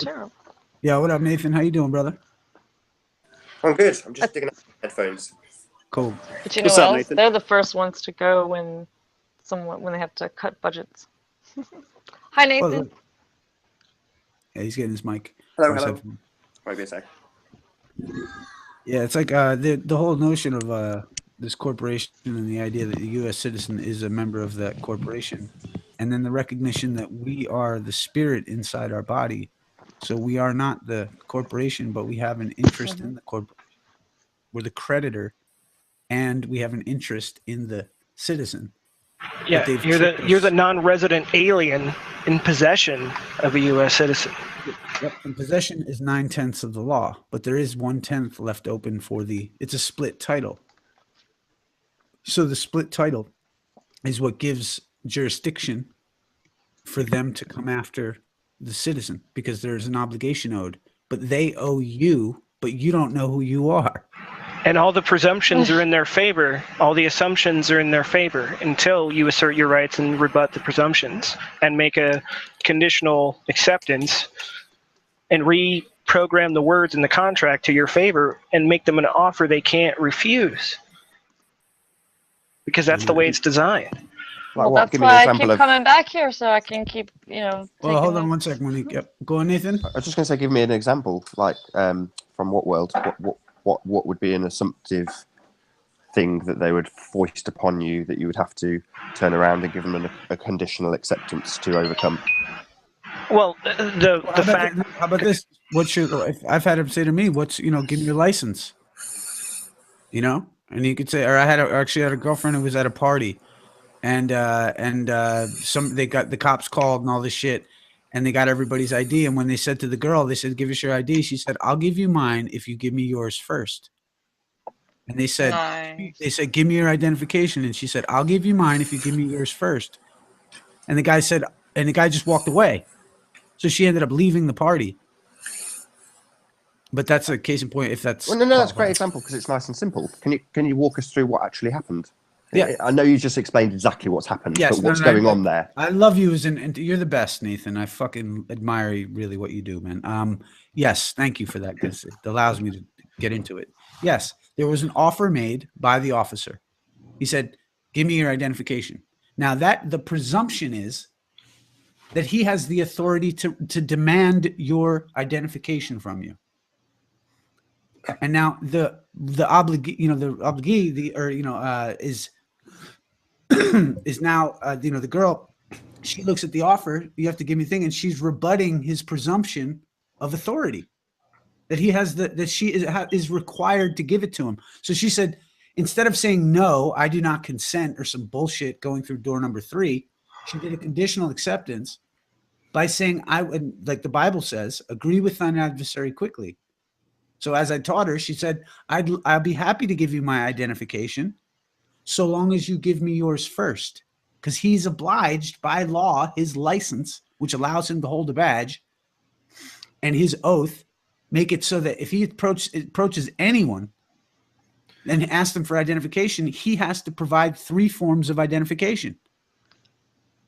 terrible. Yeah, what up, Nathan? How you doing, brother? I'm good. I'm just digging up headphones. Cool. But you know What's what up, else? Nathan? They're the first ones to go when they have to cut budgets. Hi, Nathan. Well, yeah, he's getting his mic. Hello, or his hello. headphone. Wait a sec. Yeah, it's like the whole notion of this corporation and the idea that the U.S. citizen is a member of that corporation, and then the recognition that we are the spirit inside our body. So we are not the corporation, but we have an interest in the corporation. We're the creditor, and we have an interest in the citizen. Yeah, they've you're tricked the us. non-resident alien in possession of a U.S. citizen. Yep, and possession is 9/10 of the law, but there is 1/10 left open for it's a split title. So the split title is what gives jurisdiction for them to come after the citizen because there's an obligation owed, but they owe you, but you don't know who you are. And all the presumptions are in their favor. All the assumptions are in their favor until you assert your rights and rebut the presumptions and make a conditional acceptance and reprogram the words in the contract to your favor and make them an offer they can't refuse. Because that's the way it's designed. Well, what? that's Give me an why I example keep of. coming back here so I can keep, Well, taking hold on my- one second, Monique. Yep. Go on, Nathan. I was just going to say, give me an example, like from what world? What would be an assumptive thing that they would foist upon you that you would have to turn around and give them a conditional acceptance to overcome? Well, the fact. How about this? What should I've had him say to me? What's give me your license? And he could say, or I actually had a girlfriend who was at a party, and they got the cops called and all this shit, and they got everybody's ID. And when they said to the girl, they said, "Give us your ID." She said, "I'll give you mine if you give me yours first." And they said, Nice. "Give me your identification." And she said, "I'll give you mine if you give me yours first." And the guy just walked away. So she ended up leaving the party. But that's a case in point. If that's Well, no, that's a great example because it's nice and simple. Can you walk us through what actually happened? Yeah, I know you just explained exactly what's happened, yes, but what's going on there? I love you and you're the best, Nathan. I fucking admire really what you do, man. Yes, thank you for that because it allows me to get into it. Yes, there was an offer made by the officer. He said, "Give me your identification." Now the presumption is that he has the authority to demand your identification from you. And now the obligee is now the girl. She looks at the offer. You have to give me a thing, and she's rebutting his presumption of authority that he has that she is required to give it to him. So she said, instead of saying no, I do not consent or some bullshit going through door number 3, she did a conditional acceptance by saying, I would, like the Bible says, agree with thine adversary quickly. So as I taught her, she said, I'll be happy to give you my identification so long as you give me yours first, because he's obliged by law, his license, which allows him to hold a badge, and his oath make it so that if he approaches anyone and asks them for identification, he has to provide 3 forms of identification.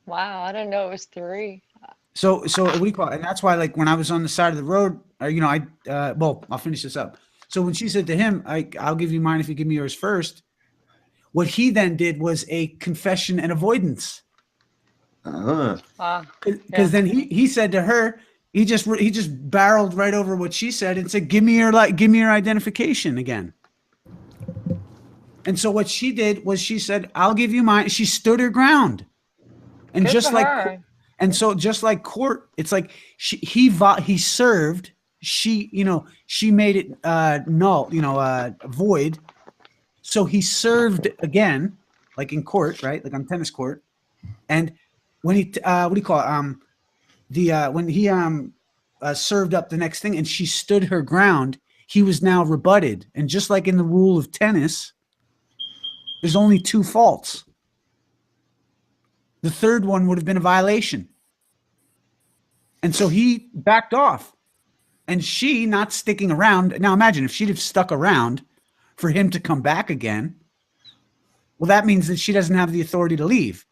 Wow, I didn't know it was 3. So what do you call it? And that's why, like, when I was on the side of the road, I'll finish this up. So when she said to him, I'll give you mine if you give me yours first, what he then did was a confession and avoidance. Because then he said to her, he just barreled right over what she said and said, give me your identification again. And so what she did was she said, I'll give you mine. She stood her ground. And Good just for like her. And so just like court, it's like he served, she made it null, void. So he served again, like in court, right? Like on tennis court. And when he when he served up the next thing and she stood her ground, he was now rebutted. And just like in the rule of tennis, there's only 2 faults. The third one would have been a violation. And so he backed off. And she not sticking around. Now imagine if she'd have stuck around for him to come back again. Well, that means that she doesn't have the authority to leave.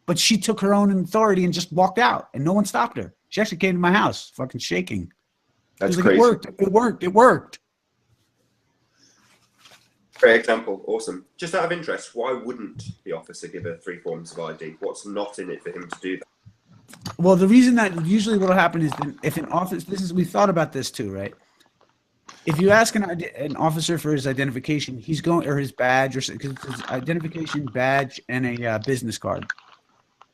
But she took her own authority and just walked out, and no one stopped her. She actually came to my house, fucking shaking. That's Like, crazy. It worked. Great example. Awesome. Just out of interest, why wouldn't the officer give her 3 forms of ID? What's not in it for him to do that? Well, the reason that usually what'll happen is that if an office, we thought about this too, right? If you ask an officer for his identification, he's going, or his badge, or because his identification badge and a business card,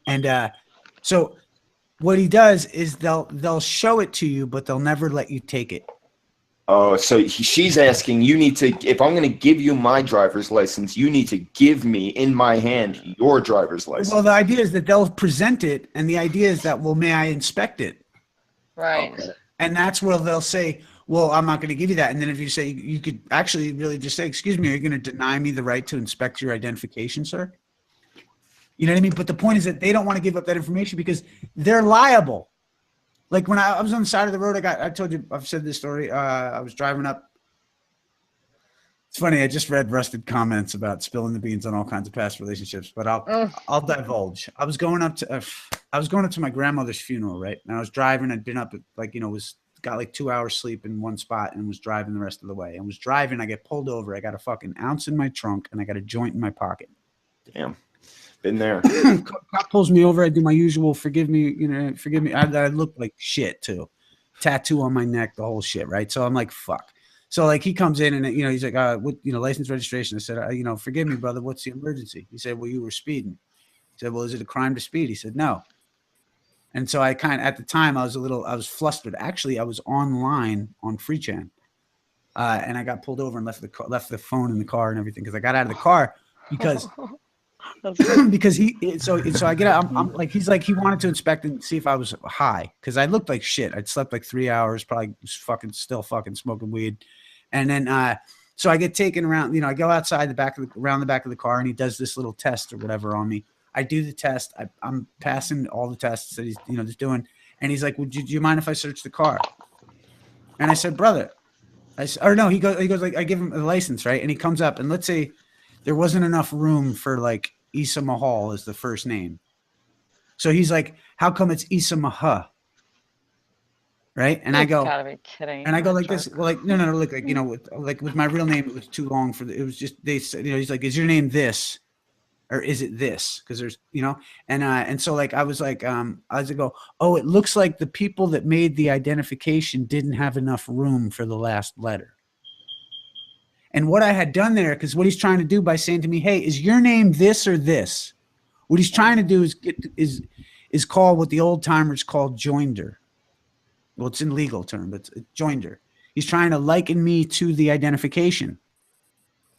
and so what he does is they'll show it to you, but they'll never let you take it. Oh, so she's asking, you need to, if I'm going to give you my driver's license, you need to give me in my hand your driver's license. Well, the idea is that they'll present it, and the idea is that, well, may I inspect it? Right. Okay. And that's where they'll say, well, I'm not going to give you that. And then if you say, you could actually really just say, excuse me, are you going to deny me the right to inspect your identification, sir? You know what I mean? But the point is that they don't want to give up that information because they're liable. Like when I was on the side of the road, I told you, I've said this story. I was driving up. It's funny. I just read Rusted comments about spilling the beans on all kinds of past relationships, but I'll divulge. I was going up to my grandmother's funeral, right? And I was driving. I'd been up at, like, you know, got like 2 hours sleep in one spot and was driving the rest of the way. And was driving. I get pulled over. I got a fucking ounce in my trunk and I got a joint in my pocket. Damn. Been there. Cop pulls me over. I do my usual, forgive me. I look like shit too. Tattoo on my neck, the whole shit, right? So I'm like, fuck. So like he comes in and, you know, he's like, what, you know, license registration. I said, you know, forgive me, brother. What's the emergency? He said, well, you were speeding. He said, well, is it a crime to speed? He said, no. And so I at the time I was flustered. Actually, I was online on FreeChan. And I got pulled over and left the phone in the car and everything. Cause I got out of the car because because so I get out, I'm like, he's like, he wanted to inspect and see if I was high because I looked like shit. I'd slept like 3 hours, probably still smoking weed. And then so I get taken around, you know, I go outside around the back of the car and he does this little test or whatever on me. I do the test. I'm passing all the tests that he's, you know, just doing. And he's like, do you mind if I search the car? And I said, brother, he goes like, I give him the license, right? And he comes up and let's say there wasn't enough room for like Issa Mahal as the first name. So he's like, how come it's Issa Maha? Right. And I go, gotta be kidding. and I go like this. Well, like, no, look, like, you know, with my real name, it was too long it was just, they said, you know, he's like, is your name this? Or is it this? Because there's, you know, and so like I was like, oh, it looks like the people that made the identification didn't have enough room for the last letter. And what I had done there, because what he's trying to do by saying to me, hey, is your name this or this? What he's trying to do is call what the old timers call joinder. Well, it's in legal term, but it's joinder. He's trying to liken me to the identification.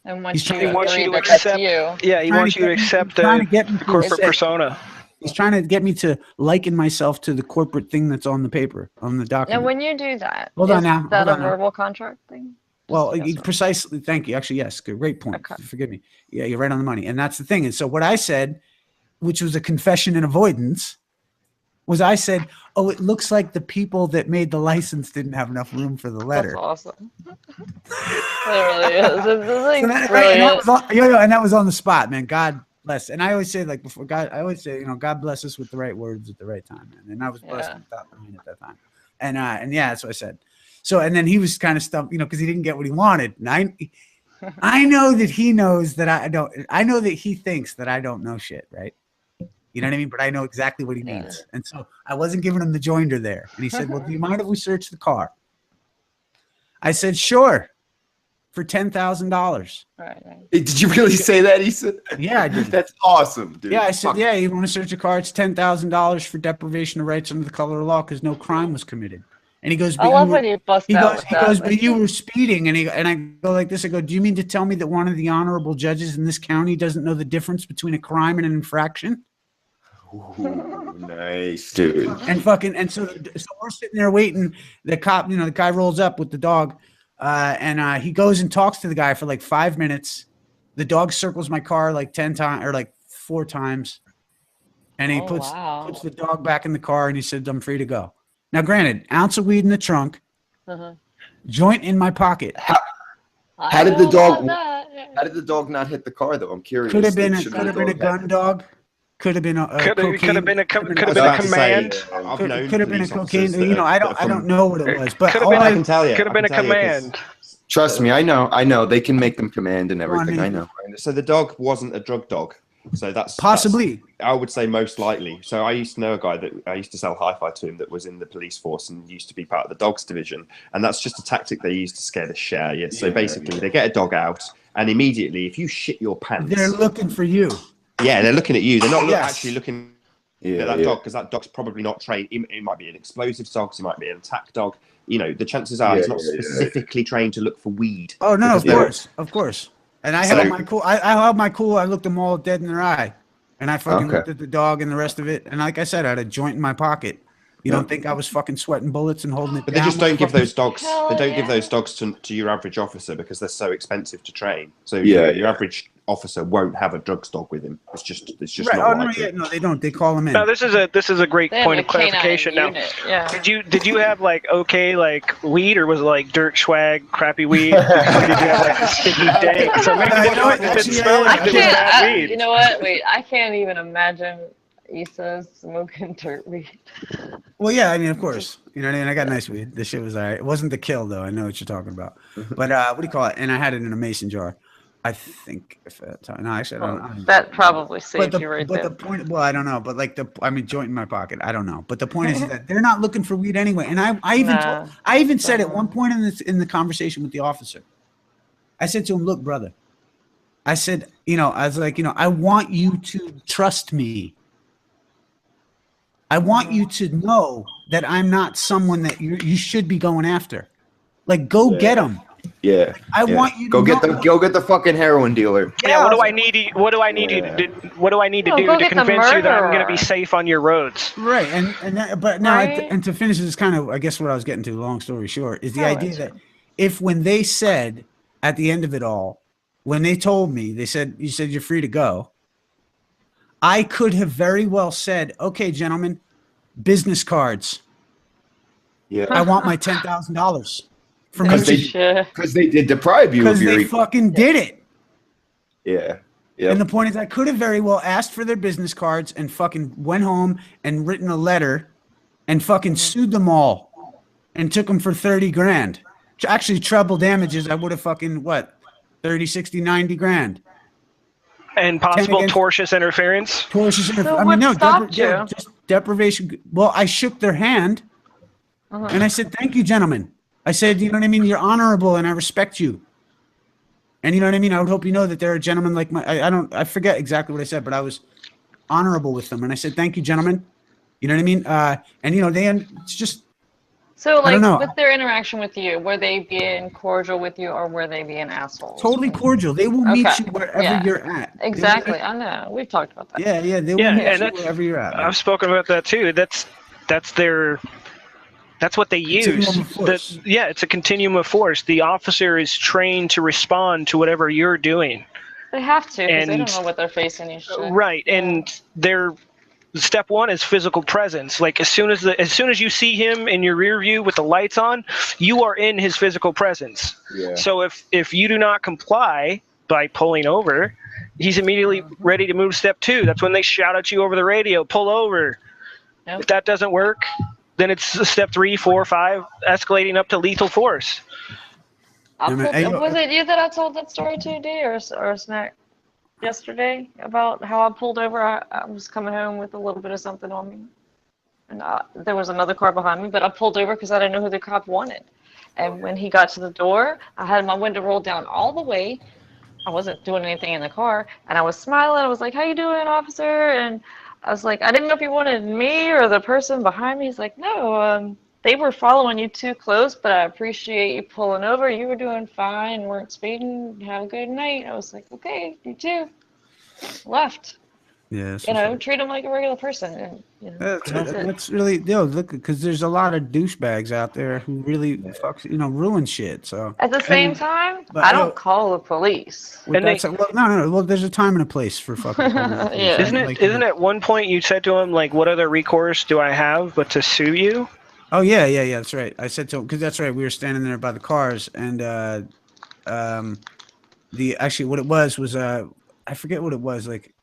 And once He wants you to accept. Yeah, he wants you to accept the corporate persona. He's trying to get me to liken myself to the corporate thing that's on the paper, on the document. And when you do that, Hold on now. Is that a verbal contract thing? Well, precisely. Thank you. Actually, yes. Great point. Okay. Forgive me. Yeah, you're right on the money. And that's the thing. And so what I said, which was a confession and avoidance, was I said, oh, it looks like the people that made the license didn't have enough room for the letter. That's awesome. It really is. And that was on the spot, man. God bless. And I always say, like, before God, I always say, you know, God bless us with the right words at the right time, man. And I was blessed with that line at that time. And yeah, that's what I said. So, and then he was kind of stumped, you know, because he didn't get what he wanted. And I know that he knows that I know that he thinks that I don't know shit, right? You know what I mean? But I know exactly what he needs. And so I wasn't giving him the joinder there. And he said, well, do you mind if we search the car? I said, sure, for $10,000. Right. Did you really say that, Issa? Yeah, I did. That's awesome, dude. Yeah, I said, yeah, you want to search a car? It's $10,000 for deprivation of rights under the color of law because no crime was committed. And he goes, I love when you bust out. He goes, but you were speeding. And I go like this. I go, do you mean to tell me that one of the honorable judges in this county doesn't know the difference between a crime and an infraction? Ooh, nice, dude. And so we're sitting there waiting. The cop, you know, the guy rolls up with the dog, and he goes and talks to the guy for like 5 minutes. The dog circles my car like 10 times or like 4 times, and he puts the dog back in the car, and he said, "I'm free to go." Now, granted, ounce of weed in the trunk, joint in my pocket. How did the dog? How did the dog not hit the car though? I'm curious. Could have been a gun dog. Could have been a Could have been a cocaine- could have I was been a about to say, command. I've known could have been a police cocaine. officers that You know, I that don't are from- know what it was, but Could have all been I can tell you. Could have been I a can tell you 'cause- command. Trust me, I know. They can make them command and Go on, everything. I Nathan. know. So the dog wasn't a drug dog. So that's Possibly. I would say most likely. So I used to know a guy that I used to sell hi-fi to him that was in the police force and used to be part of the dogs division. And that's just a tactic they use to scare the shit out of you. So basically, they get a dog out, and immediately, if you shit your pants, they're looking for you. yeah, they're looking at you. They're not Yes. actually looking Yeah, at that yeah. dog because that dog's probably not trained. It might be an explosives dog. It might be an attack dog. You know, the chances are he's not specifically trained to look for weed. Oh no, of Because course. And I So- held my cool. I held my cool. I looked them all dead in their eye, and I fucking Okay. looked at the dog and the rest of it. And like I said, I had a joint in my pocket. You don't think I was fucking sweating bullets and holding it But they down? just don't give those dogs. Hell They don't give yeah. those dogs to your average officer because they're so expensive to train. So Yeah, your average officer won't have a drugs dog with him. It's just Right. not Oh no, likely. yeah, no, they don't. They call them in. No, this is a great They have point a of canine clarification. Now, unit, yeah. did you have like weed, or was it like dirt swag, crappy weed? Or did you have like a sticky dank? So maybe You the know what? didn't Actually, smell yeah, like I it was can't. bad weed. You know what? Wait, I can't even imagine Issa smoking dirt weed. Well, yeah, I mean, of course. You know what I mean? I got nice weed. This shit was all right. It wasn't the kill, though. I know what you're talking about. But what do you call it? And I had it in a mason jar. I think. No, actually, I don't know. That probably saved But you right the there. point, well, I don't know. But like joint in my pocket. I don't know. But the point is that they're not looking for weed anyway. And I even said at one point in the conversation with the officer, I said to him, look, brother, I said, I was like, I want you to trust me. I want you to know that I'm not someone that you should be going after. Like, go get him. Yeah. I want you to go get the fucking heroin dealer. Yeah, what do I need? What do I need you to do? What do I need to No, do go to get the convince you that I'm going to murderer. be safe on your roads? Right, but now, Right? and to finish this, kind of, I guess what I was getting to. Long story short, is the Oh, idea that's that when they said at the end of it all, when they told me, you said you're free to go. I could have very well said, okay, gentlemen, business cards. Yeah. I want my $10,000 from Because they- Shit. Because they did deprive you because of your. they fucking did it. Yeah. Yeah. And the point is, I could have very well asked for their business cards and fucking went home and written a letter and fucking sued them all and took them for 30 grand. Actually, treble damages, I would have fucking, 30, 60, 90 grand. And possible against- tortious interference. Tortious So what stopped you? just deprivation. Well, I shook their hand and I said, thank you, gentlemen. I said, you know what I mean? You're honorable and I respect you. And you know what I mean? I would hope you know that they're a gentleman like I forget exactly what I said, but I was honorable with them. And I said, thank you, gentlemen. You know what I mean? And it's just, So, I don't know. with their interaction with you, were they being cordial with you, or were they being assholes? totally cordial. They will meet Okay. you wherever Yeah. you're at. Exactly. I know. We've talked about that. Yeah, they will Yeah, meet and you that's- wherever you're at. I've spoken about that too. That's what they use. Continuum of force. It's a continuum of force. The officer is trained to respond to whatever you're doing. They have to, because they And- don't know what they're facing usually. Right, and their step one is physical presence. Like as soon as you see him in your rear view with the lights on, you are in his physical presence. Yeah. So if you do not comply by pulling over, he's immediately ready to move step two. That's when they shout at you over the radio, pull over. Yep. If that doesn't work, then it's step 3, 4, 5, escalating up to lethal force. Was it you that I told that story to, D, or Snack, yesterday about how I pulled over? I was coming home with a little bit of something on me, and there was another car behind me, but I pulled over because I didn't know who the cop wanted. And when he got to the door, I had my window rolled down all the way. I wasn't doing anything in the car, and I was smiling. I was like, "How you doing, officer?" And I was like, "I didn't know if you wanted me or the person behind me." He's like, "No, they were following you too close, but I appreciate you pulling over. You were doing fine, weren't speeding. Have a good night." I was like, "Okay, you too." Left. Yeah, Treat them like a regular person, and that's it. that's really look, because there's a lot of douchebags out there who really ruin shit. So At the same time, but, I don't call the police. well, And that's no. Well, there's a time and a place for fucking. Yeah. Isn't it at one point you said to him, like, what other recourse do I have but to sue you? Oh yeah, that's right. I said to him because that's right. We were standing there by the cars, and what it was I forget what it was. Like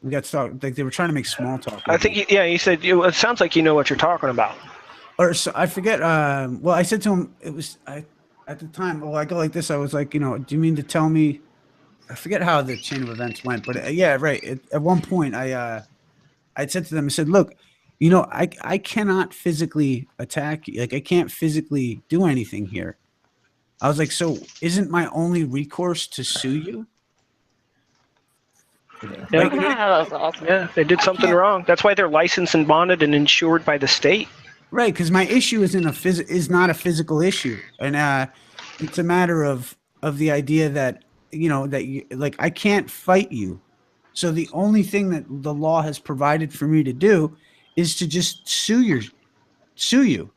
We got started. Like they were trying to make small talk. I think, you said, it sounds like you know what you're talking about. Or so I forget. Well, I said to him, at the time. Well, I go like this. I was like, do you mean to tell me? I forget how the chain of events went, but yeah, right. At one point, I said to them, I said, look, I cannot physically attack you. Like I can't physically do anything here. I was like, so isn't my only recourse to sue you? Yeah. Like, That's awesome. Yeah, they did something wrong. That's why they're licensed and bonded and insured by the state. right, because my issue is not a physical issue, and it's a matter of the idea that like I can't fight you. So the only thing that the law has provided for me to do is to just sue you.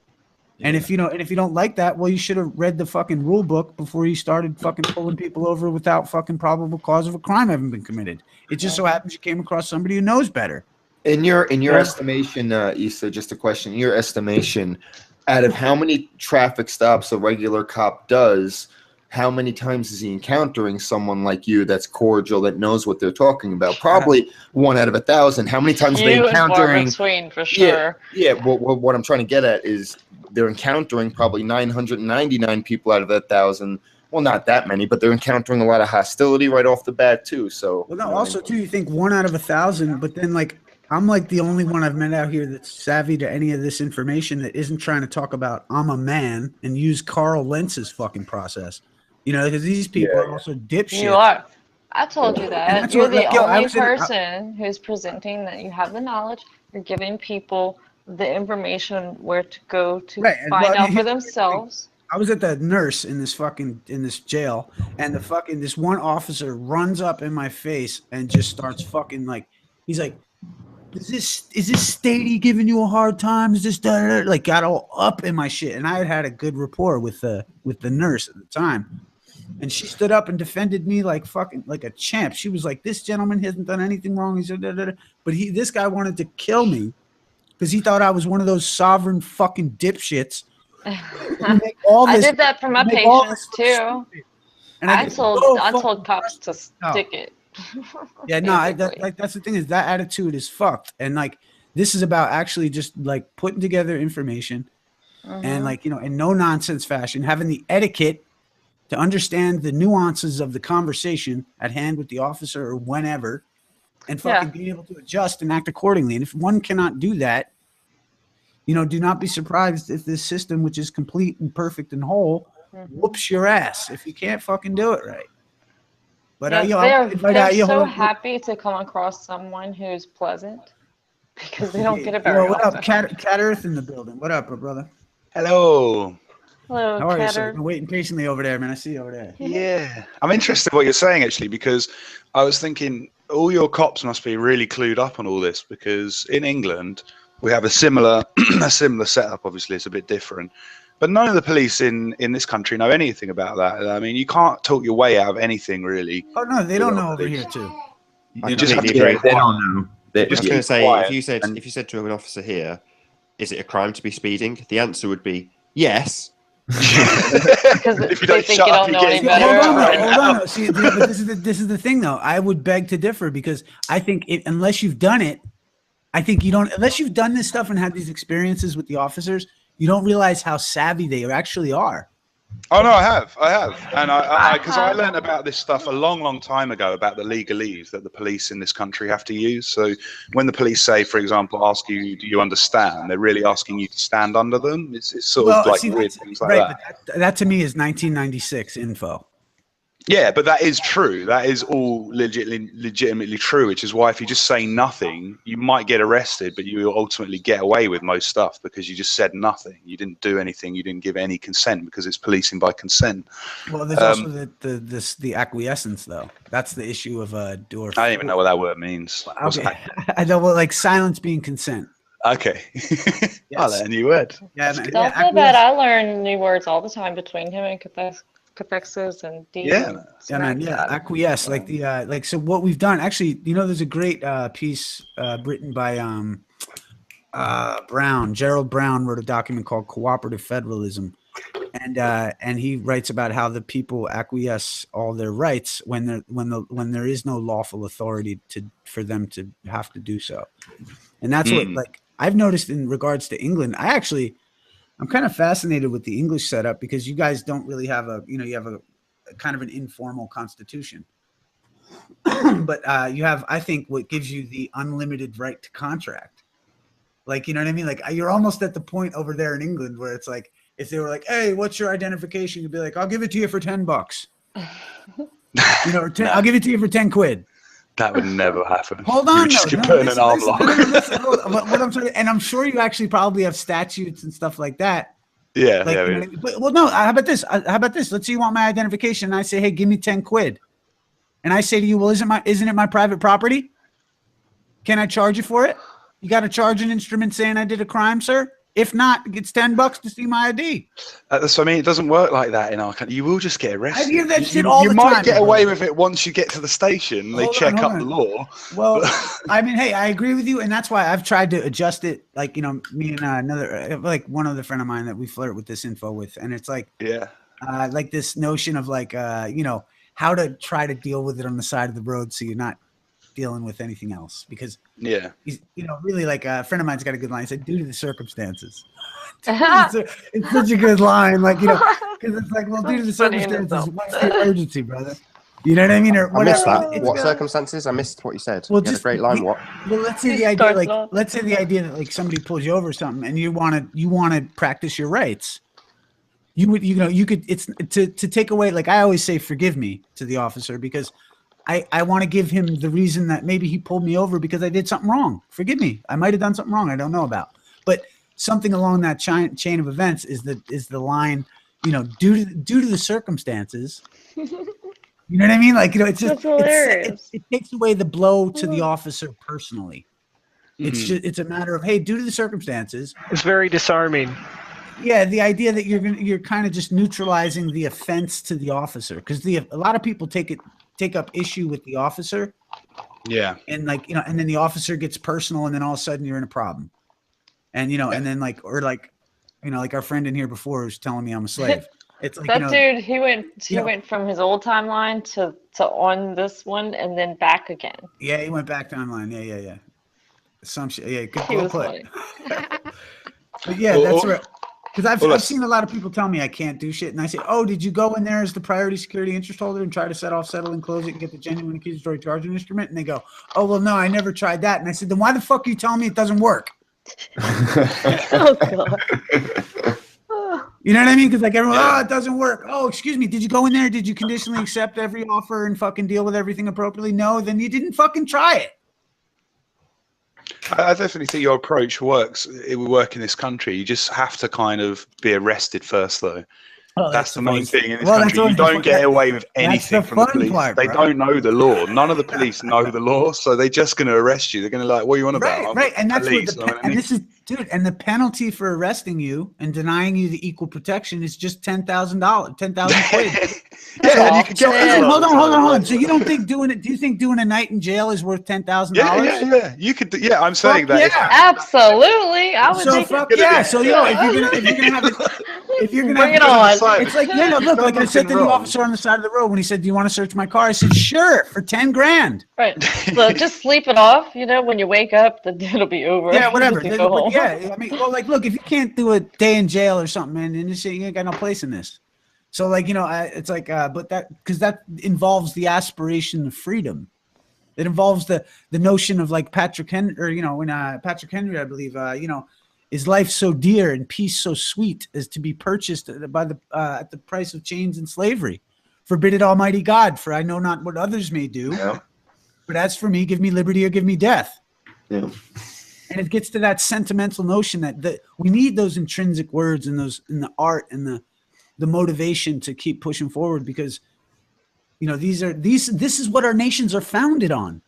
And if you don't like that, well, you should have read the fucking rule book before you started fucking pulling people over without fucking probable cause of a crime having been committed. It just so happens you came across somebody who knows better. In your estimation, Issa, just a question. In your estimation, out of how many traffic stops a regular cop does, how many times is he encountering someone like you that's cordial, that knows what they're talking about? Probably 1 out of 1,000. How many times are they encountering? Between, for sure. Yeah. What I'm trying to get at is they're encountering probably 999 people out of 1,000. Well, not that many, but they're encountering a lot of hostility right off the bat too. So, well, no. Also, too, you think 1 out of 1,000, but then like I'm like the only one I've met out here that's savvy to any of this information that isn't trying to talk about I'm a man and use Carl Lentz's fucking process. Because these people are also dipshits. You are. I told you that. You're the only person who's presenting that you have the knowledge. You're giving people the information where to go to find out for themselves. I was at the nurse in this jail, and this one officer runs up in my face and just starts fucking like, he's like, is this statey giving you a hard time? Is this da-da-da? Like got all up in my shit, and I had a good rapport with the nurse at the time. And she stood up and defended me like fucking like a champ. She was like, "This gentleman hasn't done anything wrong." He said, but this guy wanted to kill me because he thought I was one of those sovereign fucking dipshits. I did that for my patients too. And I told cops to stick it. Yeah, no, that's the thing is that attitude is fucked. And like this is about actually just like putting together information and like in no nonsense fashion, having the etiquette to understand the nuances of the conversation at hand with the officer or whenever, and fucking being able to adjust and act accordingly. And if one cannot do that, do not be surprised if this system, which is complete and perfect and whole, whoops your ass if you can't fucking do it right. But they're so happy to come across someone who's pleasant because they don't get it very often. What up, Cat Earth in the building? What up, brother? Hello. Hello, how are you, sir? I've been waiting patiently over there, man. I see you over there. Yeah. I'm interested in what you're saying, actually, because I was thinking all your cops must be really clued up on all this, because in England, we have a similar setup. Obviously, it's a bit different. But none of the police in this country know anything about that. I mean, you can't talk your way out of anything, really. Oh, no, they don't know over here, too. You just have to they don't know. I was going to say, if you said to an officer here, is it a crime to be speeding? The answer would be yes. Because if you don't think you don't know any better. Hold on. See, but this is the thing, though. I would beg to differ because I think unless you've done it, unless you've done this stuff and had these experiences with the officers, you don't realize how savvy they actually are. Oh no, I have, and because I learned about this stuff a long time ago about the legalese that the police in this country have to use. So when the police say, for example, ask you, do you understand? They're really asking you to stand under them. It's sort of like weird things like that. But that to me is 1996 info. Yeah, but that is true. That is all legitimately true, which is why if you just say nothing, you might get arrested, but you will ultimately get away with most stuff because you just said nothing. You didn't do anything. You didn't give any consent because it's policing by consent. Well, there's also the acquiescence, though. That's the issue of door. I don't even know what that word means. Okay. I know, well, like silence being consent. Okay. Yes. Oh, that's a new word. Yeah, don't feel bad. I learn new words all the time between him and cathexis and acquiesce, like the so what we've done actually, there's a great piece written by Gerald Brown wrote a document called Cooperative Federalism, and he writes about how the people acquiesce all their rights when there is no lawful authority for them to have to do so. And that's what, like, I've noticed in regards to England. I'm kind of fascinated with the English setup because you guys don't really have you have a kind of an informal constitution. But you have, I think, what gives you the unlimited right to contract. Like, you know what I mean? Like, you're almost at the point over there in England where it's like, if they were like, "Hey, what's your identification?" You'd be like, "I'll give it to you for $10." I'll give it to you for 10 quid. That would never happen. Hold on, you just put in an arm lock. What I'm saying, and I'm sure you actually probably have statutes and stuff like that. Yeah, like, yeah. Well, no. How about this? Let's say you want my identification, and I say, "Hey, give me 10 quid," and I say to you, "Well, isn't it my private property? Can I charge you for it? You got to charge an instrument saying I did a crime, sir. If not, it's $10 to see my ID." That's what I mean. It doesn't work like that in our country. You will just get arrested. I hear that shit all the time. You might get away with it once you get to the station. They check up the law. Well, I mean, hey, I agree with you, and that's why I've tried to adjust it. Like, me and one other friend of mine that we flirt with this info with, and it's like, like this notion of like, how to try to deal with it on the side of the road so you're not dealing with anything else, because he's really, like, a friend of mine's got a good line. He said, "Due to the circumstances." It's such a good line, like, because it's like, well, due to the circumstances, what's the urgency, brother? You know what I mean? Or I missed whatever. that. What circumstances? I missed what you said. Well, you had a great line. What? Well, let's say the idea, that like somebody pulls you over or something, and you want to practice your rights. You could it's to take away, like, I always say, "Forgive me" to the officer, because I want to give him the reason that maybe he pulled me over because I did something wrong. Forgive me. I might have done something wrong I don't know about. But something along that chain of events is the line, due to the circumstances. You know what I mean? Like, it's just it takes away the blow to the officer personally. It's a matter of, hey, due to the circumstances. It's very disarming. Yeah, the idea that you're kind of just neutralizing the offense to the officer, because a lot of people take up issue with the officer. Yeah. And and then the officer gets personal, and then all of a sudden you're in a problem. And and then like our friend in here before was telling me I'm a slave. It's like, that dude, he went from his old timeline to on this one and then back again. Yeah, he went back timeline. Yeah. Some shit. Yeah, good He was put. funny. But yeah, that's where. Because I've seen a lot of people tell me I can't do shit, and I say, "Oh, did you go in there as the priority security interest holder and try to settle, and close it, and get the genuine accusatory charging instrument?" And they go, "Oh, well, no, I never tried that." And I said, "Then why the fuck are you telling me it doesn't work?" Oh God. You know what I mean? Because like everyone, it doesn't work. Oh, excuse me, did you go in there? Did you conditionally accept every offer and fucking deal with everything appropriately? No, then you didn't fucking try it. I definitely think your approach works. It will work in this country. You just have to kind of be arrested first, though. Oh, that's the main thing in this country. You don't get away with anything from the police. They don't know the law. None of the police know the law, so they're just going to arrest you. They're going to like, "What are you on about?" Right, and that's what and this is, dude. And the penalty for arresting you and denying you the equal protection is just $10,000, 10,000 quid. And you can get hold on. So you don't think doing it? Do you think doing a night in jail is worth $10,000? Yeah. You could. Yeah, I'm saying that. Yeah. Absolutely. I would think So if you're gonna have it, if you're gonna bring it on. It's like, look, like I said to the officer on the side of the road when he said, "Do you want to search my car?" I said, "Sure," for $10,000. Right. So just sleep it off. When you wake up, then it'll be over. Yeah, whatever. Go home. Yeah, I mean, well, like, look, if you can't do a day in jail or something, man, then you ain't got no place in this. So, like, it's like, but because that involves the aspiration of freedom. It involves the notion of, like, Patrick Henry, or when Patrick Henry, I believe, is life so dear and peace so sweet as to be purchased by at the price of chains and slavery. Forbid it, Almighty God, for I know not what others may do. Yeah. But as for me, give me liberty or give me death. Yeah. And it gets to that sentimental notion that we need those intrinsic words and those in the art and the motivation to keep pushing forward, because this is what our nations are founded on.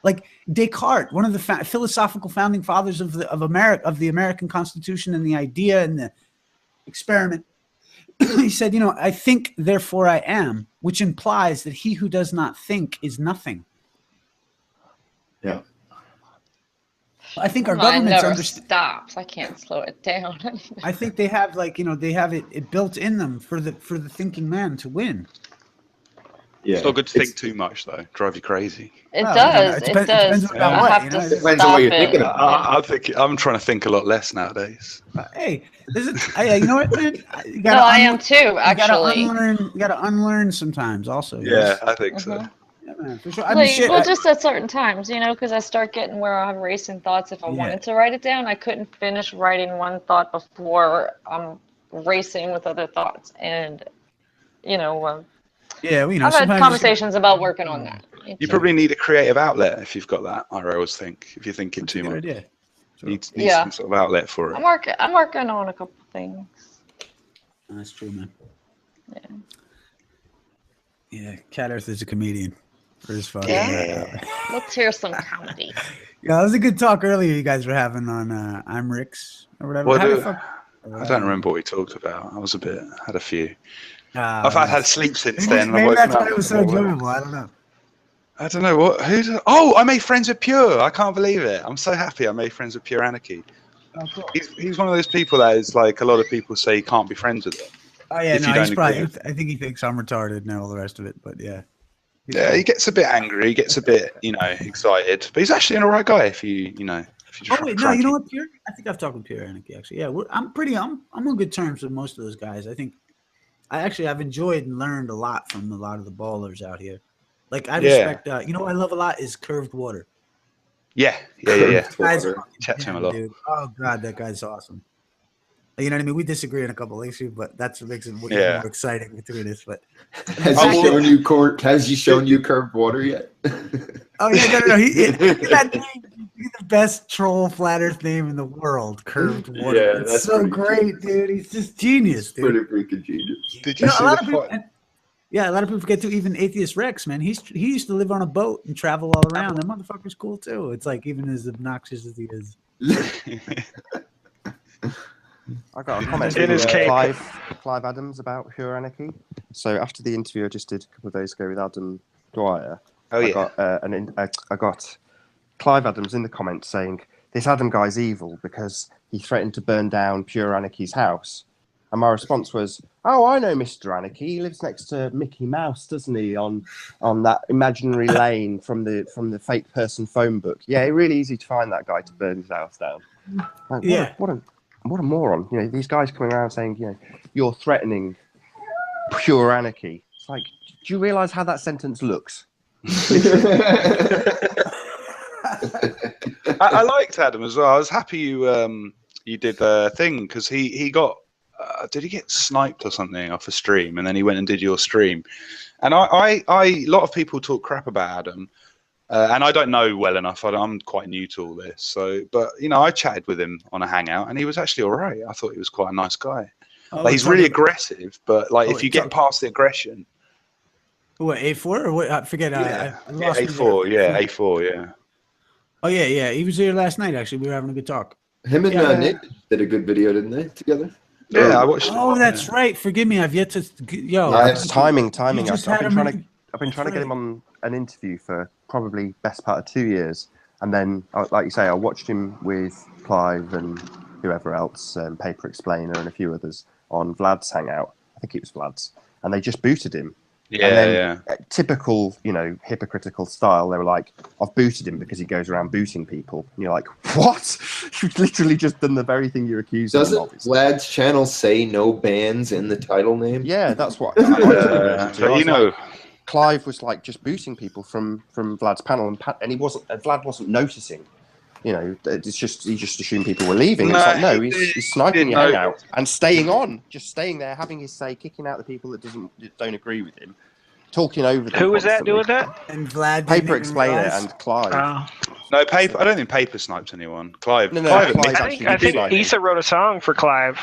Like Descartes, one of the philosophical founding fathers of the American Constitution and the idea and the experiment, he said, "I think, therefore I am," which implies that he who does not think is nothing. Yeah. I think our Mine governments never understand. stops. I can't slow it down. I think they have they have it built in them for the thinking man to win. Yeah, It's not good to think too much, though. Drive you crazy. It Well, does. it It depends does. about I what, have to it depends on what stop you're it. thinking about. I'm trying to think a lot less nowadays. Hey, you know what, man? You No, I am too, actually. You gotta unlearn sometimes. Also, Yeah, I think so. Mhm. Yeah, man, for sure. I mean, shit. Just at certain times, because I start getting where I'm racing thoughts. If I wanted to write it down, I couldn't finish writing one thought before I'm racing with other thoughts. And, I've had conversations about working on that. You probably need a creative outlet if you've got that. I always think if you're thinking too much, idea. Sure. Need some sort of outlet for it. I'm working on a couple things. That's true, man. Yeah. Yeah, Cat Earth is a comedian. For his fucking Let's hear some comedy. Yeah, that was a good talk earlier you guys were having on I'm Rick's or whatever. I don't remember what we talked about. I was had a few. I've had sleep since then. Maybe that's why it was so enjoyable. I don't know. I don't know what. I made friends with Pure. I can't believe it. I'm so happy I made friends with Pure Anarchy. Oh, cool. He's one of those people that is like a lot of people say you can't be friends with him. Oh yeah, no, he's probably. I think he thinks I'm retarded and all the rest of it. But yeah. Yeah, he gets a bit angry. He gets a bit, excited. But he's actually an alright guy if you just. Oh wait, no, you know what, Pure? I think I've talked with Pure Anarchy actually. Yeah, I'm on good terms with most of those guys. I think I've enjoyed and learned a lot from a lot of the ballers out here. Like I respect. What I love a lot is Curved Water. Yeah. Guys, chat to him a lot. Dude. Oh god, that guy's awesome. You know what I mean? We disagree on a couple of issues, but that's what makes it more exciting between us. But has he shown you Curved Water yet? Oh yeah, no. He's the best troll flat Earth name in the world. Curved Water. Yeah, that's so great, dude. He's just genius, dude. Pretty freaking genius. Did you see a lot of people forget too. Even Atheist Rex, man, he used to live on a boat and travel all around. That motherfucker's cool too. It's like even as obnoxious as he is. I got a comment from Clive Adams about Pure Anarchy. So after the interview I just did a couple of days ago with Adam Dwyer, I got Clive Adams in the comments saying this Adam guy's evil because he threatened to burn down Pure Anarchy's house. And my response was, "Oh, I know Mr. Anarchy. He lives next to Mickey Mouse, doesn't he? On that imaginary lane from the fake person phone book. Yeah, really easy to find that guy to burn his house down." Like, what a moron. These guys coming around saying, you're threatening Pure Anarchy. It's like, do you realise how that sentence looks? I liked Adam as well. I was happy you did the thing because he got did he get sniped or something off a stream and then he went and did your stream, and a lot of people talk crap about Adam. And I don't know well enough. I'm quite new to all this. But I chatted with him on a hangout, and he was actually all right. I thought he was quite a nice guy. He's really aggressive, but if you get past the aggression. What, A4 or what? I forget. Yeah, A4. Yeah, A4. Yeah. Oh yeah. He was here last night. Actually, we were having a good talk. Him and Nick did a good video, didn't they? Together. Yeah, I watched. Oh, that's right. Forgive me. I've yet to. It's timing. I've been trying to get him on an interview for probably best part of 2 years, and then, like you say, I watched him with Clive and whoever else, Paper Explainer and a few others on Vlad's hangout. I think it was Vlad's, and they just booted him. Typical, hypocritical style. They were like, "I've booted him because he goes around booting people." And you're like, "What? You've literally just done the very thing you're accusing him of." Doesn't Vlad's channel say no bans in the title name? Yeah, that's what. Clive was like just booting people from Vlad's panel, and he wasn't. Vlad wasn't noticing. It's just he just assumed people were leaving. He's sniping your hangout and staying on, just staying there, having his say, kicking out the people that don't agree with him, talking over them. Who was that doing that? And Vlad, Paper Explainer and Clive. No, Paper. I don't think Paper snipes anyone. Clive. No, Clive I think Issa wrote a song for Clive.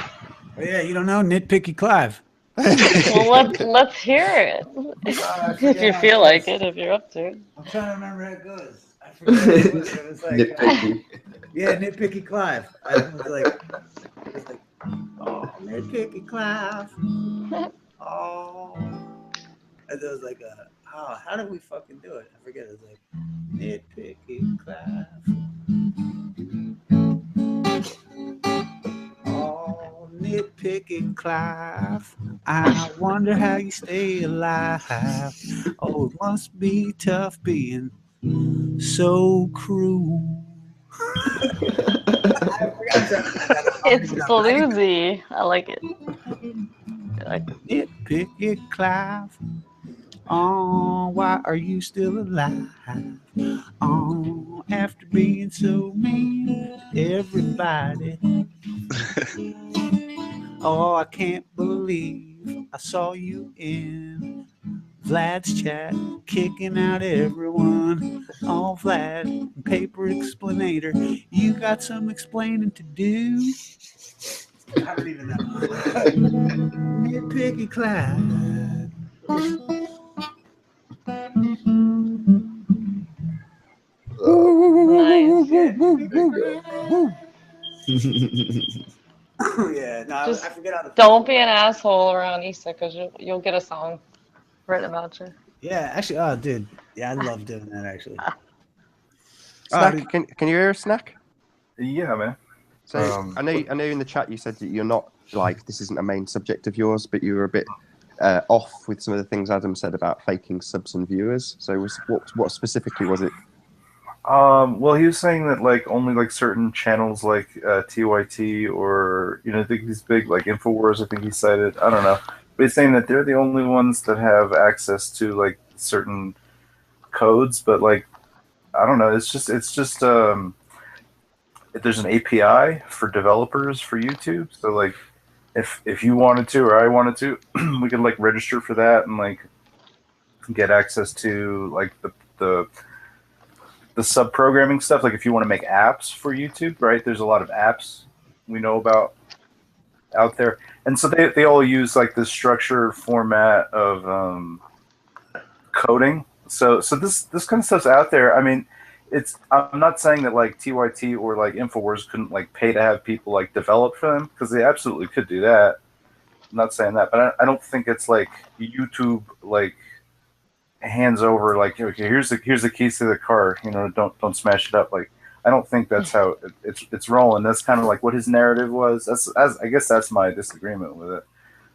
Oh, yeah, you don't know Nitpicky Clive. Well, let's hear it. If you feel like it, if you're up to it. I'm trying to remember how it goes. I forget what it was. It was like, Nitpicky. Yeah, Nitpicky Clive. I was like, oh, Nitpicky Clive. Oh. And it was like, how did we fucking do it? I forget. It was like, Nitpicky Clive. nitpicking Clive. I wonder how you stay alive. Oh, it must be tough being so cruel. It's bluesy. I like it. Nitpicking Clive. Oh, why are you still alive? Oh, after being so mean to everybody. Oh, I can't believe I saw you in Vlad's chat, kicking out everyone. Oh, Vlad, paper explanator, you got some explaining to do. I don't even know. Nitpicky Clyde. Nice. Yeah, no, Just I forget how to. don't be an asshole around Easter because you'll get a song written about you. Yeah, actually, oh, dude, yeah, I love doing that. Actually, Snack, can you hear a Snack? Yeah, man. So I know in the chat you said that you're not like this isn't a main subject of yours, but you were a bit off with some of the things Adam said about faking subs and viewers. So what specifically was it? Well, he was saying that like only like certain channels like TYT or I think these big like Infowars. I think he cited. I don't know, but he's saying that they're the only ones that have access to like certain codes. But like I don't know. It's just there's an API for developers for YouTube. So like if you wanted to or I wanted to, we could like register for that and like get access to like the sub programming stuff. Like if you want to make apps for YouTube, right? There's a lot of apps we know about out there, and so they all use like this structured format of coding. So this kind of stuff's out there. I mean, I'm not saying that like TYT or like Infowars couldn't like pay to have people like develop for them, because they absolutely could do that. I'm not saying that, but I don't think it's like YouTube like hands over like, okay, here's the keys to the car, don't smash it up. Like I don't think that's how it's rolling. That's kind of like what his narrative was. I guess that's my disagreement with it.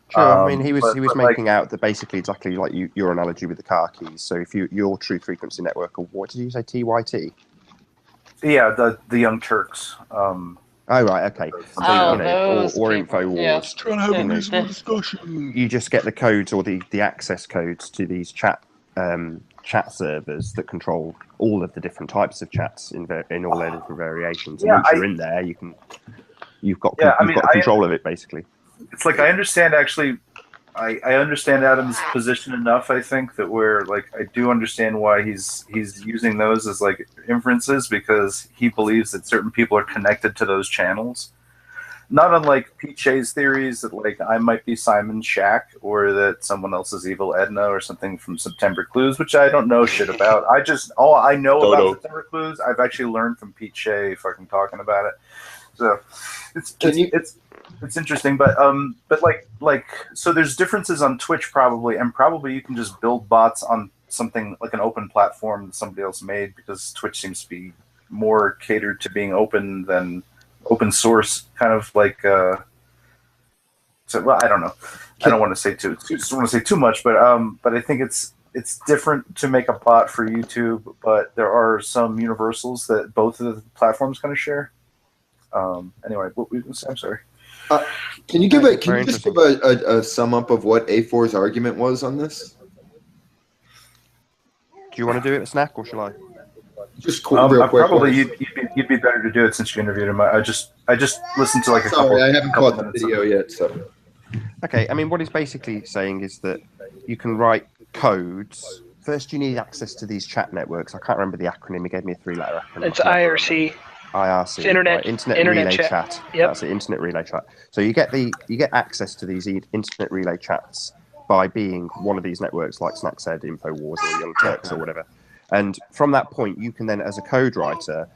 Sure. I mean, he was making like, out that basically exactly like your analogy with the car keys. So if your true frequency network, or what did you say, TYT? Yeah, the Young Turks. Oh right, okay. So, or Infowars. Yeah. Trying to have a reasonable discussion. You just get the codes or the access codes to these chat servers that control all of the different types of chats in all their different variations. And once you're in there, you've got control of it basically. It's like I understand actually. I understand Adam's position enough. I think that where like I do understand why he's using those as like inferences, because he believes that certain people are connected to those channels. Not unlike Pete Shea's theories that like I might be Simon Shack, or that someone else is Evil Edna or something from September Clues, which I don't know shit about. All I know about September Clues, I've actually learned from Pete Shea fucking talking about it. So it's interesting, but so there's differences on Twitch probably, and probably you can just build bots on something like an open platform that somebody else made, because Twitch seems to be more catered to being open than open source, kind of like so. Well, I don't know. I don't want to say too much, but I think it's different to make a bot for YouTube, but there are some universals that both of the platforms kind of share. Anyway, I'm sorry. Can you just give a sum up of what A4's argument was on this? Do you want to do it, Snack, or shall I? Just real quick. Probably you'd be better to do it since you interviewed him. I just listened to like a couple. Sorry, I haven't caught the video yet. So okay, I mean, what he's basically saying is that you can write codes. First, you need access to these chat networks. I can't remember the acronym. He gave me a 3-letter acronym. It's IRC. IRC, It's internet relay chat. Yep. That's it, internet relay chat. So you get access to these internet relay chats by being one of these networks, like Snack said, Infowars or Young Turks or whatever. And from that point, you can then, as a code writer,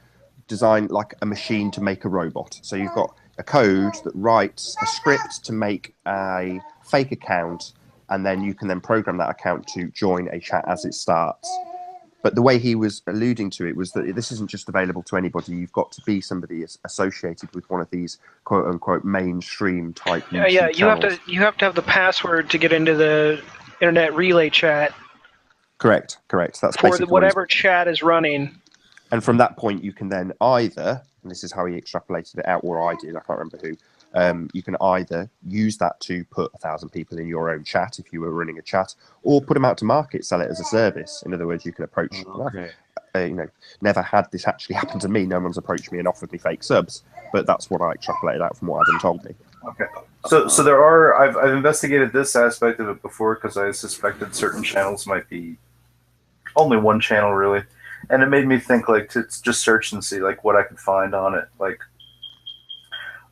design like a machine to make a robot. So you've got a code that writes a script to make a fake account, and then you can then program that account to join a chat as it starts. But the way he was alluding to it was that this isn't just available to anybody. You've got to be somebody associated with one of these quote unquote mainstream type YouTube channels. You have to have the password to get into the internet relay chat. Correct. That's for basically whatever chat is running. And from that point, you can then either, and this is how he extrapolated it out, or I did, I can't remember who. You can either use that to put 1,000 people in your own chat if you were running a chat, or put them out to market, sell it as a service. In other words, you can approach. Never had this actually happen to me. No one's approached me and offered me fake subs, but that's what I extrapolated out from what Adam told me. Okay, so there are. I've investigated this aspect of it before because I suspected certain channels might be only one channel really, and it made me think like to just search and see like what I could find on it, like.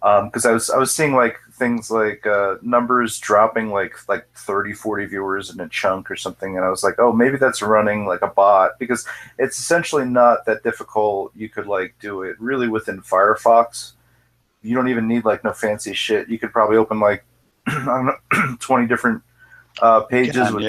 Because I was seeing like things like numbers dropping like 30, 40 viewers in a chunk or something, and I was like, oh, maybe that's running like a bot, because it's essentially not that difficult. You could like do it really within Firefox. You don't even need like no fancy shit. You could probably open like I don't know 20 different pages with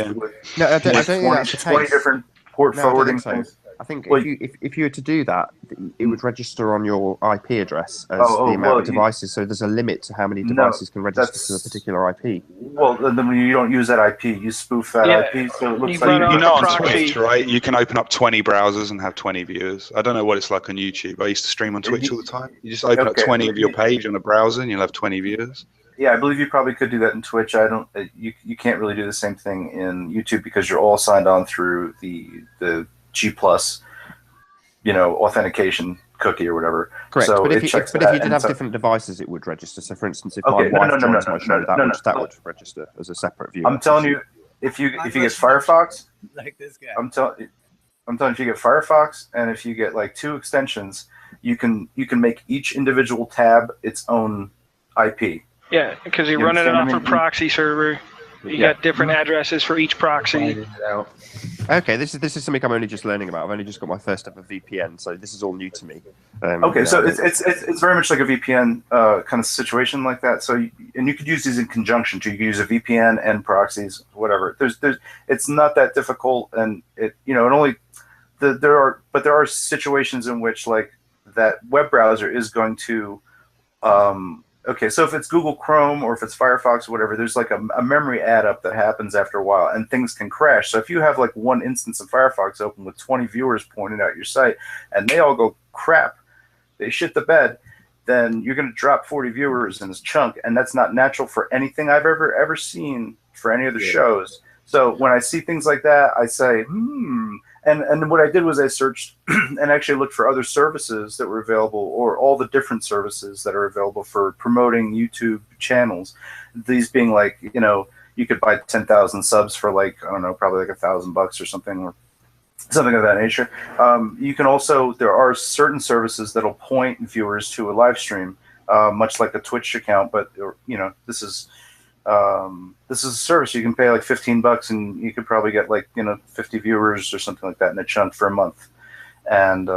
no, I don't think that's the case. 20 different port forwarding things. I think if you were to do that, it would register on your IP address as the amount of devices. So there's a limit to how many devices can register to a particular IP. Well, then when you don't use that IP, you spoof that IP. So it looks like on Twitch, right? You can open up 20 browsers and have 20 viewers. I don't know what it's like on YouTube. I used to stream on Twitch all the time. You just open up 20 of your page on a browser, and you'll have 20 viewers. Yeah, I believe you probably could do that in Twitch. I don't. You can't really do the same thing in YouTube because you're all signed on through the G+, authentication cookie or whatever. Correct. So but if you did have different devices, it would register. So, for instance, if my wife joins my show, that would register as a separate viewer. I'm telling you, if you get Firefox, like this guy. I'm telling you, if you get Firefox and if you get like 2 extensions, you can make each individual tab its own IP. Yeah, because you're running it off a proxy server. You got different addresses for each proxy. Okay, this is something I'm only just learning about. I've only just got my first ever VPN, so this is all new to me. Okay, so it's very much like a VPN kind of situation like that. So and you could use these in conjunction too. You could use a VPN and proxies, whatever. It's not that difficult, and there are situations in which like that web browser is going to. Okay, so if it's Google Chrome or if it's Firefox or whatever, there's like a memory add-up that happens after a while, and things can crash. So if you have like one instance of Firefox open with 20 viewers pointing out your site, and they all go crap, they shit the bed, then you're going to drop 40 viewers in this chunk, and that's not natural for anything I've ever seen for any other shows. So when I see things like that, I say, And what I did was I searched and actually looked for other services that were available, or all the different services that are available for promoting YouTube channels. These being like, you could buy 10,000 subs for like, I don't know, probably like $1,000 or something, or something of that nature. You can also, there are certain services that'll point viewers to a live stream, much like a Twitch account, but this is a service you can pay like $15 and you could probably get like 50 viewers or something like that in a chunk for a month. And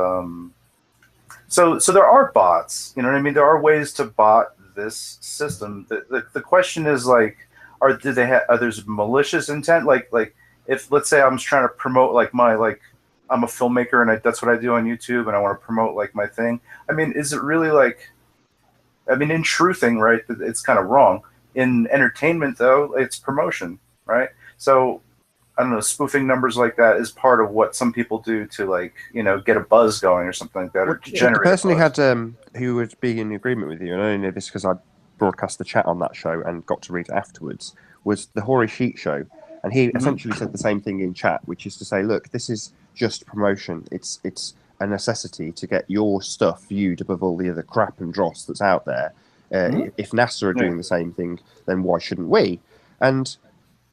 so there are bots, you know what I mean? There are ways to bot this system. The question is like, are there's malicious intent? Like if let's say I'm trying to promote like I'm a filmmaker and that's what I do on YouTube and I want to promote like my thing. I mean, is it really like, in truthing, right? It's kind of wrong. In entertainment, though, it's promotion, right? So, I don't know, spoofing numbers like that is part of what some people do to, like, get a buzz going or something like that. Or to generate the person who would be in agreement with you, and I only know this because I broadcast the chat on that show and got to read it afterwards, was the Hoary Sheet show. And he essentially said the same thing in chat, which is to say, look, this is just promotion. It's a necessity to get your stuff viewed above all the other crap and dross that's out there. If NASA are doing the same thing, then why shouldn't we? And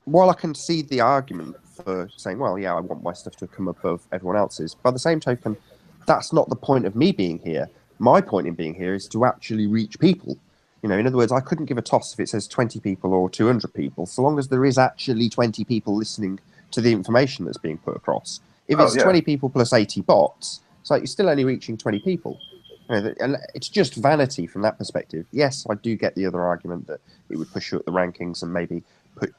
while I can see the argument for saying, well, yeah, I want my stuff to come above everyone else's, by the same token, that's not the point of me being here. My point in being here is to actually reach people. In other words, I couldn't give a toss if it says 20 people or 200 people, so long as there is actually 20 people listening to the information that's being put across. If it's 20 people plus 80 bots, so you're still only reaching 20 people. And it's just vanity from that perspective. Yes, I do get the other argument that it would push you up the rankings and maybe put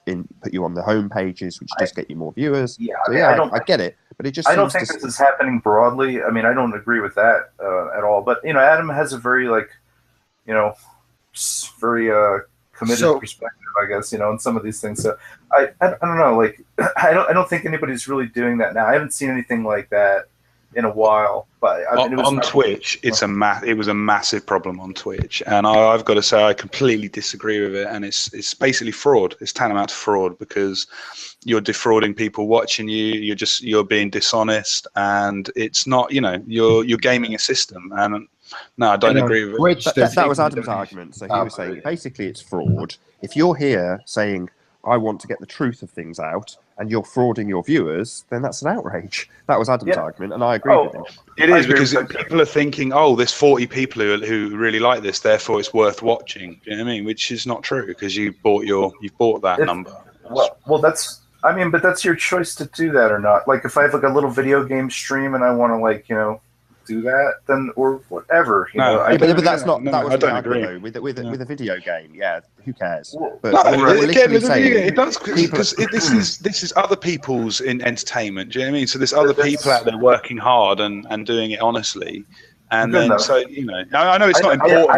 you on the home pages, which does get you more viewers. Yeah, so I get it. But it just I don't seems think this is happening broadly. I mean, I don't agree with that at all. But Adam has a very very committed perspective, I guess, on some of these things. So I don't know. Like, I don't think anybody's really doing that now. I haven't seen anything like that in a while. But on Twitch, it was a massive problem on Twitch, and I've got to say I completely disagree with it. And it's basically fraud. It's tantamount to fraud because you're defrauding people watching you. You're being dishonest, and it's not. You're gaming a system. And no, I don't agree with it. That was Adam's argument. So he was saying basically it's fraud. If you're here saying I want to get the truth of things out, and you're frauding your viewers, then that's an outrage. That was Adam's argument, and I agree with him. It is because people are thinking, oh, there's 40 people who really like this, therefore it's worth watching. Do you know what I mean? Which is not true because you've bought that number. Well, but that's your choice to do that or not. Like if I have like a little video game stream and I want to do that, then or whatever. But that's not. That was I don't agree. Though. With a video game, who cares? It does because this is other people's entertainment. Do you know what I mean? So there's other people out there working hard and doing it honestly. And then, I know it's not important.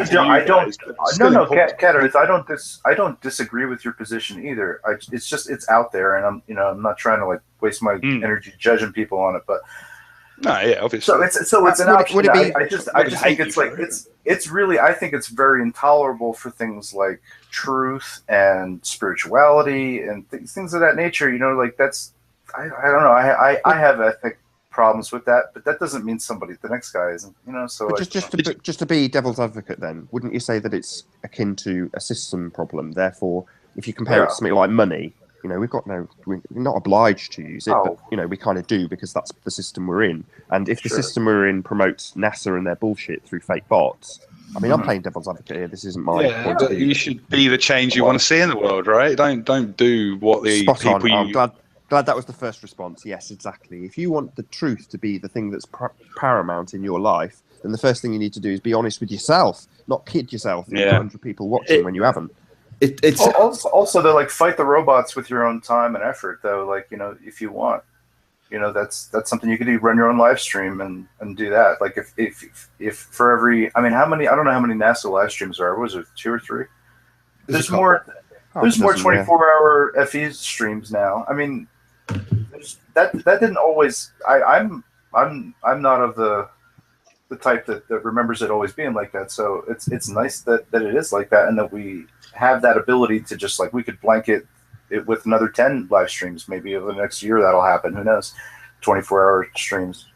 I don't disagree with your position either. It's out there, and I'm not trying to waste my energy judging people on it, but. No, yeah, obviously. So it's an option. I just think it's really, I think it's very intolerable for things like truth and spirituality and things of that nature. That's I don't know. I have ethic problems with that, but that doesn't mean the next guy isn't. So but just to be devil's advocate, then wouldn't you say that it's akin to a system problem? Therefore, if you compare it to something like money. We're not obliged to use it, but we kind of do because that's the system we're in. And if the system we're in promotes NASA and their bullshit through fake bots, I mean, I'm playing devil's advocate here. This isn't my point of view. You should be the change you want to see in the world, right? Don't do what the people. I'm glad that was the first response. Yes, exactly. If you want the truth to be the thing that's paramount in your life, then the first thing you need to do is be honest with yourself, not kid yourself with 100 people watching when you haven't. It's also they're fight the robots with your own time and effort though. If you want, that's something you could do. Run your own live stream and do that. Like if for every, I don't know how many NASA live streams there are. Was it 2 or 3? There's more 24-hour FE streams now. I mean, that didn't always. I'm not of the type that remembers it always being like that. So it's nice that it is like that and that we have that ability to just we could blanket it with another 10 live streams. Maybe over the next year that'll happen. Who knows? 24-hour streams.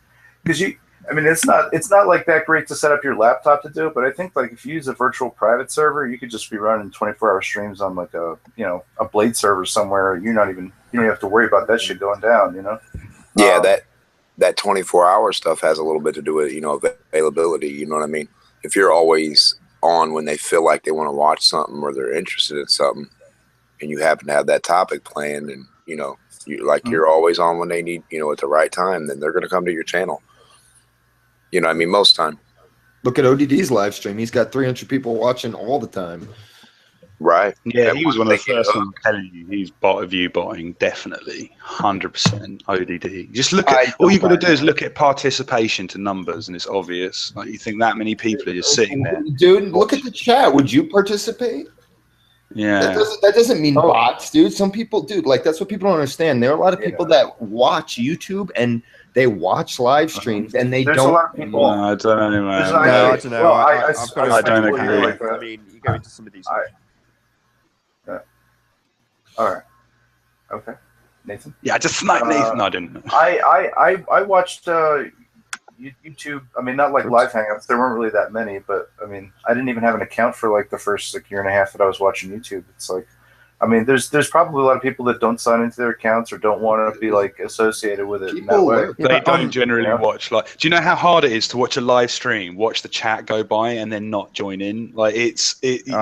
Because it's not like that great to set up your laptop to do it, but I think if you use a virtual private server, you could just be running 24-hour streams on a Blade server somewhere. You don't even have to worry about that shit going down. Yeah, that 24-hour stuff has a little bit to do with availability. You know what I mean? If you're always on when they feel like they want to watch something or they're interested in something, and you happen to have that topic planned, and you're always on when they need at the right time, then they're going to come to your channel. You know what I mean? Most time. Look at ODD's live stream. He's got 300 people watching all the time. Right. Yeah, he was one of the first ones telling you he's botting, definitely. 100% ODD. Just look at, all you've got to do is look at participation to numbers, and it's obvious. You think that many people are just sitting there. Dude, look at the chat. Would you participate? Yeah. That doesn't mean bots, dude. Some people, that's what people don't understand. There are a lot of people that watch YouTube and they watch live streams and they There's don't. A lot of people. I don't know, man. I don't know. I don't agree. I mean, you go into some of these. All right. Okay. Nathan? Yeah, I just sniped Nathan. No, I didn't. I watched YouTube. I mean, not live hangouts. There weren't really that many, but I mean, I didn't even have an account for the first year and a half that I was watching YouTube. It's there's probably a lot of people that don't sign into their accounts or don't want to be associated with it in that way. They don't generally watch do you know how hard it is to watch a live stream, watch the chat go by, and then not join in? It's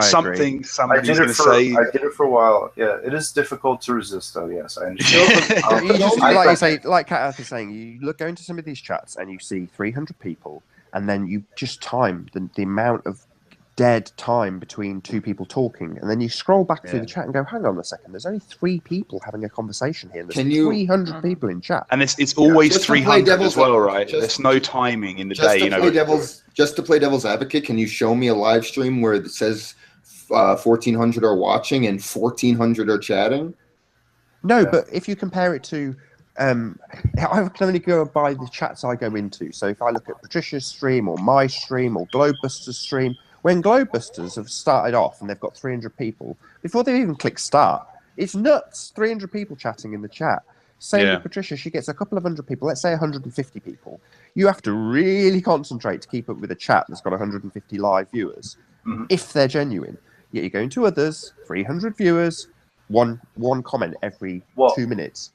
something somebody's going to say. I did it for a while. Yeah, it is difficult to resist, though. Yes, I understand. like Kat Earth is saying, you go into some of these chats and you see 300 people, and then you just time the amount of dead time between two people talking, and then you scroll back through the chat and go, hang on a second, there's only 3 people having a conversation here. There's 300 people in chat. And it's always Just to 300 as well, right? There's no timing in the day. Just to play devil's advocate, can you show me a live stream where it says 1,400 are watching and 1,400 are chatting? No, but if you compare it to, I can only go by the chats I go into. So if I look at Patricia's stream or my stream or Globebusters' stream, when Globebusters have started off and they've got 300 people, before they even click start, it's nuts. 300 people chatting in the chat. Same with Patricia, she gets a couple of hundred people, let's say 150 people. You have to really concentrate to keep up with a chat that's got 150 live viewers, if they're genuine. Yet you go into others, 300 viewers, one comment every 2 minutes.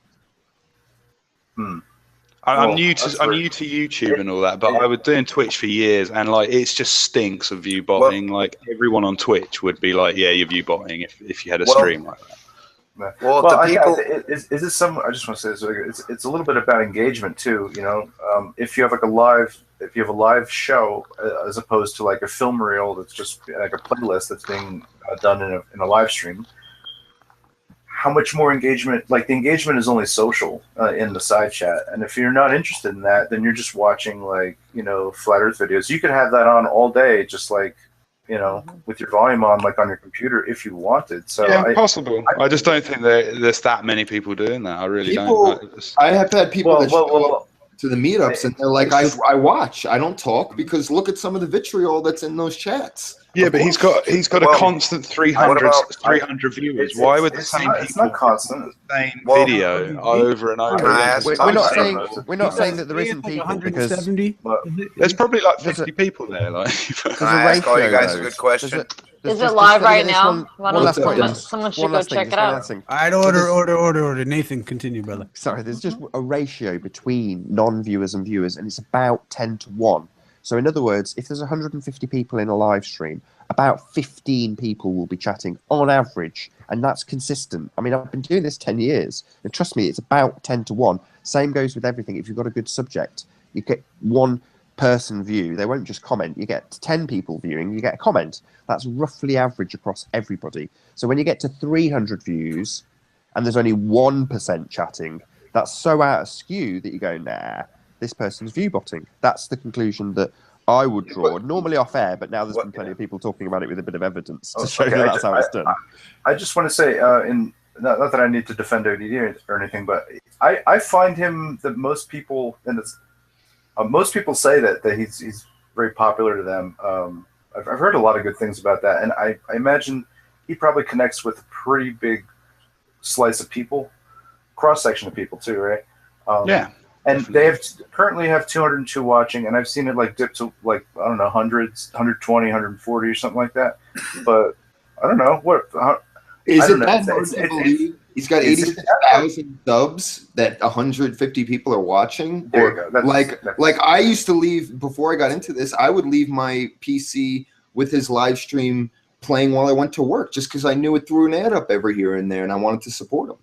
I'm new to YouTube and all that, but I was doing Twitch for years, and like it just stinks of view botting. Like everyone on Twitch would be like, "Yeah, you're view botting" if you had a stream like that. Well, the people is this some? I just want to say this. It's a little bit about engagement too. You know, if you have like a live show as opposed to like a film reel that's just like a playlist that's being done in a live stream. How much more engagement? Like the engagement is only social in the side chat, and if you're not interested in that, then you're just watching like flat Earth videos. You could have that on all day, just like with your volume on, like on your computer, if you wanted. So yeah, possible. I just don't think there's that many people doing that. I really don't. I have had people that show up to the meetups, and they're like, I watch. I don't talk because look at some of the vitriol that's in those chats. Yeah, but he's got a constant 300 viewers. Why would the same people constant the same video over and over again? We're not saying that there isn't people because there's probably like 50 people there. Like, can I ask all you guys a good question? Is it live right now? Someone should go check it out. All right, order. Nathan, continue, brother. Sorry, there's just a ratio between non-viewers and viewers, and it's about 10 to 1. So in other words, if there's 150 people in a live stream, about 15 people will be chatting on average, and that's consistent. I mean, I've been doing this 10 years, and trust me, it's about 10 to 1. Same goes with everything. If you've got a good subject, you get one person view. They won't just comment. You get 10 people viewing, you get a comment. That's roughly average across everybody. So when you get to 300 views, and there's only 1% chatting, that's so out of skew that you go, nah, this person's view botting. That's the conclusion that I would draw. Normally off air, but now there's been plenty of people talking about it with a bit of evidence to show that's how it's done. I just want to say, not that I need to defend ODD or anything, but I find him that most people say that he's very popular to them. I've heard a lot of good things about that, and I imagine he probably connects with a pretty big slice of people, cross section of people too, right? Yeah. And they currently have 202 watching, and I've seen it like dip to like, I don't know, hundreds, 120, 140 or something like that. But I don't know what. Is it that hard to believe? He's got 86,000 subs that 150 people are watching. Or like I used to leave before I got into this. I would leave my PC with his live stream playing while I went to work, just because I knew it threw an ad up every here and there, and I wanted to support him.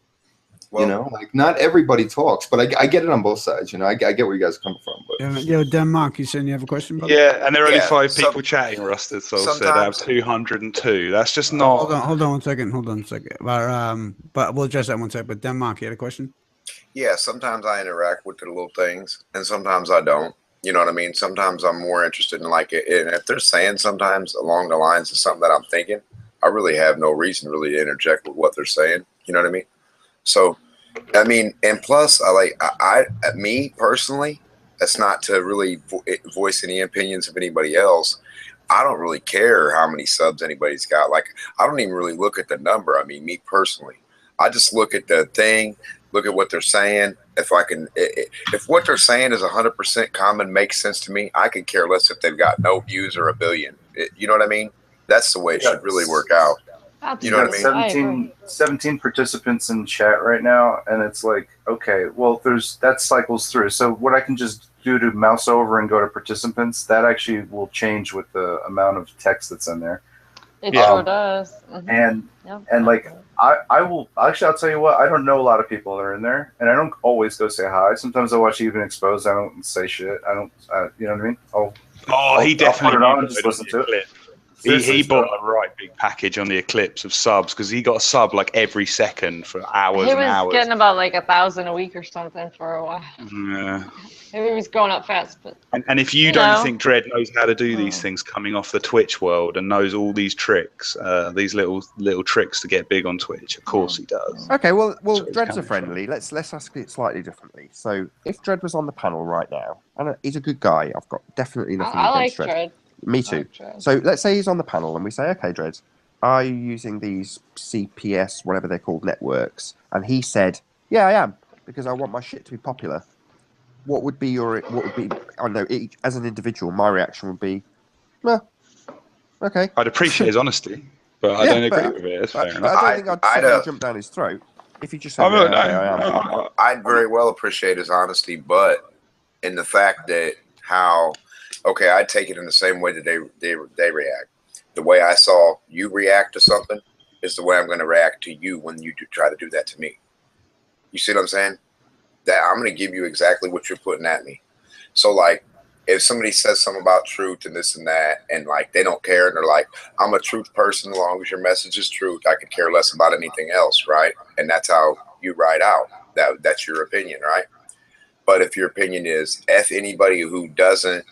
Well, like not everybody talks, but I get it on both sides. I get where you guys are coming from. But Yo, Denmark, you saying you have a question, brother? Yeah, and there are only 5 people chatting, Rusted. So said I have 202. That's just not. Hold on one second. But we'll address that in one second. But Denmark, you had a question? Yeah, sometimes I interact with the little things, and sometimes I don't. You know what I mean? Sometimes I'm more interested in like it, and if they're saying sometimes along the lines of something that I'm thinking, I really have no reason really to interject with what they're saying. You know what I mean? So, I mean, and plus, me personally, that's not to really voice any opinions of anybody else. I don't really care how many subs anybody's got. Like, I don't even really look at the number. I mean, me personally, I just look at the thing, look at what they're saying. If what they're saying is 100% common, makes sense to me, I could care less if they've got no views or a billion. You know what I mean? That's the way it should really work out. You know what I mean? 17 participants in chat right now, and it's like, okay, well, that cycles through. So what I can just do to mouse over and go to participants, that actually will change with the amount of text that's in there. It sure does. And like I will actually, I'll tell you what, I don't know a lot of people that are in there, and I don't always go say hi. Sometimes I watch Even Exposed. I don't say shit. I don't, you know what I mean? He definitely I'll put it on and just listen to it. He bought a right big package on the Eclipse of subs because he got a sub like every second for hours He and was hours. getting about like 1,000 a week or something for a while. Yeah. Maybe he was growing up fast, but And if you don't think Dredd knows how to do these things coming off the Twitch world and knows all these tricks, these little tricks to get big on Twitch, of course he does. Okay, well, That's where it's Dredd's a coming friendly. Let's ask it slightly differently. So, if Dredd was on the panel right now, and he's a good guy, I've got definitely nothing I like against Dredd. Dredd. Me too. So let's say he's on the panel and we say, okay, Dredd, are you using these CPS, whatever they're called, networks? And he said, yeah, I am, because I want my shit to be popular. What would be I don't know, as an individual, my reaction would be, well, okay. I'd appreciate his honesty, but I don't agree with it. That's fair enough. I don't think I'd suddenly jump down his throat if he just said, I am. I'd very well appreciate his honesty, but in the fact that okay, I take it in the same way that they react. The way I saw you react to something is the way I'm going to react to you when you try to do that to me. You see what I'm saying? That I'm going to give you exactly what you're putting at me. So, like, if somebody says something about truth and this and that, and like they don't care, and they're like, I'm a truth person as long as your message is truth, I could care less about anything else, right? And that's how you ride out. That's your opinion, right? But if your opinion is F anybody who doesn't,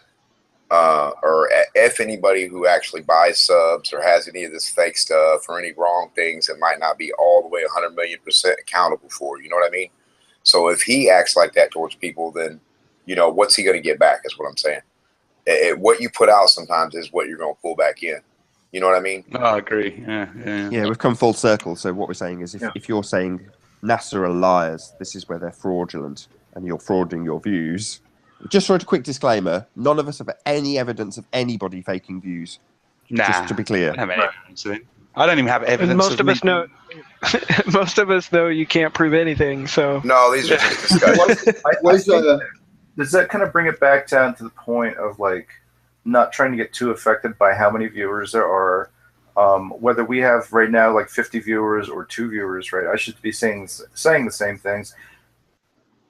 or F anybody who actually buys subs or has any of this fake stuff or any wrong things that might not be all the way 100 million% accountable for, you know what I mean? So if he acts like that towards people, then, what's he going to get back is what I'm saying. What you put out sometimes is what you're going to pull back in. You know what I mean? No, I agree. Yeah, we've come full circle. So what we're saying is if you're saying NASA are liars, this is where they're fraudulent and you're frauding your views. Just for a quick disclaimer, none of us have any evidence of anybody faking views. Nah, just to be clear. I don't have any evidence of it. I don't even have evidence. And most of us know. Most of us know you can't prove anything. So no, these are just discussions. Does that kind of bring it back down to the point of like not trying to get too affected by how many viewers there are? Whether we have right now like 50 viewers or 2 viewers, right? I should be saying the same things.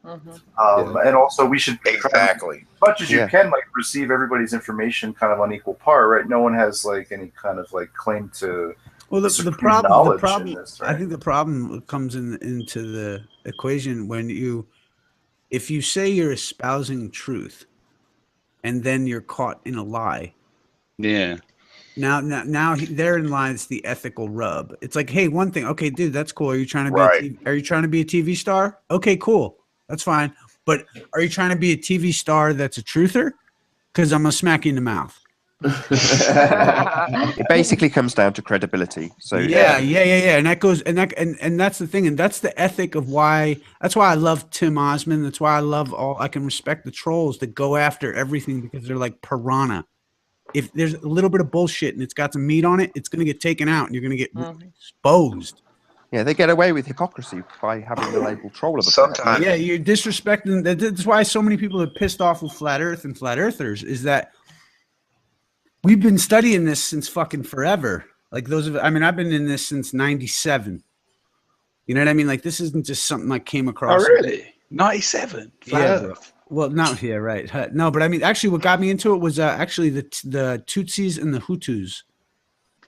And also we should try as much as you can like receive everybody's information kind of on equal par, right? No one has like any kind of like claim to the problem this, right? I think the problem comes into the equation when if you say you're espousing truth and then you're caught in a lie. Yeah. Now therein lies the ethical rub. It's like, hey, one thing, okay, dude, that's cool. Are you trying to be a TV star? Okay, cool. That's fine. But are you trying to be a TV star that's a truther? Because I'm going to smack you in the mouth. It basically comes down to credibility. So yeah. And that goes and that's the thing. And that's the ethic of that's why I love Tim Osmond. That's why I can respect the trolls that go after everything because they're like piranha. If there's a little bit of bullshit and it's got some meat on it, it's going to get taken out and you're going to get exposed. Yeah, they get away with hypocrisy by having the label troll of a sometimes. Yeah, you're disrespecting. That's why so many people are pissed off with flat Earth and flat earthers is that we've been studying this since fucking forever. Like I've been in this since 97. You know what I mean? Like this isn't just something I came across. Oh, really? 97? Flat Earth. Well, not here, right? No, but I mean, actually, what got me into it was actually the Tutsis and the Hutus.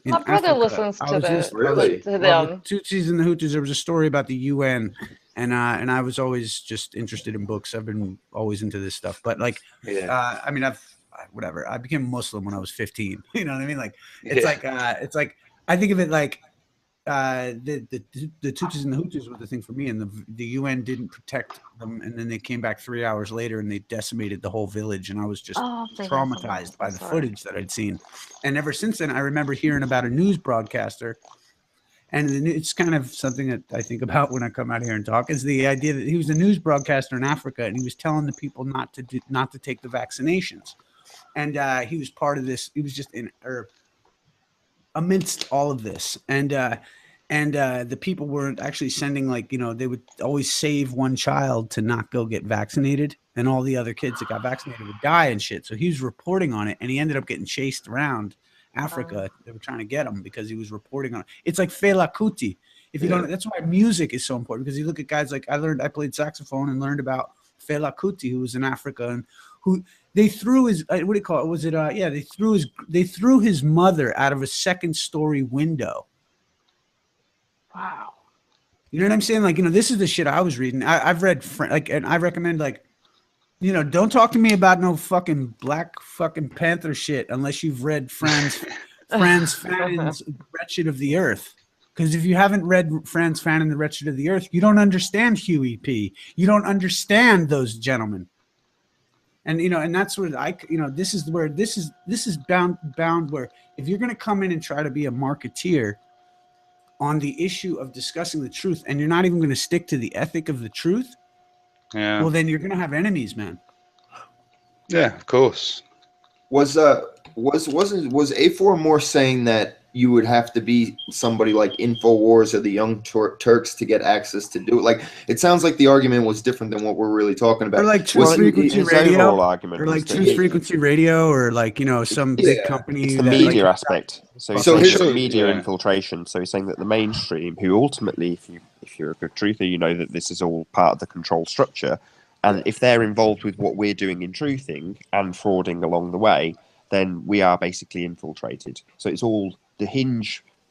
My brother listens to them. Really? To them. Tutsis and the Hutus. There was a story about the UN, and I was always just interested in books. I've been always into this stuff, but like, I mean, whatever. I became Muslim when I was 15. You know what I mean? Like, it's like I think of it like the Tutsis and the Hutus were the thing for me, and the UN didn't protect them, and then they came back 3 hours later and they decimated the whole village, and I was just traumatized by the footage that I'd seen. And ever since then, I remember hearing about a news broadcaster, and it's kind of something that I think about when I come out here and talk, is the idea that he was a news broadcaster in Africa, and he was telling the people not to take the vaccinations, and he was part of this. He was just amidst all of this, and the people weren't actually sending, like, they would always save one child to not go get vaccinated, and all the other kids that got vaccinated would die and shit. So he was reporting on it, and he ended up getting chased around Africa. They were trying to get him because he was reporting on it. It's like Fela Kuti. If you don't, that's why music is so important, because you look at guys like I played saxophone and learned about Fela Kuti, who was in Africa and who they threw his what do you call it? Was it yeah, they threw his mother out of a second-story window. Wow. You know what I'm saying? Like, this is the shit I was reading. I've read and I recommend, like, don't talk to me about no fucking Black fucking Panther shit unless you've read Franz Fanon's Wretched of the Earth. Because if you haven't read Franz Fanon, The Wretched of the Earth, you don't understand Huey P. You don't understand those gentlemen. And and that's where this is bound where if you're going to come in and try to be a marketeer on the issue of discussing the truth, and you're not even going to stick to the ethic of the truth, well, then you're going to have enemies, man. Yeah, of course. Was A4 more saying that you would have to be somebody like InfoWars or the Young Turks to get access to do it? Like, it sounds like the argument was different than what we're really talking about. Or like Truth Frequency Radio, or like Truth Frequency Radio, or like some big company. It's the media aspect. So here's media infiltration. So he's saying that the mainstream, who ultimately, if you're a good truther, you know that this is all part of the control structure, and if they're involved with what we're doing in truthing and frauding along the way, then we are basically infiltrated. So it's all the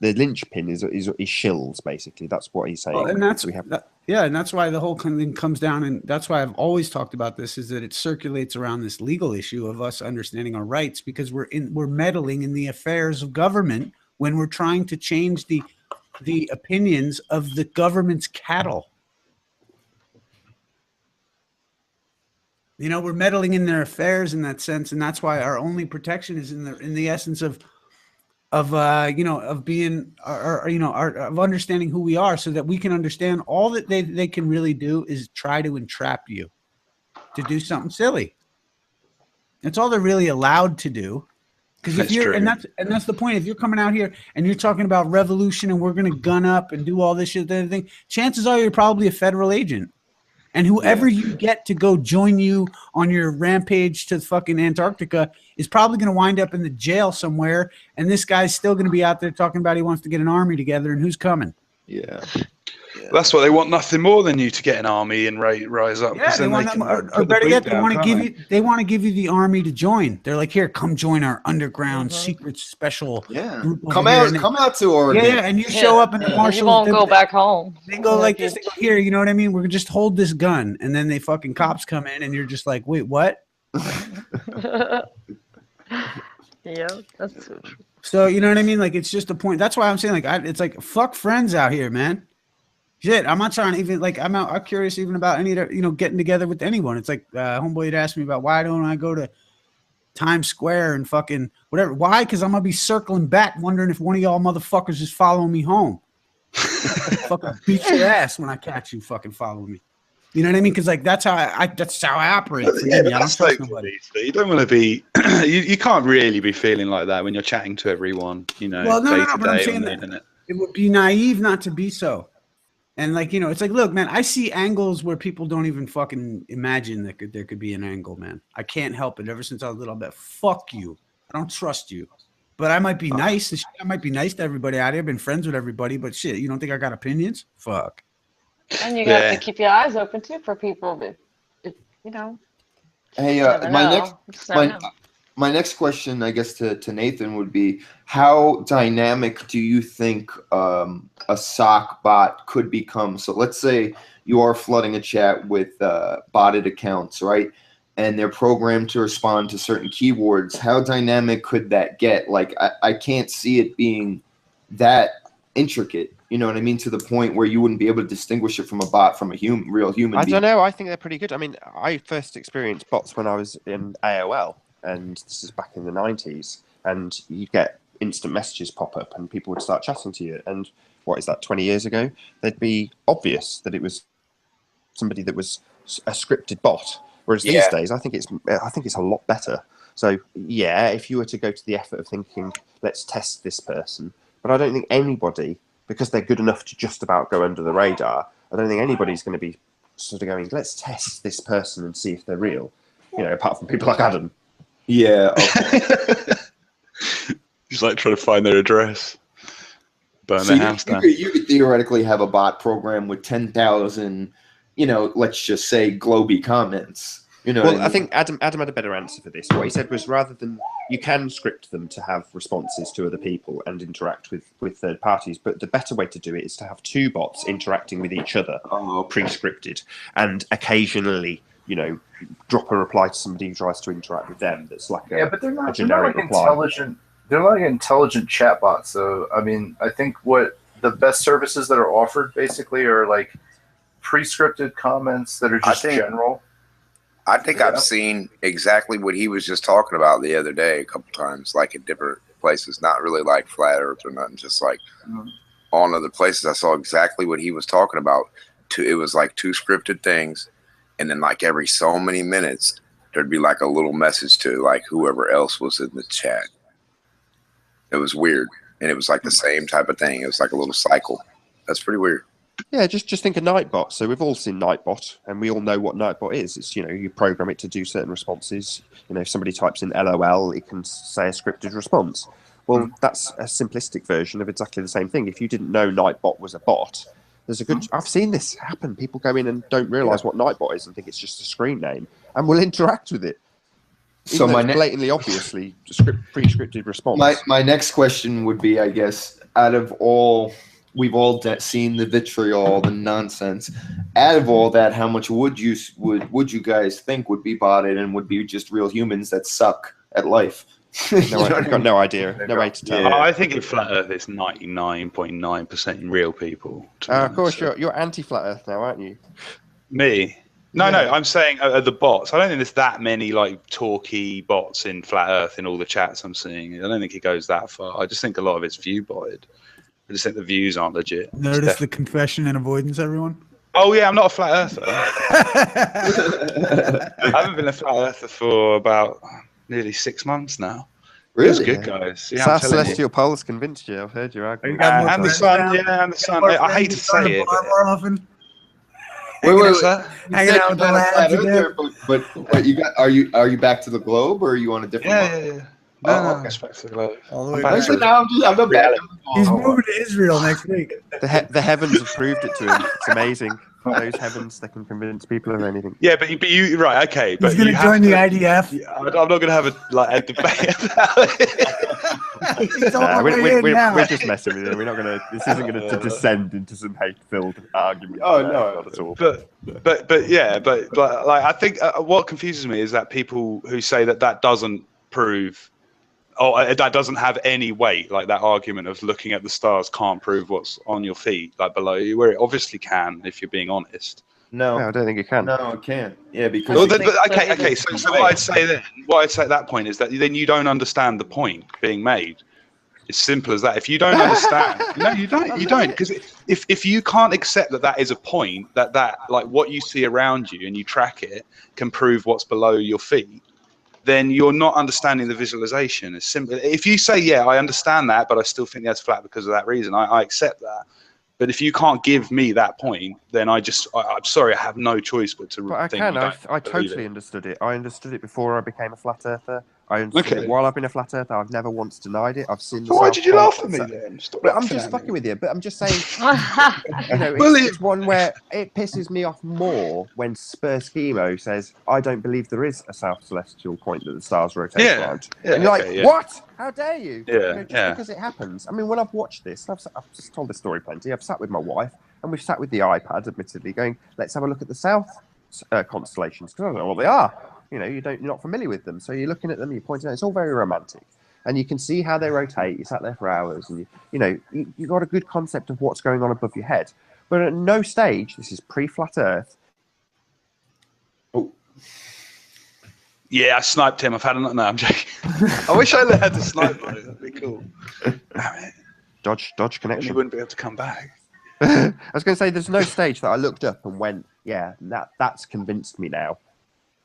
linchpin is shills, basically. That's what he's saying. Well, and that's and that's why the whole thing comes down, and that's why I've always talked about this, is that it circulates around this legal issue of us understanding our rights, because we're meddling in the affairs of government when we're trying to change the opinions of the government's cattle. We're meddling in their affairs in that sense, and that's why our only protection is in the essence of being of understanding who we are, so that we can understand all that they can really do is try to entrap you to do something silly. That's all they're really allowed to do. Because if you're, and that's the point. If you're coming out here and you're talking about revolution and we're going to gun up and do all this shit, everything, chances are you're probably a federal agent. And whoever you get to go join you on your rampage to fucking Antarctica is probably going to wind up in the jail somewhere. And this guy's still going to be out there talking about he wants to get an army together, and who's coming. Yeah. That's what they want. Nothing more than you to get an army and rise up. Yeah, they want or better yet, they want to give you the army to join. They're like, here, come join our underground secret special group. Come out to Oregon. Yeah, and you show up in the marshals. You won't go back home. They go like this. They go, here, you know what I mean? We're gonna just hold this gun, and then they fucking cops come in, and you're just like, wait, what? Yeah, that's so true. So you know what I mean? Like, it's just a point. That's why I'm saying, like, it's like, fuck friends out here, man. Shit, I'm not trying to even, like, I'm curious even about any of getting together with anyone. It's like homeboy had asked me about, why don't I go to Times Square and fucking whatever. Why? Because I'm gonna be circling back wondering if one of y'all motherfuckers is following me home. Fucking beat your ass when I catch you fucking following me. You know what I mean? Because like that's how I operate. Yeah, I don't trust nobody. You don't want to be. you can't really be feeling like that when you're chatting to everyone. Well, no, but I'm saying that it would be naive not to be so. And like, it's like, look, man, I see angles where people don't even fucking imagine that there could be an angle, man. I can't help it. Ever since I was a little bit, fuck you. I don't trust you. But I might be nice. I might be nice to everybody out here. I've been friends with everybody, but shit, you don't think I got opinions? Fuck. And you have to keep your eyes open too for people, but Hey, my next question, I guess, to Nathan would be, how dynamic do you think a sock bot could become? So let's say you are flooding a chat with botted accounts, right? And they're programmed to respond to certain keywords. How dynamic could that get? Like, I can't see it being that intricate. You know what I mean? To the point where you wouldn't be able to distinguish it from a bot from a real human being. I don't know. I think they're pretty good. I mean, I first experienced bots when I was in AOL. And this is back in the 90s, and you'd get instant messages pop up and people would start chatting to you. And what is that, 20 years ago? They'd be obvious that it was somebody that was a scripted bot. Whereas these days, I think it's a lot better. So yeah, if you were to go to the effort of thinking, let's test this person, but I don't think anybody, because they're good enough to just about go under the radar, I don't think anybody's going to be sort of going, let's test this person and see if they're real. Apart from people like Adam. Yeah. Okay. He's like trying to find their address. Burn their house down. You could theoretically have a bot program with 10,000, let's just say globy comments. You know, Well, I think Adam had a better answer for this. What he said was, rather than you can script them to have responses to other people and interact with third parties, but the better way to do it is to have two bots interacting with each other, pre-scripted, and occasionally, drop a reply to somebody who tries to interact with them. That's like but they're not generic like reply. intelligent. They're not like intelligent chatbots. So I mean, I think what the best services that are offered basically are like pre-scripted comments that are just general. I think I've seen exactly what he was just talking about the other day a couple times, like in different places, not really like Flat Earth or nothing, just like on other places. I saw exactly what he was talking about. It was like two scripted things, and then like every so many minutes, there'd be like a little message to like whoever else was in the chat. It was weird, and it was like the same type of thing. It was like a little cycle. That's pretty weird. Yeah, just think of Nightbot. So we've all seen Nightbot, and we all know what Nightbot is. It's, you program it to do certain responses. If somebody types in LOL, it can say a scripted response. Well, that's a simplistic version of exactly the same thing. If you didn't know Nightbot was a bot, there's a good... I've seen this happen. People go in and don't realise what Nightbot is and think it's just a screen name, and will interact with it. So my blatantly, obviously, pre-scripted response. My next question would be, I guess, out of all... We've all seen the vitriol, the nonsense. Out of all that, how much would you guys think would be botted and would be just real humans that suck at life? I've got no idea. No way to tell. Yeah, I think in Flat Earth it's 99.9% real people. Of course, you're anti-Flat Earth now, aren't you? Me? No, I'm saying the bots. I don't think there's that many like talky bots in Flat Earth in all the chats I'm seeing. I don't think it goes that far. I just think a lot of it's view botted. I just think the views aren't legit. Notice the confession and avoidance, everyone? Oh, yeah, I'm not a flat earther. I haven't been a flat earther for about nearly 6 months now. Really? It's good, guys. Yeah, South Celestial Poles convinced you. I've heard you argue. And the sun, and the sun. I hate to say it. More often. Wait. Hanging out with the lads again. But you got? Are you back to the globe, or are you on a different? Yeah. No, back to the globe. All the way back. I'm back. He's moving to Israel next week. The heavens have proved it to him. It's amazing. Those heavens, they can convince people of anything. Yeah, but you right, okay. But he's going to join the IDF. I'm not going to have a debate about it. We're just messing with it. We're not going to. This isn't going to descend into some hate-filled argument. Oh no, not at all. But like I think what confuses me is that people who say that doesn't prove. That doesn't have any weight, like that argument of looking at the stars can't prove what's on your feet, like below you, where it obviously can, if you're being honest. No, I don't think it can. No, it can't. Yeah, because. Well, okay. So what I'd say at that point is that then you don't understand the point being made. It's simple as that. If you don't understand, no, you don't, because if you can't accept that is a point, that like what you see around you and you track it can prove what's below your feet, then you're not understanding the visualization. It's simple. If you say, yeah, I understand that, but I still think that's flat because of that reason, I accept that. But if you can't give me that point, then I'm sorry, I have no choice but to think. But I totally understood it. I understood it before I became a flat earther. I understood it while I've been a flat earther. I've never once denied it. I've seen. Why did you laugh at me then? I'm just fucking with you. But I'm just saying. It's one where it pisses me off more when Spurskimo says, "I don't believe there is a South Celestial point that the stars rotate around." And you're like, "What? How dare you?" Just because it happens. I mean, when I've watched this, I've just told this story plenty. I've sat with my wife and we've sat with the iPad, admittedly, going, "Let's have a look at the South constellations," because I don't know what they are. You're not familiar with them, so you're looking at them, you're pointing out. It's all very romantic, and you can see how they rotate. You sat there for hours, and you got a good concept of what's going on above your head. But at no stage, this is pre-flat Earth. Oh, yeah, I sniped him. I've had enough. No, I'm joking. I wish I had the snipe on it. That'd be cool. Dodge connection. You wouldn't be able to come back. I was going to say, there's no stage that I looked up and went, yeah, that's convinced me now.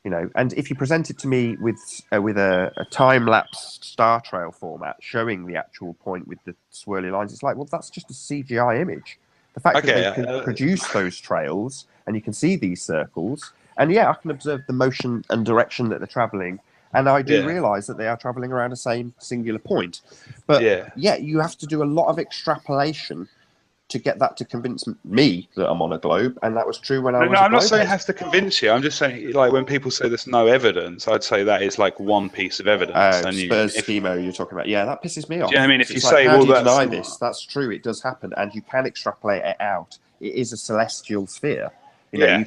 And if you present it to me with a time-lapse star trail format showing the actual point with the swirly lines, it's like, well, that's just a CGI image. The fact that they can produce those trails and you can see these circles, and I can observe the motion and direction that they're traveling, and I do realise that they are traveling around the same singular point. But you have to do a lot of extrapolation to get that to convince me that I'm on a globe, and that was true when I was. No, I'm not saying it globehead. has to convince you. I'm just saying, like, when people say there's no evidence, I'd say that is like one piece of evidence. And Spurs schemo you're talking about, yeah, that pisses me off. Do you know what I mean? If you It's say, how well, do you that's deny not- this? That's true. It does happen, and you can extrapolate it out. It is a celestial sphere. You know,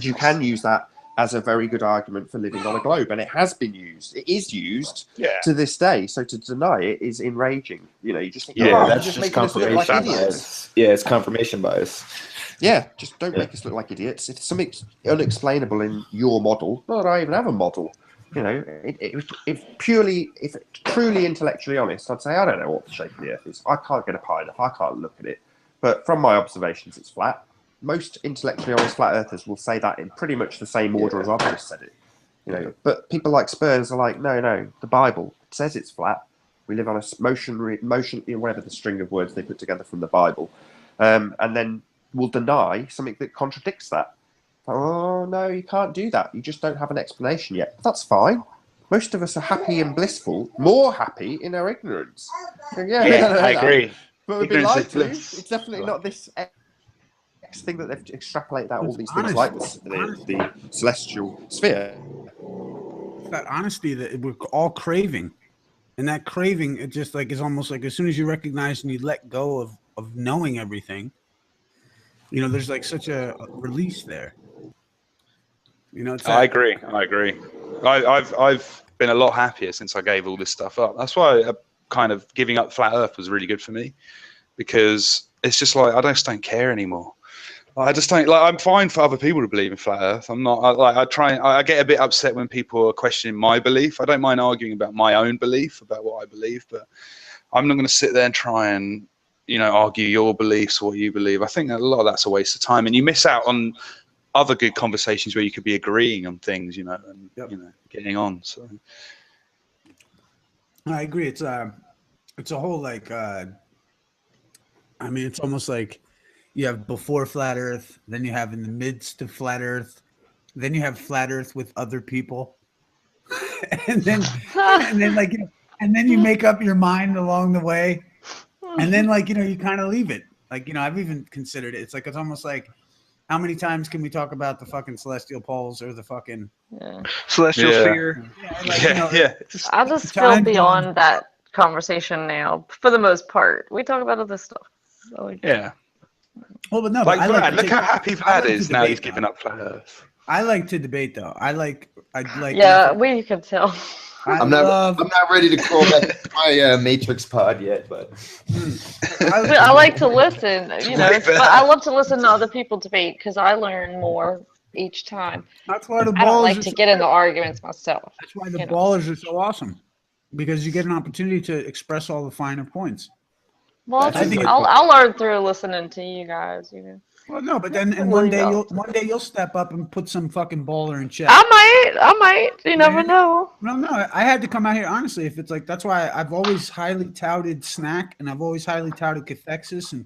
you can use that as a very good argument for living on a globe, and it has been used. It is used to this day. So to deny it is enraging. You know, you just think, that's just just making us look like confirmation idiots. bias. Yeah, it's confirmation bias. Yeah, just don't make us look like idiots. If something's unexplainable in your model, not that I even have a model. You know, if truly intellectually honest, I'd say I don't know what the shape of the Earth is. I can't get a pie enough. I can't look at it. But from my observations, it's flat. Most intellectually honest flat earthers will say that in pretty much the same order as I've just said it. You know, but people like Spurs are like, no, the Bible says it's flat. We live on a motion, whatever the string of words they put together from the Bible, and then will deny something that contradicts that. Oh no, you can't do that. You just don't have an explanation yet. That's fine. Most of us are happy and blissful, more happy in our ignorance. I agree. But we've been lied to. It's definitely not this thing that they've extrapolated out all these things like the celestial sphere. It's that honesty that we're all craving, and that craving, it just like is almost like as soon as you recognize and you let go of knowing everything, you know, there's like such a release there. You know, I agree. I've been a lot happier since I gave all this stuff up. That's why kind of giving up flat Earth was really good for me, because it's just like I just don't care anymore. I just don't like. I'm fine for other people to believe in flat Earth. I'm not I get a bit upset when people are questioning my belief. I don't mind arguing about my own belief, about what I believe, but I'm not going to sit there and try and, you know, argue your beliefs or what you believe. I think that a lot of that's a waste of time, and you miss out on other good conversations where you could be agreeing on things, you know, and you know, getting on. So I agree. It's a whole like I mean, it's almost like you have before flat Earth, then you have in the midst of flat Earth, then you have flat Earth with other people, and then like, you know, and then you make up your mind along the way, and then like, you know, you kind of leave it. Like, you know, I've even considered it. It's like, it's almost like, how many times can we talk about the fucking celestial poles or the fucking celestial sphere? I just feel beyond that conversation now, for the most part. We talk about other stuff. So well, but no, like but Vlad, look how happy Vlad is now he's giving up flat Earth. I like to debate though. I like. Yeah, we can tell. I'm not ready to crawl back to my Matrix pod yet, but I like to listen. You know, but I love to listen to other people debate because I learn more each time. That's why the I don't like to get into arguments myself. That's why the ballers are so awesome, because you get an opportunity to express all the finer points. Well, I'll learn through listening to you guys. You know. Well, no, but then and one day you'll step up and put some fucking baller in check. I might. You never know. No. I had to come out here honestly. If it's like, that's why I've always highly touted Snack, and I've always highly touted Cathexis and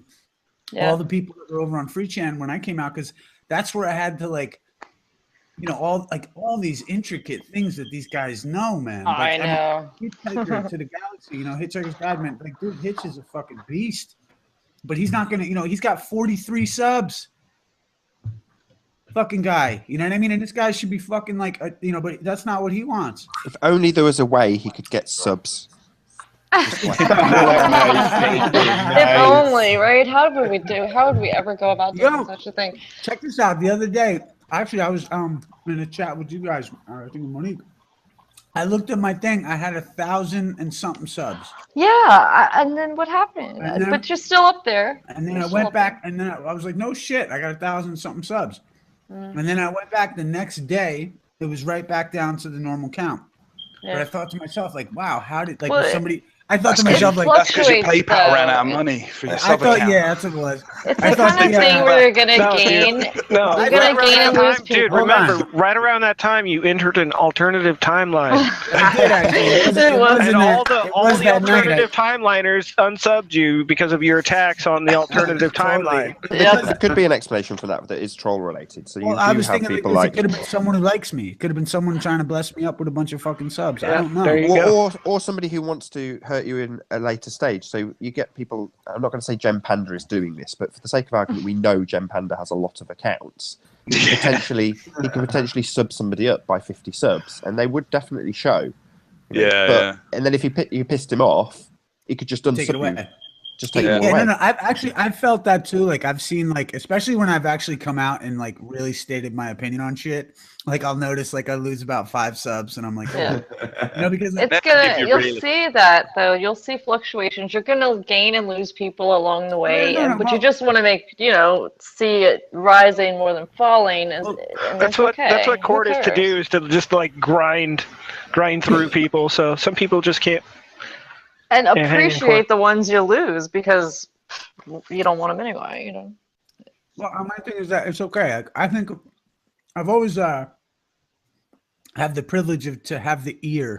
all the people that were over on Free Chan when I came out, because that's where I had to like, you know, all these intricate things that these guys know, man. I know. Hitchhiker to the Galaxy, you know, Hitchhiker's Guide, man. Like, dude, Hitch is a fucking beast. But he's not gonna, you know, he's got 43 subs. Fucking guy, you know what I mean? And this guy should be fucking like, you know, but that's not what he wants. If only there was a way he could get subs. If only, right? How would we ever go about doing such a thing? Check this out. The other day, actually, I was in a chat with you guys. I think Monique. I looked at my thing. I had 1,000 and something subs. Yeah, and then what happened? Then, but you're still up there. And then I went back, and then I was like, no shit, I got 1,000 something subs. And then I went back the next day. It was right back down to the normal count. But I thought to myself, like, wow, how did somebody? I thought to myself, like, that's because your PayPal ran out of money for your sub account. Yeah, that's what it was. It's the kind of thing where you're gonna gain. You're gonna gain and lose people. Dude, remember, right around that time, you entered an alternative timeline. I did actually. And all the alternative timeliners unsubbed you because of your attacks on the alternative timeline. There could be an explanation for that is troll related. So you I was have thinking people it could have been someone who likes me. It could have been someone trying to bless me up with a bunch of fucking subs. I don't know. There you go. Or somebody who wants to hurt convert you in a later stage. So you get people. I'm not going to say Gem Panda is doing this, but for the sake of argument, we know Gem Panda has a lot of accounts. He could potentially sub somebody up by 50 subs, and they would definitely show. And then if you pissed him off, he could just take it unsub away. you. Just take it away. No. I've felt that too. Like I've seen, like, especially when I've actually come out and like really stated my opinion on shit. Like I'll notice like I lose about 5 subs, and I'm like, because you'll see that though. You'll see fluctuations. You're gonna gain and lose people along the way, but you just want to make see it rising more than falling. And that's what court is to do, is to just like grind through people. So some people just can't. And appreciate the ones you lose, because you don't want them anyway, Well, my thing is that it's okay. I think I've always had the privilege to have the ear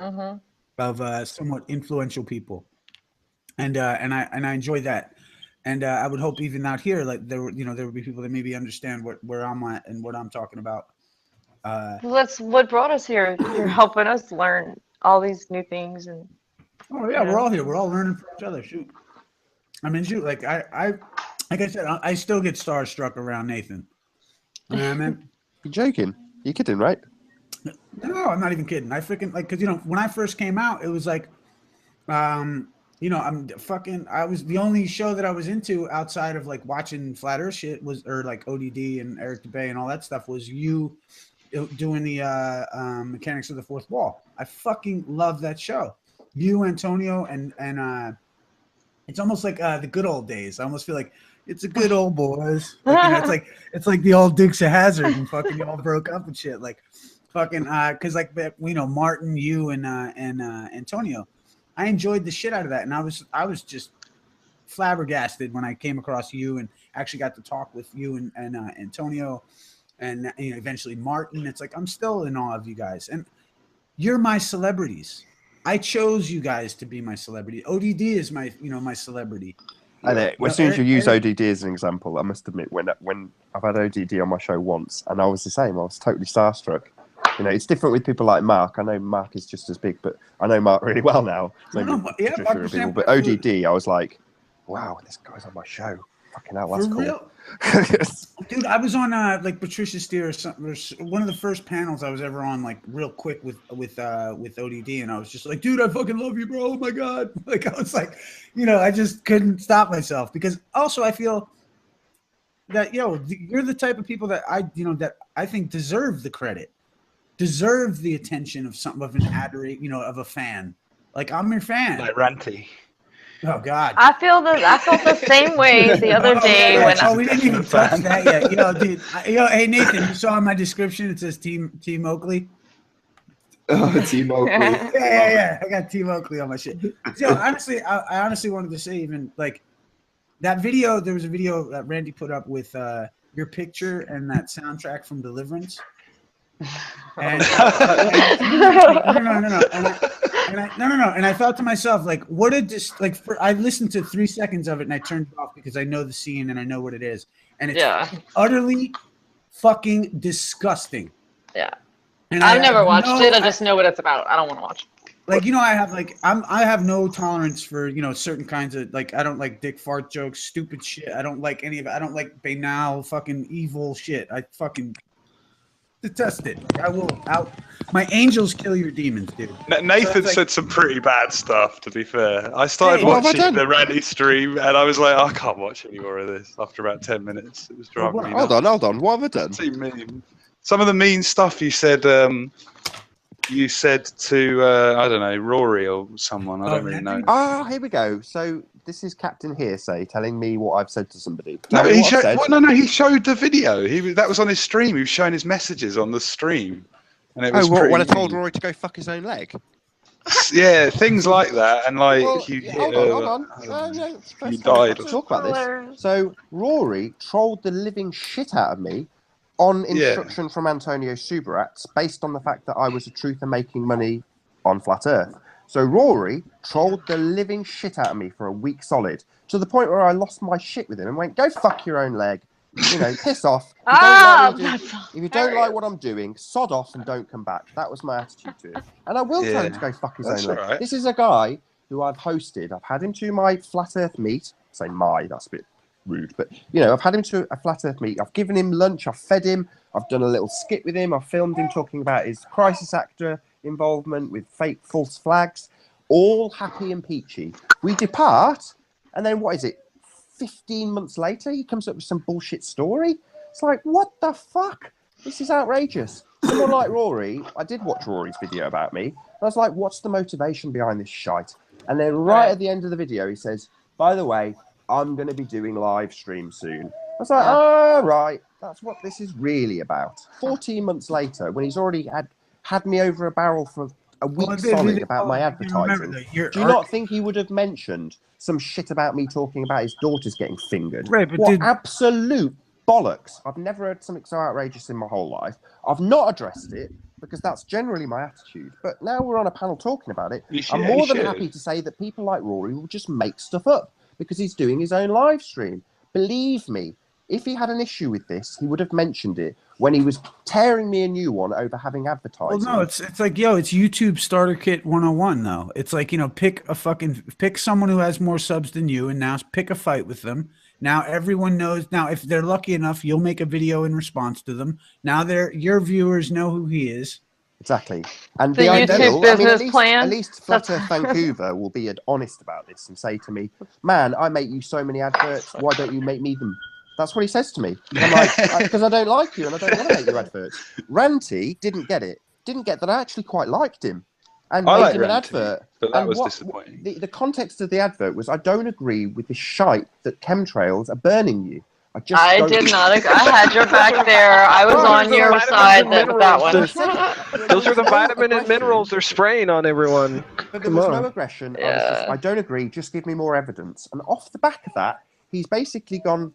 of somewhat influential people, and I enjoy that. And I would hope even out here, like there would be people that maybe understand where I'm at and what I'm talking about. Well, that's what brought us here. You're helping us learn all these new things and. Oh yeah, we're all here. We're all learning from each other. Shoot, I mean, like I said, I still get starstruck around Nathan. You know what I mean? You're joking? You're kidding, right? No, I'm not even kidding. I freaking like, because when I first came out, it was like, I was the only show that I was into outside of like watching Flat Earth shit or like ODD and Eric DeBay and all that stuff was you doing the Mechanics of the Fourth Wall. I fucking love that show. You, Antonio, and it's almost like the good old days. I almost feel like it's the good old boys. Like, it's like the old Dukes of Hazzard and fucking you all broke up and shit. Like fucking because like Martin, you and Antonio, I enjoyed the shit out of that, and I was just flabbergasted when I came across you and actually got to talk with you and Antonio, and eventually Martin. It's like I'm still in awe of you guys, and you're my celebrities. I chose you guys to be my celebrity. ODD is my celebrity. As soon as you use ODD as an example, I must admit, when I've had ODD on my show once, and I was the same. I was totally starstruck. It's different with people like Mark. I know Mark is just as big, but I know Mark really well now. But ODD, I was like, wow, this guy's on my show. Fucking hell, that's cool. Real? Dude, I was on like Patricia Steer or something. One of the first panels I was ever on, like real quick with ODD, and I was just like, dude, I fucking love you, bro. Oh my god! Like I was like, I just couldn't stop myself, because also I feel that you're the type of people that I think deserve the credit, deserve the attention of an of a fan. Like I'm your fan. Like Ranty. Oh God! I felt the same way the other day when. We didn't even touch that yet. Dude. Hey Nathan, you saw in my description it says Team Oakley. Oh, Team Oakley. Yeah. I got Team Oakley on my shit. Honestly, I honestly wanted to say, even like that video. There was a video that Randy put up with your picture and that soundtrack from Deliverance. And, no. And I thought to myself, like, what a I listened to 3 seconds of it and I turned it off because I know the scene and I know what it is, and it's utterly fucking disgusting. Yeah, and I've never watched it. I just know what it's about. I don't want to watch it. Like, I have I have no tolerance for certain kinds of, like, I don't like dick fart jokes, stupid shit. I don't like any of it. I don't like banal fucking evil shit. I fucking detest it. My angels kill your demons, dude. Nathan said some pretty bad stuff, to be fair. I started watching the Randy stream and I was like, I can't watch any more of this after about 10 minutes. It was driving me nuts. Hold on. What have I done? Too mean. Some of the mean stuff you said to, I don't know, Rory or someone. I don't really know. Oh, here we go. So this is Captain Hearsay telling me what I've said to somebody. No, he showed the video. That was on his stream. He was showing his messages on the stream. And it was when I told Rory to go fuck his own leg? Yeah, things like that. And like, hold on. You died. Let's talk about this. So Rory trolled the living shit out of me on instruction from Antonio Subarat, based on the fact that I was a truther making money on Flat Earth. So Rory trolled the living shit out of me for a week solid, to the point where I lost my shit with him and went, go fuck your own leg. Piss off. If you don't like what I'm doing, sod off and don't come back. That was my attitude to him. And I will tell him to go fuck his own leg. Right. This is a guy who I've hosted. I've had him to my Flat Earth meet. Say my, that's a bit rude, but you know, I've had him to a Flat Earth meet. I've given him lunch. I've fed him. I've done a little skit with him. I've filmed him talking about his crisis actor involvement with fake false flags. All happy and peachy. We depart, and then what is it? 15 months later, he comes up with some bullshit story. It's like, what the fuck? This is outrageous. Someone like Rory, I did watch Rory's video about me. I was like, what's the motivation behind this shite? And then right at the end of the video, he says, by the way, I'm going to be doing live stream soon. I was like, oh, right. That's what this is really about. 14 months later, when he's already had me over a barrel for a week solid about my advertising, do you not think he would have mentioned some shit about me talking about his daughters getting fingered? Right, but what absolute bollocks. I've never heard something so outrageous in my whole life. I've not addressed it because that's generally my attitude. But now we're on a panel talking about it. I'm more than happy to say that people like Rory will just make stuff up because he's doing his own live stream. Believe me, if he had an issue with this, he would have mentioned it when he was tearing me a new one over having advertising. Well, no, it's like, yo, it's YouTube starter kit 101 though. It's like, you know, pick someone who has more subs than you and now pick a fight with them. Now everyone knows. Now, if they're lucky enough, you'll make a video in response to them. Now your viewers know who he is. Exactly. And the YouTube business plan. At least Flat Earth Vancouver will be honest about this and say to me, man, I make you so many adverts. Why don't you make me them? That's what he says to me. I'm like, because I don't like you and I don't want to make you adverts. Ranty didn't get it. Didn't get that I actually quite liked him. And made him an advert. But that was disappointing. The context of the advert was, I don't agree with the shite that chemtrails are burning you. I did not agree. I had your back there. I was on your side with that one. Those are the vitamin and minerals they're spraying on everyone. But there was no aggression. I don't agree. Just give me more evidence. And off the back of that, he's basically gone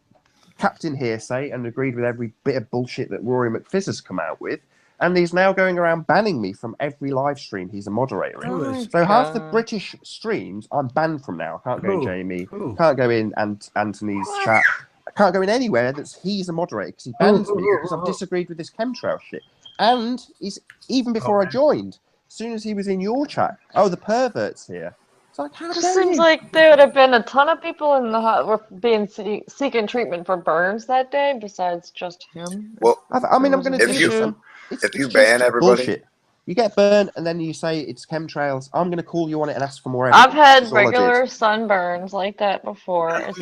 Captain Hearsay and agreed with every bit of bullshit that Rory McFizz has come out with. And he's now going around banning me from every live stream he's a moderator in. So half the British streams I'm banned from now. I can't go in Jamie. Can't go in Anthony's chat. I can't go in anywhere that's he's a moderator because he bans me because I've disagreed with this chemtrail shit. And he's even before I joined, as soon as he was in your chat, the perverts here. It's like, how just seems like there would have been a ton of people in the were being seeking treatment for burns that day besides just him. Well, I mean, I'm going to do if you ban everybody, bullshit. You get burned and then you say it's chemtrails. I'm going to call you on it and ask for more evidence. I've had regular sunburns like that before. It's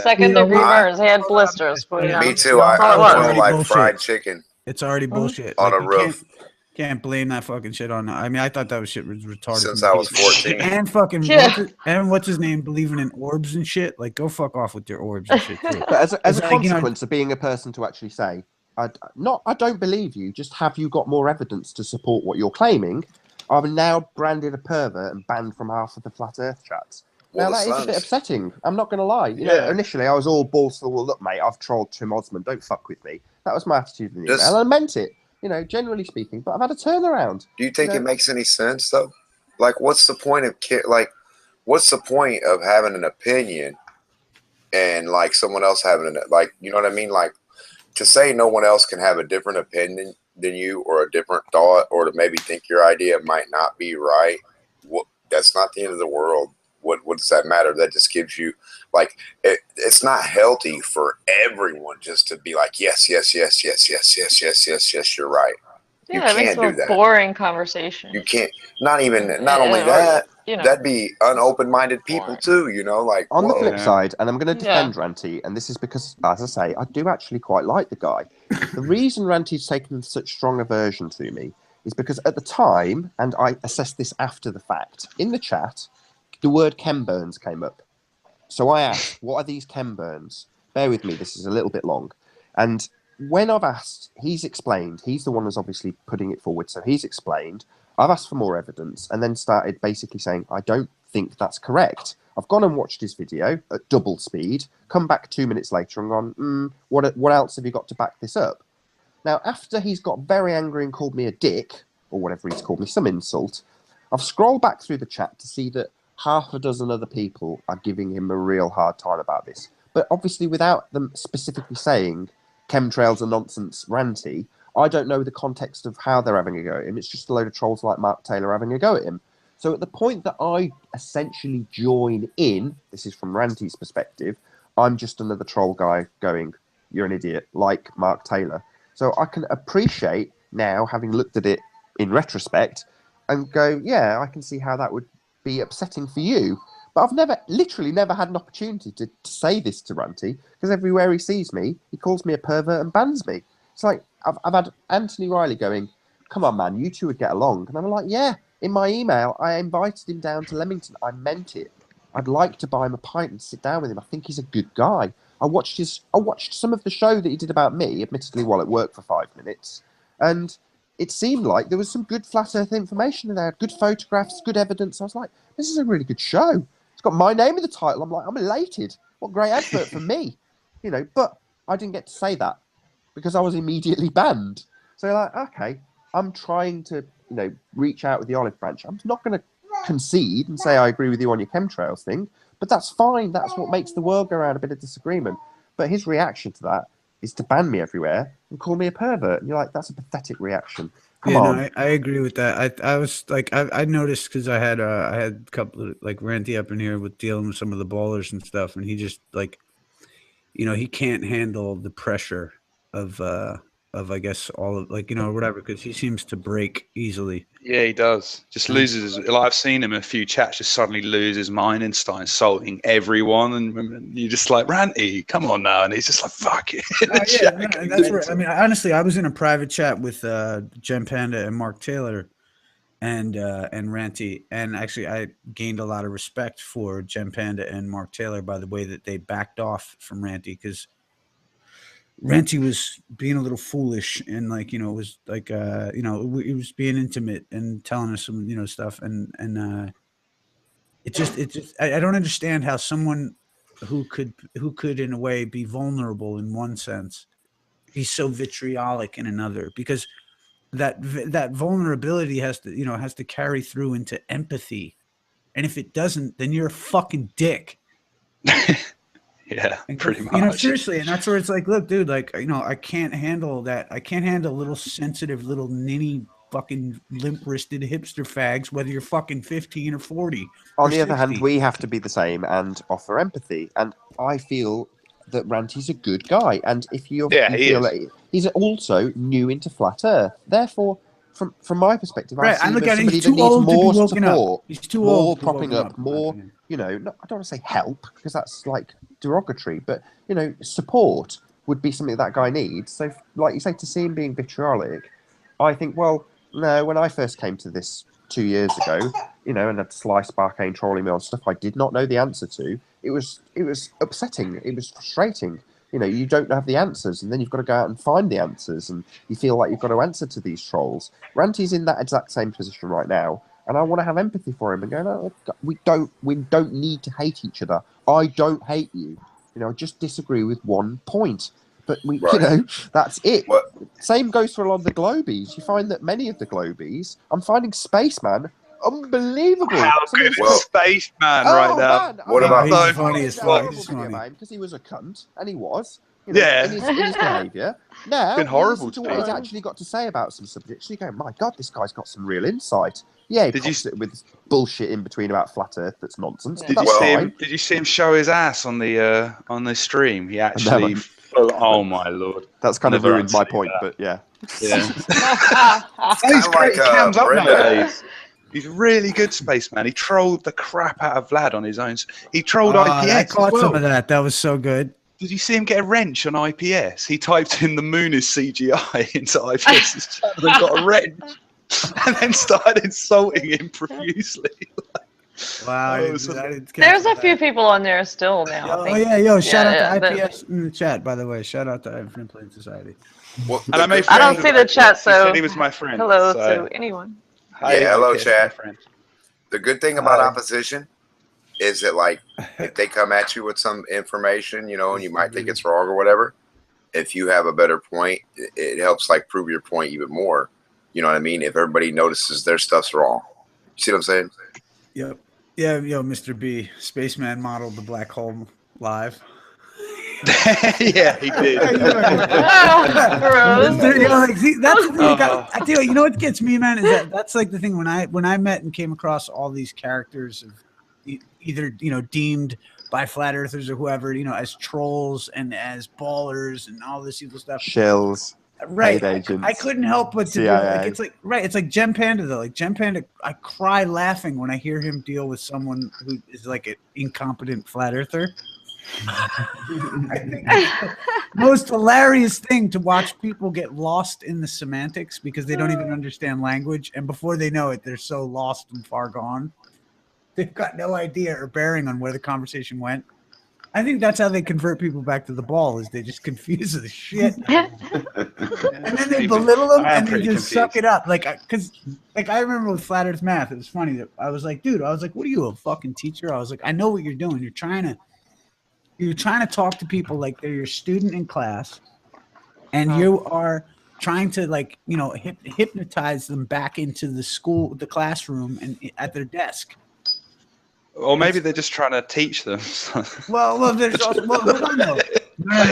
second-degree burns. They had blisters. Me too. I like fried chicken. It's already bullshit. On a roof. Can't blame that fucking shit on. I mean, I thought that was shit was retarded. Since I was 14. And fucking what's his name believing in orbs and shit. Like, go fuck off with your orbs and shit too. But as a consequence of being a person to actually say, I don't believe you. Just have you got more evidence to support what you're claiming? I've now branded a pervert and banned from half of the Flat Earth chats. Now that is a bit upsetting. I'm not going to lie. You know, initially I was all balls to the wall. Look, mate, I've trolled Tim Osmond. Don't fuck with me. That was my attitude in the email, and I meant it. You know, generally speaking. But I've had a turnaround. Do you think it makes any sense though? Like, what's the point of what's the point of having an opinion and like someone else having you know what I mean? Like, to say no one else can have a different opinion than you or a different thought or to maybe think your idea might not be right, that's not the end of the world. What does that matter? That just gives you, like, it's not healthy for everyone just to be like, yes, you're right. Yeah, that makes for a boring conversation. You can't, not only that, that'd be unopen-minded people too, you know, like. On the flip side, and I'm going to defend Ranty, and this is because, as I say, I do actually quite like the guy. The reason Ranty's taken such strong aversion to me is because at the time, and I assessed this after the fact, in the chat, the word chem burns came up. So I asked, what are these chem burns? Bear with me, this is a little bit long. And when I've asked, he's explained, he's the one who's obviously putting it forward, so he's explained, I've asked for more evidence, and then started basically saying, I don't think that's correct. I've gone and watched his video at double speed, come back 2 minutes later and gone, what else have you got to back this up? Now, after he's got very angry and called me a dick, or whatever he's called me, some insult, I've scrolled back through the chat to see that half a dozen other people are giving him a real hard time about this. But obviously without them specifically saying chemtrails are nonsense, Ranty, I don't know the context of how they're having a go at him. It's just a load of trolls like Mark Taylor having a go at him. So at the point that I essentially join in, this is from Ranty's perspective, I'm just another troll guy going, you're an idiot, like Mark Taylor. So I can appreciate now, having looked at it in retrospect, and go, yeah, I can see how that would be upsetting for you. But I've literally never had an opportunity to say this to Ranty, because everywhere he sees me, he calls me a pervert and bans me. It's like, I've had Anthony Riley going, come on, man, you two would get along. And I'm like, yeah, in my email, I invited him down to Leamington. I meant it. I'd like to buy him a pint and sit down with him. I think he's a good guy. I watched some of the show that he did about me, admittedly while at work for 5 minutes, and it seemed like there was some good flat earth information in there, good photographs, good evidence. I was like, this is a really good show. It's got my name in the title. I'm like, I'm elated. What a great advert for me. But I didn't get to say that because I was immediately banned. So you're like, okay, I'm trying to, reach out with the olive branch. I'm not going to concede and say I agree with you on your chemtrails thing, but that's fine. That's what makes the world go around, a bit of disagreement. But his reaction to that is to ban me everywhere and call me a pervert. And you're like, that's a pathetic reaction. Come on. No, I agree with that. I was like, I noticed because I had a couple of like Ranty up in here with dealing with some of the ballers and stuff, and he just like, he can't handle the pressure of I guess all of whatever, because he seems to break easily. Yeah, he does. Just loses his. Like, I've seen him in a few chats just suddenly lose his mind and start insulting everyone, and you're just like, Ranty, come on now, and he's just like, fuck it. And that's where I mean, honestly, I was in a private chat with Jen Panda and Mark Taylor, and Ranty, and actually, I gained a lot of respect for Jen Panda and Mark Taylor by the way that they backed off from Ranty, because Ranty was being a little foolish and it was like he was being intimate and telling us some stuff, and it just I don't understand how someone who could in a way be vulnerable in one sense be so vitriolic in another, because that vulnerability has to carry through into empathy, and if it doesn't, then you're a fucking dick. Yeah, pretty much. Seriously, and that's where it's like, look, dude, I can't handle that. I can't handle little sensitive, little ninny, fucking limp-wristed hipster fags, whether you're fucking 15 or 40. On the other hand, we have to be the same and offer empathy. And I feel that Ranty's a good guy. And if you feel like he's also new into flat Earth, therefore, from my perspective, I see him as somebody that needs more support. He's too more old propping up, more, I don't want to say help, because that's like derogatory, but support would be something that guy needs. So like you say, to see him being vitriolic, I think, well, no, when I first came to this 2 years ago, and had Slice Barcane trolling me on stuff I did not know the answer to, it was upsetting, it was frustrating. You don't have the answers, and then you've got to go out and find the answers, and you feel like you've got to answer to these trolls. Ranty's in that exact same position right now, and I want to have empathy for him and go, no, we don't need to hate each other. I don't hate you. I just disagree with one point. But that's it. What? Same goes for a lot of the Globies. You find that many of the Globies, I'm finding Spaceman unbelievable. How good is Spaceman right now? Man, what about he's funny as fuck? He's funny because he was a cunt, and he was. In his behaviour. Now, been horrible to what he's actually got to say about some subjects. You go, my God, this guy's got some real insight. Yeah, he pops it with bullshit in between about flat Earth that's nonsense. Did you see him show his ass on the stream? He actually. Oh my Lord! That's kind of ruined my point, but yeah. Yeah. He's great. He cams up nowadays. He's really good, Spaceman. He trolled the crap out of Vlad on his own. He trolled IPS. I caught some of that. That was so good. Did you see him get a wrench on IPS? He typed in the moon is CGI into IPS's channel and got a wrench, and then started insulting him profusely. Wow. There's a few people on there still now. Shout out to IPS in the chat, by the way. Shout out to Infinite Plane Society. Well, and I don't see the chat, so he said he was my friend. Hello to anyone. Hi, hello, chat. The good thing about opposition is that, like, if they come at you with some information, and you might think it's wrong or whatever, if you have a better point, it helps, like, prove your point even more. You know what I mean? If everybody notices their stuff's wrong. You see what I'm saying? Yep. Yeah, Mr. B, Spaceman modeled the black hole live. Yeah, he did. Oh, gross. See, that's the thing. I tell you, you know what gets me, man, is that's like the thing when I met and came across all these characters of either deemed by flat earthers or whoever as trolls and as ballers and all this evil stuff. Shells. Right. Agents, I couldn't help but to do it. Like it's like Gem Panda though. Like Gem Panda, I cry laughing when I hear him deal with someone who is like an incompetent flat earther. I think it's the most hilarious thing to watch people get lost in the semantics because they don't even understand language, and before they know it, they're so lost and far gone. They've got no idea or bearing on where the conversation went. I think that's how they convert people back to the ball is they just confuse the shit. And then they belittle them and they just suck it up. Like, because I remember with Flat Earth Math, it was funny that I was like, dude, what are you, a fucking teacher? I was like, I know what you're doing. You're trying to talk to people like they're your student in class, and you are trying to hypnotize them back into the classroom and at their desk. Or maybe they're just trying to teach them. Well, there's also, hold on though.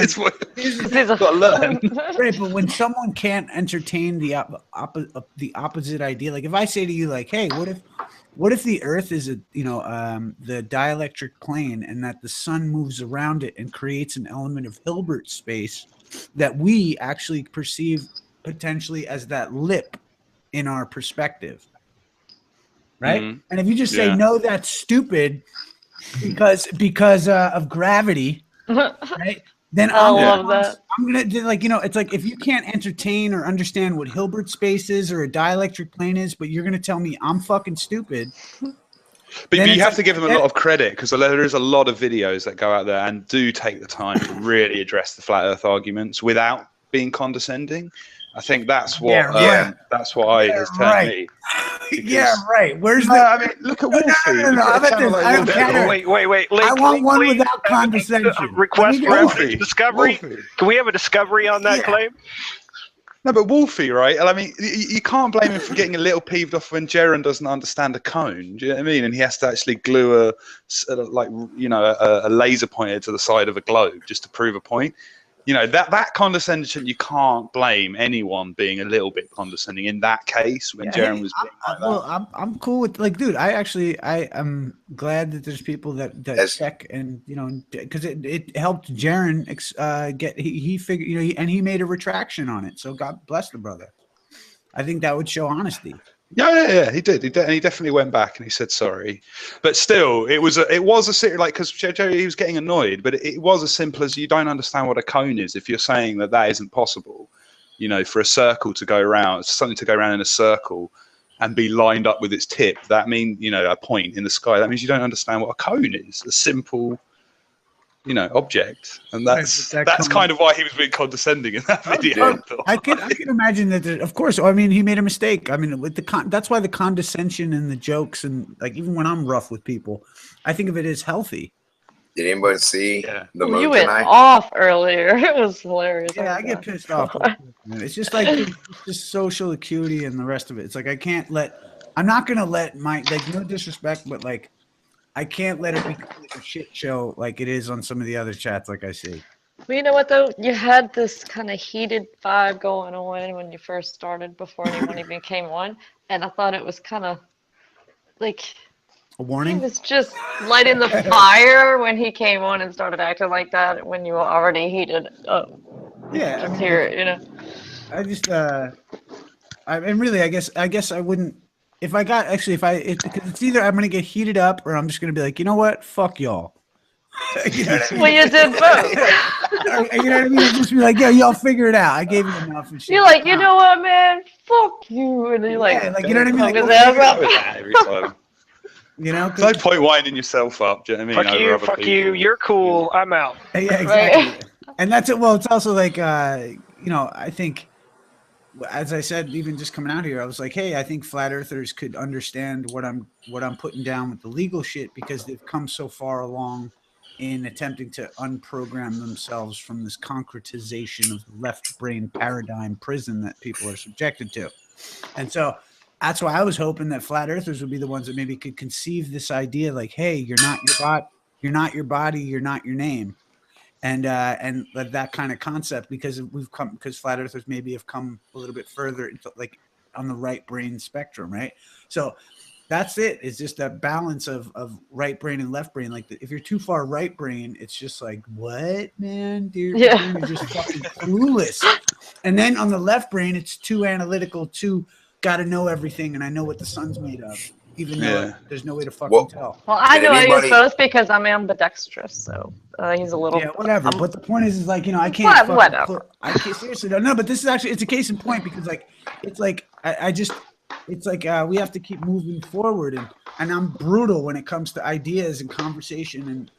It's what you've got to learn. Right, but when someone can't entertain the opposite idea, like if I say to you, like, hey, what if the Earth is the dielectric plane, and that the sun moves around it and creates an element of Hilbert space that we actually perceive potentially as that lip in our perspective? Right. Mm-hmm. And if you just say, no, that's stupid because of gravity, right? Then I'm going to, it's like if you can't entertain or understand what Hilbert space is or a dielectric plane is, but you're going to tell me I'm fucking stupid. But you have to give them a lot of credit because there is a lot of videos that go out there and do take the time to really address the flat earth arguments without being condescending. I think that's what has turned me. Yeah, right. Where's the? I mean, look at Wolfie. Wait. I want one without condescension. Request for discovery. Can we have a discovery on that claim? No, but Wolfie, right? I mean, you can't blame him for getting a little peeved off when Jaren doesn't understand a cone. Do you know what I mean? And he has to actually glue a laser pointer to the side of a globe just to prove a point. That condescension, you can't blame anyone being a little bit condescending in that case when Jaren was being like that. Well, I'm cool with dude. I am glad that there's people that check and because it helped Jaren he figured and he made a retraction on it. So God bless the brother. I think that would show honesty. Yeah, he did. And he definitely went back and he said sorry. But still, it was a serious, because Joe, he was getting annoyed, but it was as simple as you don't understand what a cone is. If you're saying that isn't possible, for a circle to go around, something to go around in a circle and be lined up with its tip, that means, a point in the sky. That means you don't understand what a cone is. A simple, object, and that's kind of why he was being condescending in that video. I can imagine that. Of course, I mean, he made a mistake. I mean, with that's why the condescension and the jokes and even when I'm rough with people, I think of it as healthy. Did anybody see the moon You went tonight? off earlier. It was hilarious. Yeah, I get pissed off. It's just like just social acuity and the rest of it. It's like I'm not gonna let no disrespect, but I can't let it be a shit show like it is on some of the other chats like I see. Well, you know what, though? You had this kind of heated vibe going on when you first started before anyone even came on. And I thought it was kind of like a warning. He was just lighting the fire when he came on and started acting like that when you were already heated up. Yeah. Just hear it, I just, I guess I wouldn't. If I got because it's either I'm gonna get heated up or I'm just gonna be like, you know what, fuck y'all. You know what I mean? Well, you did both. You know what I mean? Just be like, y'all figure it out. I gave you enough. And shit. You're like, you know what, man, fuck you, and then you know what I mean? Every time. There's no point winding yourself up. Do you know what I mean? Fuck you. You're cool. I'm out. Yeah, exactly. Right? And that's it. Well, it's also like, I think. As I said, even just coming out here, I was like, hey, I think flat earthers could understand what I'm putting down with the legal shit because they've come so far along in attempting to unprogram themselves from this concretization of the left brain paradigm prison that people are subjected to. And so that's why I was hoping that flat earthers would be the ones that maybe could conceive this idea like, hey, you're not your body, you're not your name. and that kind of concept, because flat earthers maybe have come a little bit further into, like, on the right brain spectrum, right? So that's it. It's just that balance of right brain and left brain. Like, if you're too far right brain, it's just like, what, man, dude? Yeah. You're just fucking clueless. And then on the left brain, it's too analytical, too got to know everything, and I know what the sun's made of, even though there's no way to fucking tell. Well, I Did know I use anybody- both because I'm ambidextrous, so he's a little. Yeah, whatever. But the point is like, you know, I can't. But fucking whatever. I can't, seriously, no. But this is actually, it's a case in point, because like, it's like it's like we have to keep moving forward, and I'm brutal when it comes to ideas and conversation,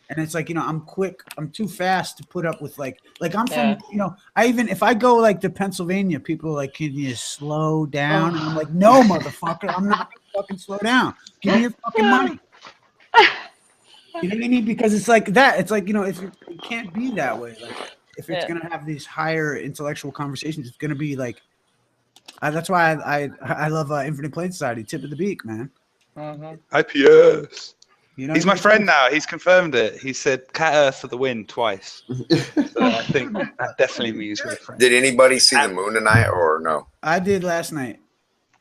and it's like, you know, I'm quick, I'm too fast to put up with like I'm from, you know, if I go like to Pennsylvania, people are like, can you slow down? And I'm like, no, motherfucker, I'm not gonna fucking slow down. Give me your fucking money. You know what I mean? Because it's like that. It's like, you know, if it can't be that way. Like, if it's gonna have these higher intellectual conversations, it's gonna be like. That's why I love Infinite Plane Society. Tip of the beak, man. IPS. You know, He's my friend now. He's confirmed it. He said "Cat Earth for the win" twice. So I think that definitely means we're friends. Did anybody see the moon tonight or no? I did last night.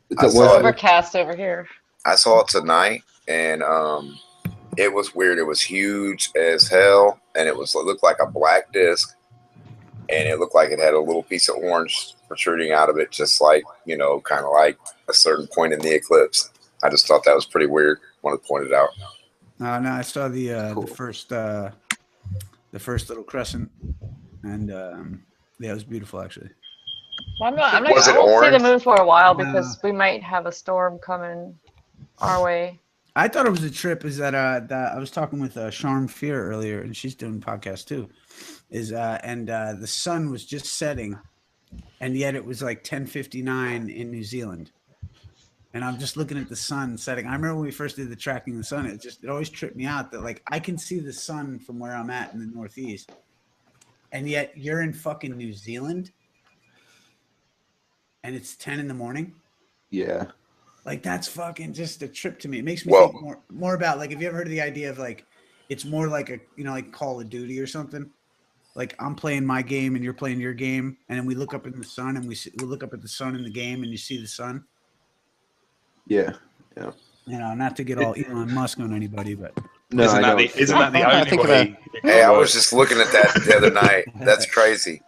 It's overcast over here. I saw it tonight, and it was weird. It was huge as hell, and it looked like a black disc, and it looked like it had a little piece of orange protruding out of it, just like, you know, kind of like a certain point in the eclipse. I just thought that was pretty weird. Wanted to point it out. No, I saw the first little crescent, and yeah, it was beautiful actually. Well, I Was it won't see orange? the moon for a while because we might have a storm coming our way. I thought it was a trip. Is that I was talking with Sharm Fear earlier, and she's doing podcasts too. The sun was just setting, and yet it was like 10:59 in New Zealand. And I'm just looking at the sun setting. I remember when we first did the tracking the sun, it always tripped me out that like I can see the sun from where I'm at in the Northeast, and yet you're in fucking New Zealand, and it's 10 in the morning. Yeah. Like, that's fucking just a trip to me. It makes me think more about, like, have you ever heard of the idea of like, it's more like a, you know, like Call of Duty or something? Like, I'm playing my game and you're playing your game, and then we look up in the sun and we look up at the sun in the game and you see the sun. Yeah. Yeah. You know, not to get all Elon Musk on anybody, but no, isn't that the only way? Hey, I was just looking at that the other night. That's crazy.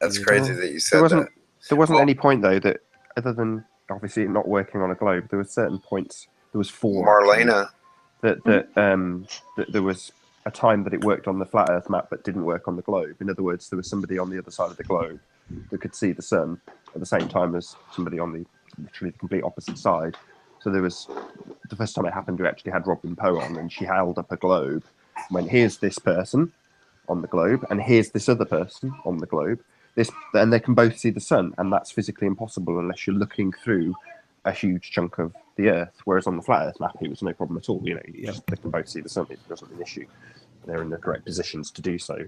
That's crazy that you said that. There wasn't any point though that, other than obviously it not working on a globe, there were certain points. There was 4. Marlena. That there was a time that it worked on the flat Earth map but didn't work on the globe. In other words, there was somebody on the other side of the globe that could see the sun at the same time as somebody on the literally the complete opposite side. So there was, the first time it happened, we actually had Robin Poe on, and she held up a globe. When here's this person on the globe, and here's this other person on the globe. And they can both see the sun, and that's physically impossible unless you're looking through a huge chunk of the Earth. Whereas on the flat Earth map, it was no problem at all. You know, they can both see the sun. It wasn't an issue. They're in the correct positions to do so.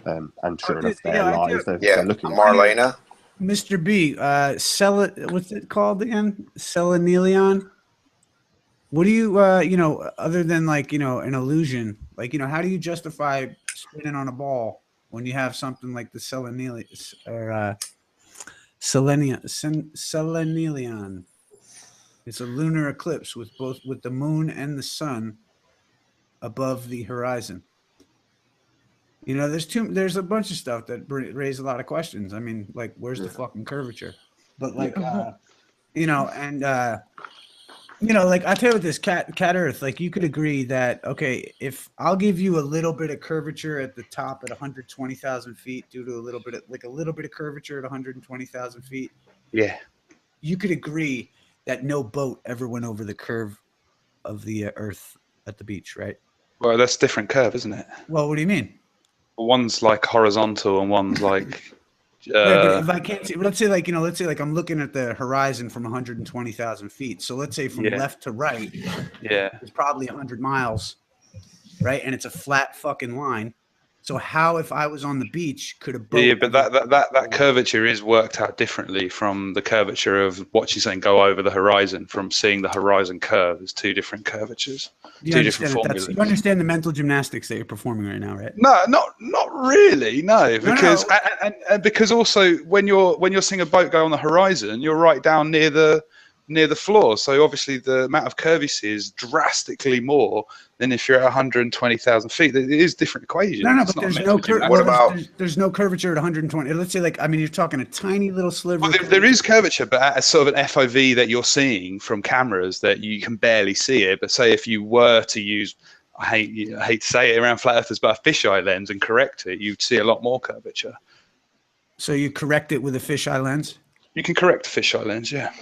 And sure enough, they're live. They're looking. Marlena. Mr. B, what's it called again? Selenelion. What do you, you know, other than like, you know, an illusion, like, you know, how do you justify spinning on a ball when you have something like the Selenelion or Selenelion? It's a lunar eclipse with the moon and the sun above the horizon. You know, there's a bunch of stuff that raise a lot of questions. I mean, like, where's the fucking curvature? But like, you know, and you know, like, I'll tell you with this cat Earth, like, you could agree that, okay, if I'll give you a little bit of curvature at the top at 120,000 feet due to a little bit of curvature at 120,000 feet. Yeah. You could agree that no boat ever went over the curve of the Earth at the beach, right? Well, that's a different curve, isn't it? Well, what do you mean? One's like horizontal and one's like. But if I can't see, let's say like I'm looking at the horizon from 120,000 feet. So let's say from left to right, it's probably 100 miles, right? And it's a flat fucking line. So how, if I was on the beach, could a boat? Yeah, but that curvature is worked out differently from the curvature of what you're saying go over the horizon. From seeing the horizon curve, there's two different curvatures, two different formulas. You understand the mental gymnastics that you're performing right now, right? No, not really. No, because and because also when you're seeing a boat go on the horizon, you're right down near the floor. So obviously the amount of curve you see is drastically more than if you're at 120,000 feet. It is different equations. No, but there's no What about there's no curvature at 120. Let's say, like, I mean, you're talking a tiny little sliver. Well, there is curvature, but at a sort of an FOV that you're seeing from cameras that you can barely see it. But say if you were to use, I hate to say it around flat earthers, but a fisheye lens and correct it, you'd see a lot more curvature. So you correct it with a fisheye lens? You can correct a fisheye lens, yeah.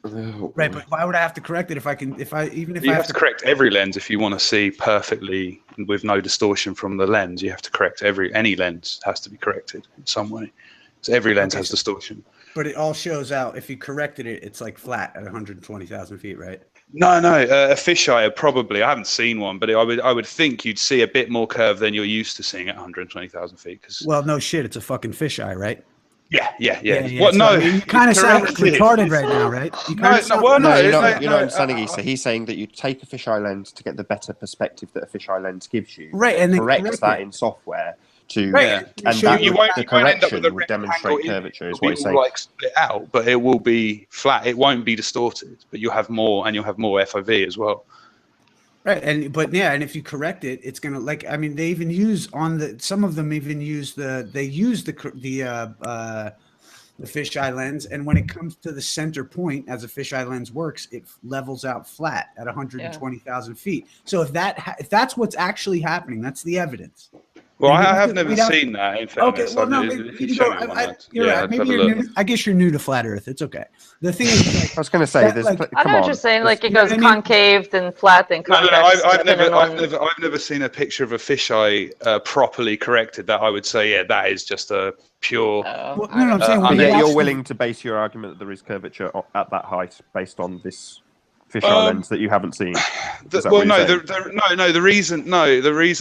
Right, but why would I have to correct it if I have to correct every lens if you want to see perfectly with no distortion from the lens. You have to correct any lens has to be corrected in some way. So every lens has distortion. But it all shows out. If you corrected it, it's like flat at 120,000 feet, right? No, a fisheye probably. I haven't seen one, but I would think you'd see a bit more curve than you're used to seeing at 120,000 feet. Well, no shit, it's a fucking fisheye, right? Yeah. Well, no, I mean, you kind of sound retarded right now, right? You're not understanding, Issa. He's saying that you take a fisheye lens to get the better perspective that a fisheye lens gives you. Right, and corrects that in software to, and the correction would demonstrate curvature. Is what he's saying. Like split out, but it will be flat. It won't be distorted, but you'll have more, and you'll have more FOV as well. Right, and if you correct it, it's gonna, like, I mean, they even use some of them even use the fisheye lens, and when it comes to the center point, as a fisheye lens works, it levels out flat at 120,000 feet. So if that's what's actually happening, that's the evidence. Well, I have never seen that. In fairness, okay, well, no, you're right. Maybe you're new. I guess you're new to flat Earth. It's okay. The thing is, like, I was going to say, I know what you're saying. Like, it goes concave, then flat, then convex. No, I've never seen a picture of a fisheye properly corrected. That I would say, yeah, that is just a pure. I'm saying, you're willing to base your argument that there is curvature at that height based on this fisheye lens that you haven't seen. The reason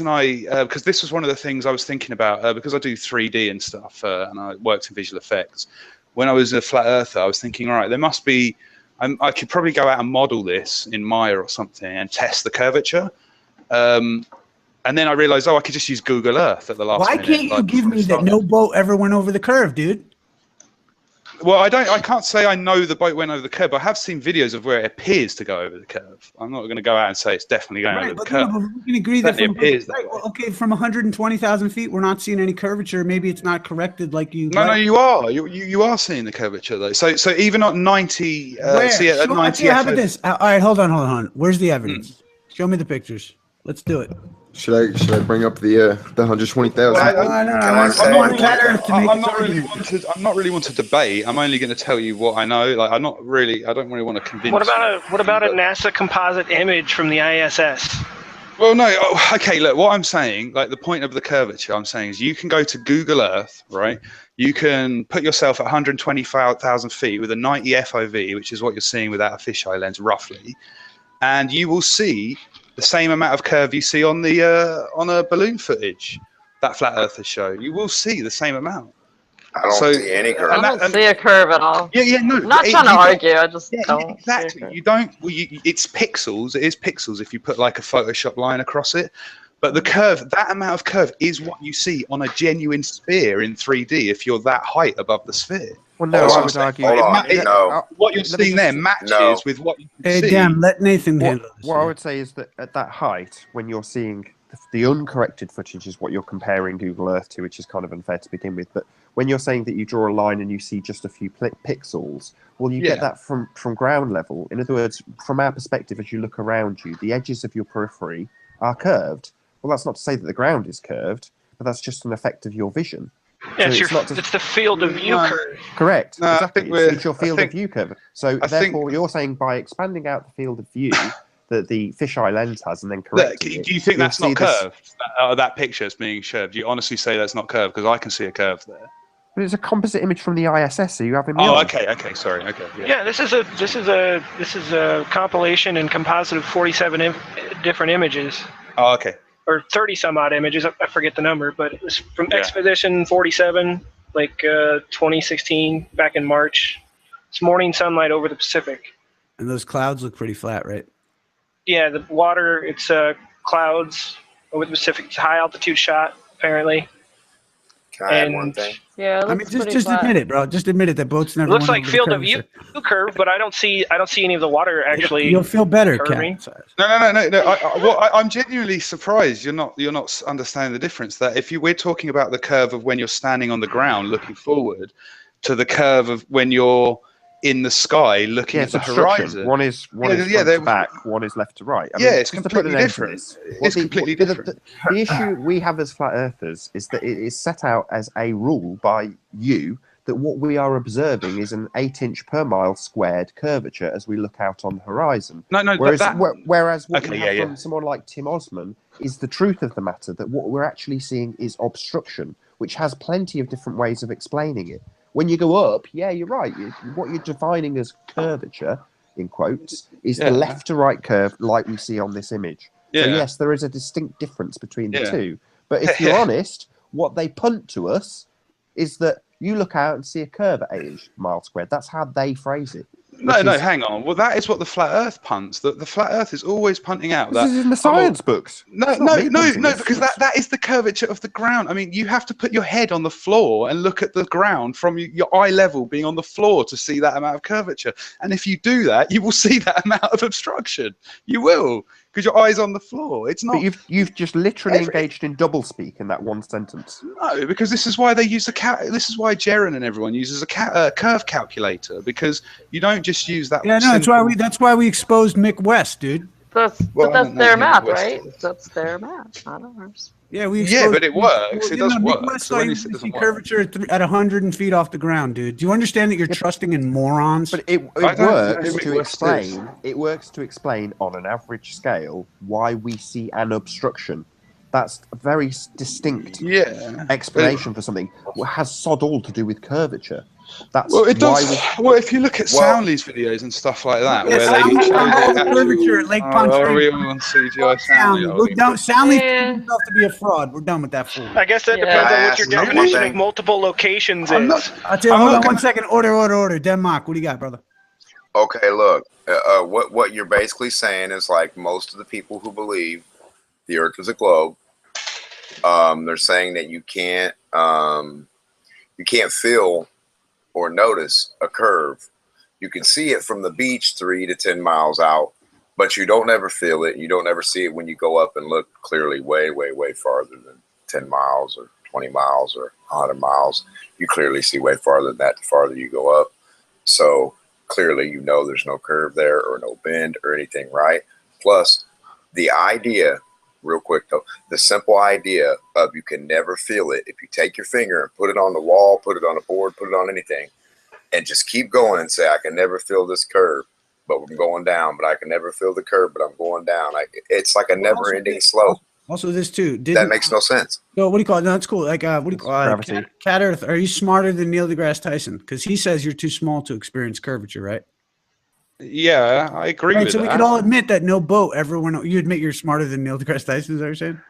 I because this was one of the things I was thinking about because I do 3D and stuff and I worked in visual effects. When I was a flat earther, I was thinking, all right, there must be. I could probably go out and model this in Maya or something and test the curvature. And then I realized, I could just use Google Earth at the last minute. Why can't you give me that no boat ever went over the curve, dude? Well, I can't say I know the boat went over the curve, but I have seen videos of where it appears to go over the curve. I'm not going to go out and say it's definitely going over the curve. No, but we can agree that from 120,000 feet, we're not seeing any curvature. Maybe it's not corrected like you. No, you are. You are seeing the curvature though. So even at 90, at 90. How about this? All right, hold on. Where's the evidence? Show me the pictures. Let's do it. Should I bring up the 120,000? I'm not really want to debate. I'm only going to tell you what I know. Like I don't really want to convince. What about a NASA composite image from the ISS? Well, no. Okay, look. What I'm saying, like the point of the curvature, I'm saying is you can go to Google Earth, right? You can put yourself at 125,000 feet with a 90 FOV, which is what you're seeing without a fisheye lens, roughly, and you will see the same amount of curve you see on a balloon footage that flat earthers show. You will see the same amount. I don't see any curve. I don't see a curve at all. No. I'm not trying to argue. I just don't. Exactly. You don't. It's pixels. It is pixels if you put like a Photoshop line across it. But the curve, that amount of curve, is what you see on a genuine sphere in 3D if you're that height above the sphere. Well, no, I would argue. What you're seeing there matches with what you can see. Damn, let Nathan handle this. What I would say is that at that height, when you're seeing the uncorrected footage is what you're comparing Google Earth to, which is kind of unfair to begin with. But when you're saying that you draw a line and you see just a few pixels, well, you get that from ground level. In other words, from our perspective, as you look around you, the edges of your periphery are curved. Well, that's not to say that the ground is curved, but that's just an effect of your vision. Yeah, so it's the field of view curve. Correct. No, exactly. It's your field of view curve. So therefore, you're saying by expanding out the field of view that the fisheye lens has, and then correcting it. Do you think that's not curved? That picture is being showed. Do you honestly say that's not curved? Because I can see a curve there. But it's a composite image from the ISS. So you have okay. Sorry. Okay. Yeah, this is a compilation and composite of 47 different images. Oh, okay. or 30 some odd images. I forget the number, but it was from Expedition 47, like 2016, back in March. It's morning sunlight over the Pacific. And those clouds look pretty flat, right? Yeah, the water, it's clouds over the Pacific. It's a high altitude shot, apparently. Can I add one thing? Yeah, it I mean, looks pretty just flat. admit it, bro. Just admit it that boats never. It looks went like over field the of view curvature. curve, but I don't see any of the water actually. You'll feel better, curving. Cat. No. I'm genuinely surprised you're not understanding the difference. That if we're talking about the curve of when you're standing on the ground looking forward, to the curve of when you're in the sky looking at the horizon. One is front to back, one is left to right. I mean, it's completely different. It's completely different. The issue we have as flat earthers is that it is set out as a rule by you that what we are observing is an 8-inch per mile squared curvature as we look out on the horizon. Whereas what we have from someone like Tim Osman is the truth of the matter, that what we're actually seeing is obstruction, which has plenty of different ways of explaining it. When you go up, you're right. What you're defining as curvature, in quotes, is the left to right curve like we see on this image. So yes, there is a distinct difference between the two. But if you're honest, what they punt to us is that you look out and see a curve at 8 miles squared. That's how they phrase it. No, hang on. Well, that is what the flat Earth punts. The flat Earth is always punting out. This is in the science books. No, because that is the curvature of the ground. I mean, you have to put your head on the floor and look at the ground from your eye level being on the floor to see that amount of curvature. And if you do that, you will see that amount of obstruction. You will, because your eye's on the floor. It's not. But you've just literally engaged in doublespeak in that one sentence. No, because this is why they use this is why Jaren and everyone uses a curve calculator, because you don't just use that. Yeah, no, that's why we exposed Mick West, dude. But that's their math, right? That's their math, not ours. Yeah, but it works. It does work. So when you see curvature at 100 feet off the ground, dude. Do you understand that you're trusting in morons? But it works to explain. It works to explain on an average scale why we see an obstruction. That's a very distinct explanation for something. It has sod all to do with curvature. That's well, it does. Well, if you look at Soundly's videos and stuff like that, where they show the curvature at Lake Pontchartrain. Are we on CGI Soundly? Soundly's to be a fraud. We're done with that fool. I guess that depends on what your definition of multiple locations is. I'll tell you. Hold on 1 second. Order. Denmark, what do you got, brother? Okay, look. What you're basically saying is, like, most of the people who believe the Earth is a globe, they're saying that you can't feel or notice a curve. You can see it from the beach 3 to 10 miles out, but you don't ever feel it. You don't ever see it when you go up and look clearly way, way, way farther than 10 miles or 20 miles or 100 miles. You clearly see way farther than that the farther you go up. So clearly you know there's no curve there or no bend or anything, right? Plus the idea, real quick though, the simple idea of you can never feel it. If you take your finger and put it on the wall, put it on a board, put it on anything, and just keep going and say, I can never feel this curve, but I'm going down, but I can never feel the curve, but I'm going down. It's like a never ending slope. Also this too. That makes no sense. No, what do you call it? No, it's cool. Like, what do you call it? Gravity. Cat Earth, are you smarter than Neil deGrasse Tyson? Because he says you're too small to experience curvature, right? Yeah, I agree with that. So we can all admit that no boat ever went. You admit you're smarter than Neil deGrasse Tyson, is that what you're saying?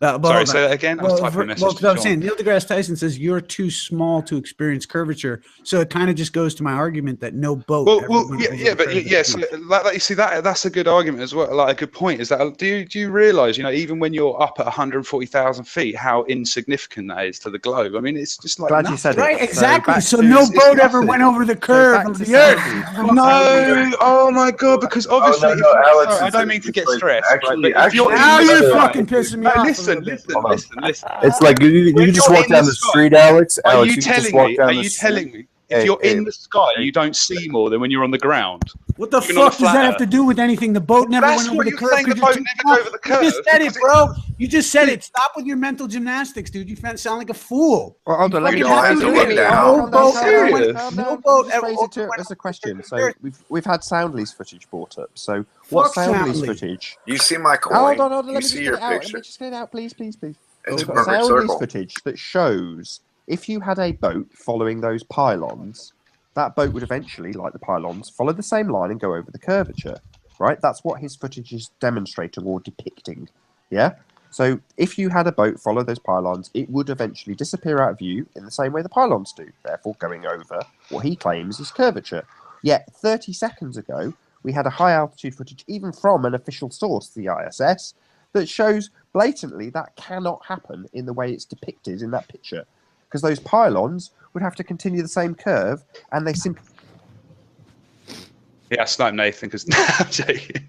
Sorry, say that again. I was typing a message. I was saying Neil deGrasse Tyson says you're too small to experience curvature, so it kind of just goes to my argument that no boat. So you see that's a good argument as well. Like a good point is that do you realize, even when you're up at 140,000 feet, how insignificant that is to the globe? I mean, it's just like glad you said it. Right, exactly. So no boat ever went over the curve of the Earth. No, oh my God, because obviously, Alex, I don't mean to get stressed. Now you're fucking pissing me off. Listen. It's like you just walk down the street, Alex. Are you telling me if you're in the sky, you don't see more than when you're on the ground? What the fuck does that have to do with anything? The boat never went over the curve. The boat never went over the curve. You just said it, bro. You just said it. Stop with your mental gymnastics, dude. You sound like a fool. Well, hold on, let me No boat ever. That's a question. So we've had Soundly's footage brought up. So what's Soundly's footage? You see my coin? Hold on. Let me see your picture. picture. Let me just get it out, please. It's We've a got perfect Soundly's circle. footage that shows if you had a boat following those pylons, that boat would eventually, like the pylons, follow the same line and go over the curvature, right? That's what his footage is demonstrating or depicting. Yeah. So if you had a boat follow those pylons, it would eventually disappear out of view in the same way the pylons do, therefore going over what he claims is curvature. Yet 30 seconds ago, we had a high altitude footage, even from an official source, the ISS, that shows blatantly that cannot happen in the way it's depicted in that picture. Because those pylons would have to continue the same curve, and they simply... Yeah, snipe Nathan, because I'm joking.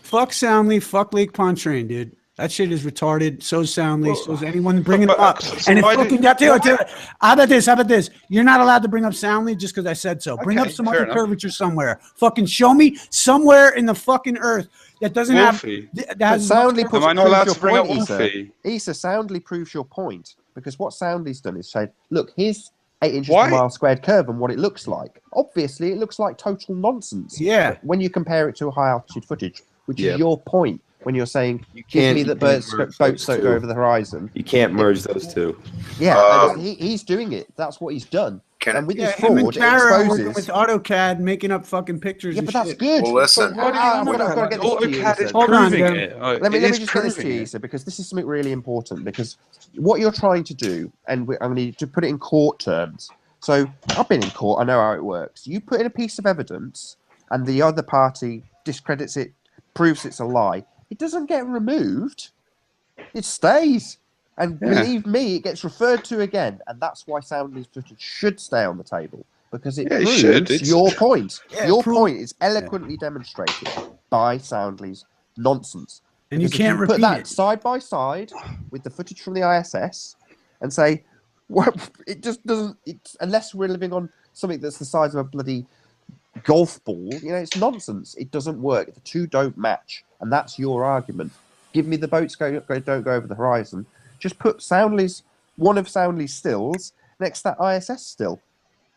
Fuck Soundly, fuck Lake Pontchartrain, dude. That shit is retarded. So's Soundly, so's anyone bringing them up. So And it's why fucking... How about this? You're not allowed to bring up Soundly just because I said so. Bring up some other curvature somewhere. Fucking show me somewhere in the fucking earth that doesn't Wolfie. have... That has Soundly Am I not allowed to bring up Issa. Wolfie? Issa, Soundly proves your point. Because what Soundly's done is said, look, here's 8 inches per mile squared curve and what it looks like. Obviously, it looks like total nonsense. Yeah. When you compare it to a high altitude footage, which is your point when you're saying you give can't me that boats don't go over the horizon. You can't merge those two. Yeah, he's doing it. That's what he's done. And with his him and fraud, it Tara exposes... working with AutoCAD, making up fucking pictures. Yeah, and but that's shit. good. Well, listen. But I've got to get this to you, AutoCAD is Issa. Hold on, proving Dan. it. Let me just get this to you, Issa, because this is something really important. Because what you're trying to do, and I need to put it in court terms. So I've been in court. I know how it works. You put in a piece of evidence, and the other party discredits it, proves it's a lie. It doesn't get removed. It stays. And believe me, it gets referred to again. And that's why Soundly's footage should stay on the table. Because it proves your point. Your point is eloquently demonstrated by Soundly's nonsense. And you Because can't if repeat put that it. side by side with the footage from the ISS and say, well, it just doesn't... unless we're living on something that's the size of a bloody golf ball, it's nonsense. It doesn't work. The two don't match. And that's your argument. Give me the boats don't go over the horizon. Just put one of Soundly's stills next to that ISS still.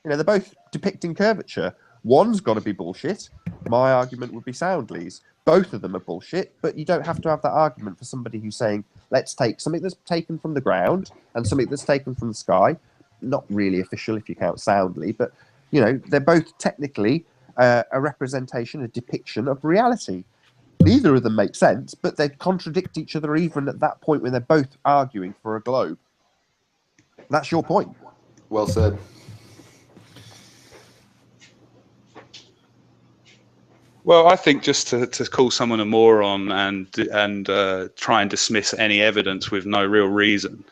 They're both depicting curvature. One's got to be bullshit. My argument would be Soundly's. Both of them are bullshit, but you don't have to have that argument for somebody who's saying, let's take something that's taken from the ground and something that's taken from the sky. Not really official if you count Soundly, but, they're both technically a representation, a depiction of reality. Neither of them make sense, but they contradict each other even at that point when they're both arguing for a globe. That's your point. Well said. Well, I think just to call someone a moron and try and dismiss any evidence with no real reason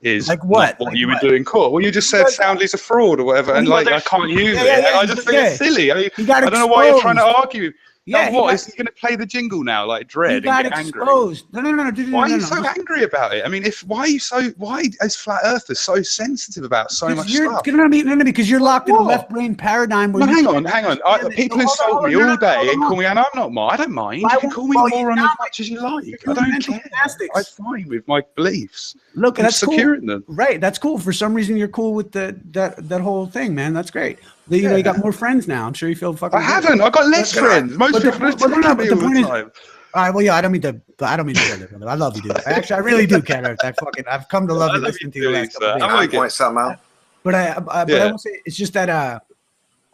is like what you would do in court. Well, you just said Soundly's a fraud or whatever, and I can't use it. I just think it's silly. I don't know why you're trying to argue. Yeah, is he going to play the jingle now, like Dread? He got and get exposed. Angry? No. Why are you so angry about it? I mean, why is Flat Earthers so sensitive about so much stuff? No, because you're locked in a left brain paradigm. Where hang on. People insult me all day and call me, and I'm not more. I don't mind. You can call me moron as much as you like. I don't care. I'm fine with my beliefs. Look, that's secure cool. Them. Right, that's cool. For some reason, you're cool with that whole thing, man. That's great. You got more friends now. I'm sure you feel fucking. I haven't. I got less friends. Most people but the point is, all right. Well, yeah. I don't mean to brother. I love you, dude. I really do, Kat. I've come to love you listening to you last couple days. I'm gonna point something out. But I will say it's just that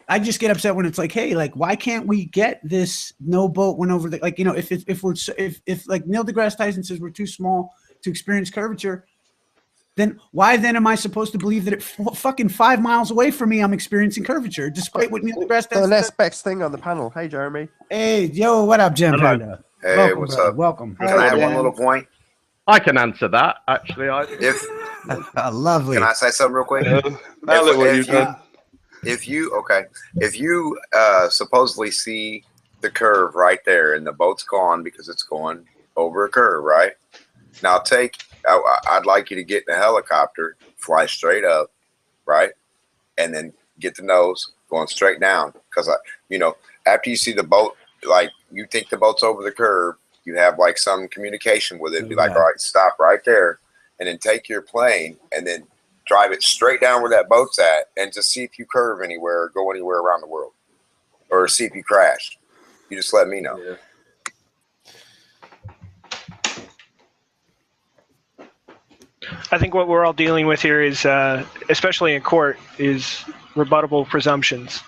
I just get upset when it's like, hey, like, why can't we get this? No boat went over the if like Neil deGrasse Tyson says we're too small to experience curvature. Then why am I supposed to believe that fucking 5 miles away from me I'm experiencing curvature, despite what Neil deGrasse Tyson the next best thing on the panel. Hey, Jeremy. Hey, yo, what up, Jim? Hey, welcome, what's brother. up? Welcome. Can I add one little point? I can answer that, actually. Lovely. Can I say something real quick? If you supposedly see the curve right there and the boat's gone because it's going over a curve, right? Now I'd like you to get in a helicopter, fly straight up, right? And then get the nose going straight down. Because, after you see the boat, like you think the boat's over the curve, you have like some communication with it. Be like, all right, stop right there. And then take your plane and then drive it straight down where that boat's at and just see if you curve anywhere or go anywhere around the world. Or see if you crash. You just let me know. Yeah. I think what we're all dealing with here is, especially in court, is rebuttable presumptions.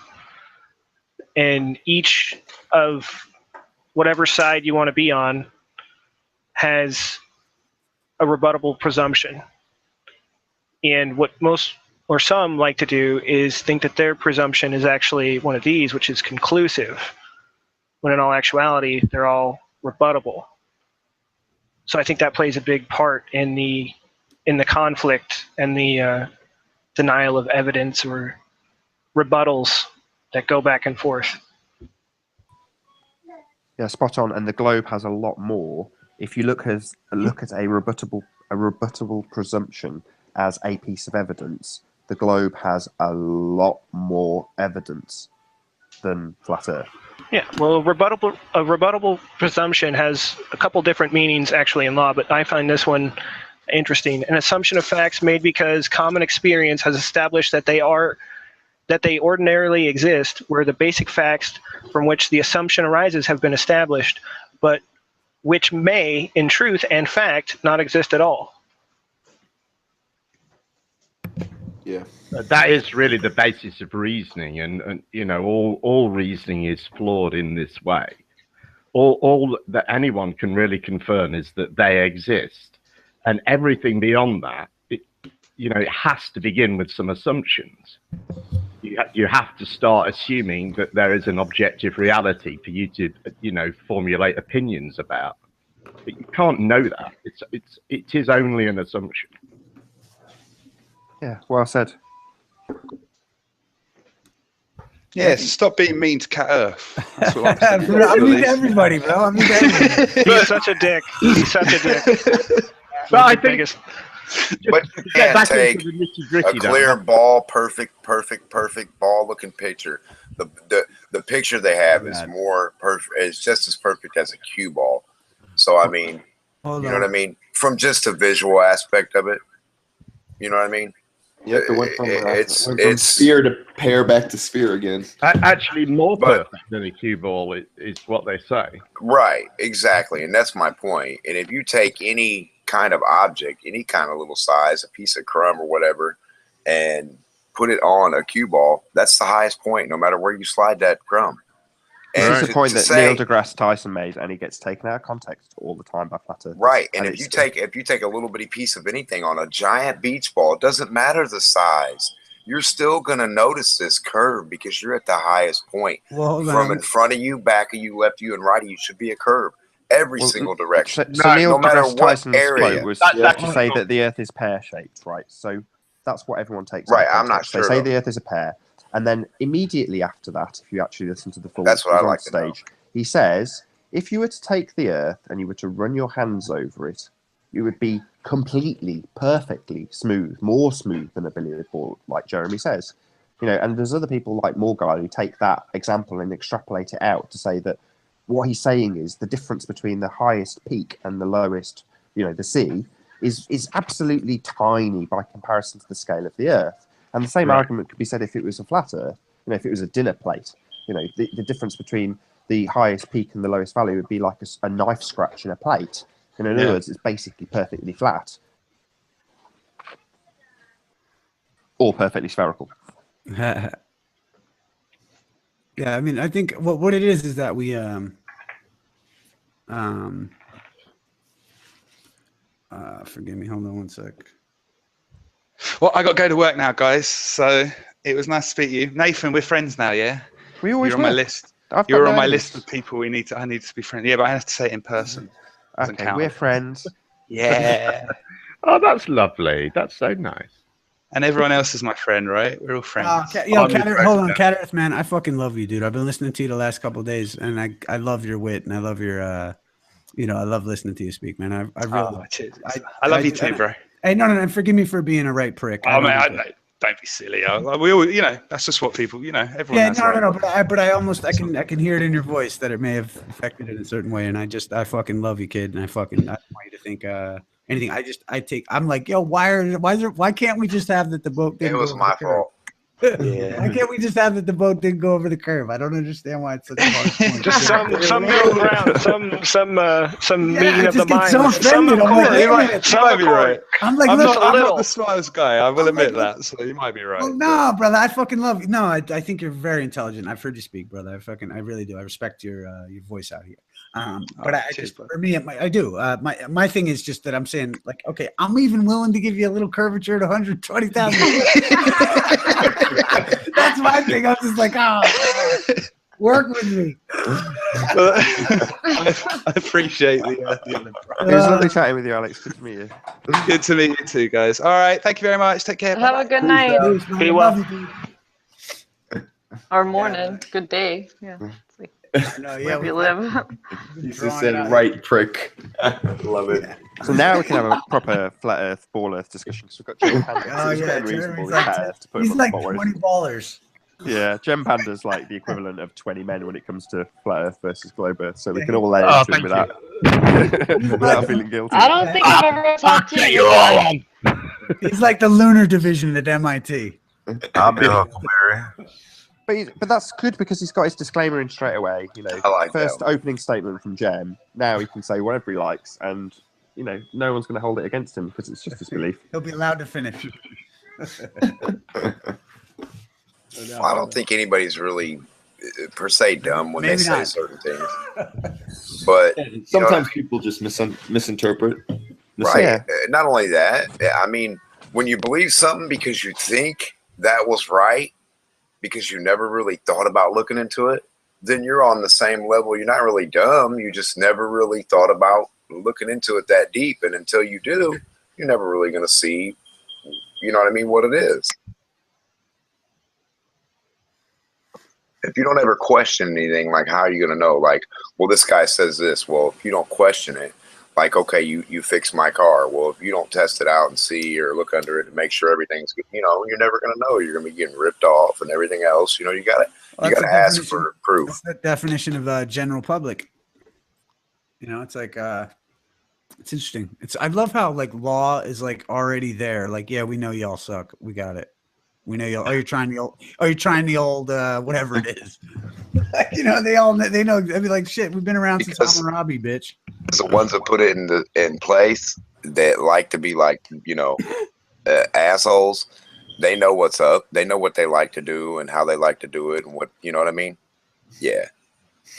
And each of whatever side you want to be on has a rebuttable presumption. And what most or some like to do is think that their presumption is actually one of these, which is conclusive, when in all actuality, they're all rebuttable. So I think that plays a big part in the conflict and the denial of evidence or rebuttals that go back and forth. Yeah, spot on. And the globe has a lot more. If you look at a rebuttable presumption as a piece of evidence, the globe has a lot more evidence than flat Earth. Yeah, well, a rebuttable presumption has a couple different meanings actually in law, but I find this one interesting. An assumption of facts made because common experience has established that they ordinarily exist, where the basic facts from which the assumption arises have been established, but which may, in truth and fact, not exist at all. Yeah. That is really the basis of reasoning, and you know, all reasoning is flawed in this way. All that anyone can really confirm is that they exist, and everything beyond that, it has to begin with some assumptions. You have to start assuming that there is an objective reality for you to, formulate opinions about. But you can't know that. It is only an assumption. Yeah, well said. Yes, stop being mean to Cat Earth. That's what I'm saying. I mean to everybody, bro. I mean to everybody. He's such a dick. He's such a dick. But I think But you can't take a clear ball, perfect ball looking picture. The picture they have is more perfect. It's just as perfect as a cue ball. So I mean, you know what I mean? From just a visual aspect of it, you know what I mean? Yep, it went from sphere to pair back to sphere again. Actually, more perfect than a cue ball is what they say. Right, exactly, and that's my point. And if you take any kind of object, any kind of little size, a piece of crumb or whatever, and put it on a cue ball, that's the highest point, no matter where you slide that crumb. And this is the point that Neil deGrasse Tyson made, and he gets taken out of context all the time by flat Earth. Right, and if you take a little bitty piece of anything on a giant beach ball, it doesn't matter the size. You're still gonna notice this curve because you're at the highest point. From in front of you, back of you, left of you, and right of you should be a curve. Every single direction. So Neil no matter deGrasse what Tyson's area. quote was to say that the Earth is pear-shaped, right? So that's what everyone takes. Right, I'm not sure. They say the Earth is a pear. And then immediately after that, if you actually listen to the full That's what I like to know. he says, if you were to take the Earth and you were to run your hands over it, it would be completely, perfectly smooth, more smooth than a billiard ball, like Jeremy says. And there's other people like Morguy who take that example and extrapolate it out to say that what he's saying is the difference between the highest peak and the lowest, the sea, is absolutely tiny by comparison to the scale of the Earth. And the same argument could be said if it was a flat Earth, if it was a dinner plate. The difference between the highest peak and the lowest valley would be like a knife scratch in a plate. In other words, it's basically perfectly flat. Or perfectly spherical. Yeah, I mean, I think what it is that we forgive me, hold on one sec. Well, I got to go to work now, guys. So it was nice to speak to you, Nathan. We're friends now, yeah. We always You're on my list. You're on my list of people I need to be friends. Yeah, but I have to say it in person. Okay, we're friends. Yeah. Oh, that's lovely. That's so nice. And everyone else is my friend, right? We're all friends. Hold on, Cat Earth, man. I fucking love you, dude. I've been listening to you the last couple of days, and I love your wit, and I love your, I love listening to you speak, man. I really, I love you too, bro. Hey, no, and forgive me for being a right prick. Oh man, don't be silly. We all, that's just what people, everyone. Yeah, no. But I can hear it in your voice that it may have affected it in a certain way, and I fucking love you, kid, and I want you to think anything. I'm like, yo, why can't we just have that the boat didn't It was my fault. Yeah. Why can't we just have that the boat didn't go over the curve? I don't understand why it's such a hard point. Just some middle ground, some meeting of the mind. So offended. I'm not the smartest guy. I will admit that. So you might be right. Well, no, brother, I fucking love you. No, I think you're very intelligent. I've heard you speak, brother. I really do. I respect your voice out here. But I just, for me, I do. My thing is just that I'm saying, like, okay, I'm even willing to give you a little curvature at 120,000. That's my thing. I'm just like, work with me. I appreciate the It was lovely chatting with you, Alex. Good to meet you. Good to meet you too, guys. All right, thank you very much. Take care. Have a good night. Be well. Or morning. Good day. Yeah. It's like wherever you live. You just said right prick. Love it. So now we can have a proper flat Earth, ball Earth discussion because we've got Gem Panda. He's like 20 ballers. Yeah, Gem Panda's like the equivalent of 20 men when it comes to flat Earth versus globe Earth. So we can all lay into him without feeling guilty. I don't think I've ever talked to you. He's like the lunar division at MIT. I'll be Huckleberry. But that's good because he's got his disclaimer in straight away. You know, first opening statement from Gem. Now he can say whatever he likes, and you know, no one's going to hold it against him because it's just his belief. He'll be allowed to finish. Well, I don't think anybody's really per se dumb when they say certain things. But sometimes people just misinterpret. Right. Yeah. Not only that, I mean, when you believe something because you think that was right, because you never really thought about looking into it, then you're on the same level. You're not really dumb. You just never really thought about looking into it that deep. And until you do, you're never really going to see, you know what I mean, what it is. If you don't ever question anything, like, how are you going to know? Like, well, this guy says this. Well, if you don't question it, like, okay, you fix my car. Well, if you don't test it out and see or look under it and make sure everything's good, you know, you're never going to know. You're going to be getting ripped off and everything else. You know, you got to ask for proof. That's the definition of general public. You know, it's like it's interesting. I love how like law is like already there. Like, yeah, we know y'all suck. We got it. We know y'all. Oh, you're trying the old whatever it is. You know, they know. I'd be like, shit. We've been around since Hammurabi, bitch. The ones that put it in place that like to be like, you know, assholes. They know what's up. They know what they like to do and how they like to do it and what, you know what I mean? Yeah,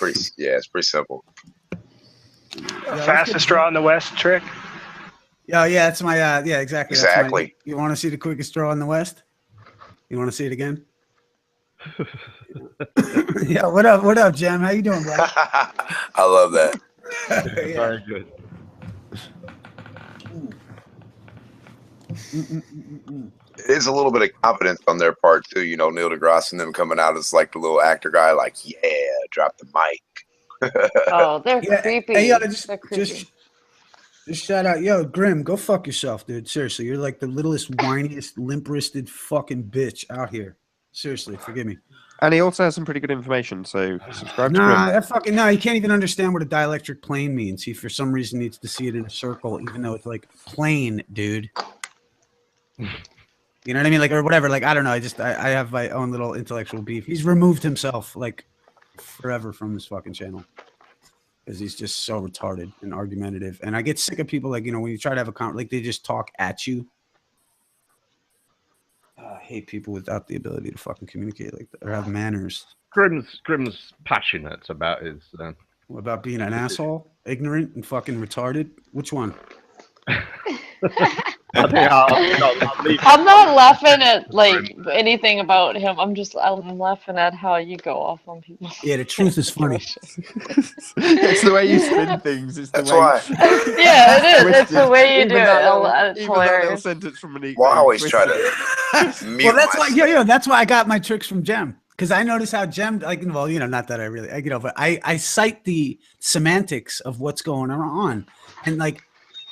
it's pretty simple. Fastest straw in the West trick. Yeah, that's my yeah, exactly. Exactly. You want to see the quickest straw in the West? You want to see it again? Yeah. What up, Jem? How you doing, bro? I love that. Yeah. Very good. It is a little bit of confidence on their part too, you know, Neil deGrasse and them coming out as like the little actor guy, like, yeah, drop the mic. Oh, they're creepy. Hey, yo, just shout out, yo, Grim, go fuck yourself, dude. Seriously, you're like the littlest, whiniest, limp-wristed fucking bitch out here. Seriously, forgive me. And he also has some pretty good information, so subscribe to Grim. He can't even understand what a dielectric plane means. He, for some reason, needs to see it in a circle, even though it's like plane, dude. You know what I mean? Like, or whatever. Like, I don't know. I have my own little intellectual beef. He's removed himself, like, forever from this fucking channel. Because he's just so retarded and argumentative. And I get sick of people, like, you know, when you try to have a like, they just talk at you. I hate people without the ability to fucking communicate like that or have manners. Grim's passionate about his. What about being an asshole, ignorant, and fucking retarded? Which one? I'm not laughing at like anything about him. I'm laughing at how you go off on people. Yeah, the truth is funny. It's the way you spin things. That's why. Yeah, it is. It's the way you do it. It's hilarious. Sentence from an well, I always try to. Well, that's why. Yeah. That's why I got my tricks from Jem. Because I notice how Jem, like, well, you know, not that I really, you know, but I cite the semantics of what's going on, and like.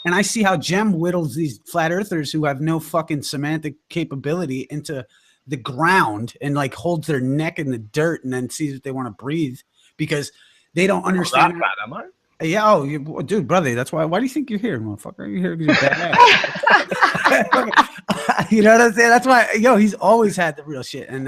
And I see how Jem whittles these flat earthers who have no fucking semantic capability into the ground and like holds their neck in the dirt and then sees if they want to breathe because they don't understand. That bad, am I? Yeah. Dude, brother, that's why. Why do you think you're here, motherfucker? You're here because you're bad. You know what I'm saying? That's why, he's always had the real shit. And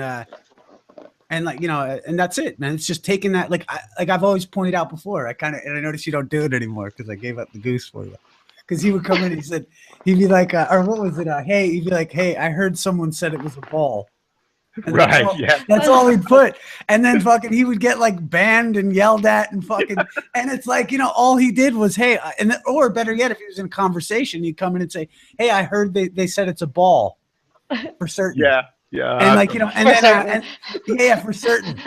like, you know, and that's it, man. It's just taking that, like I've always pointed out before. And I noticed you don't do it anymore because I gave up the goose for you. Because he would come in, he'd be like, or what was it? He'd be like, hey, I heard someone said it was a ball. And Right, yeah. That's all he'd put. And then fucking he would get like banned and yelled at and fucking, and it's like, you know, all he did was, hey, and or better yet, if he was in conversation, he'd come in and say, hey, I heard they said it's a ball for certain. Yeah. And like, you know, and then, yeah, for certain.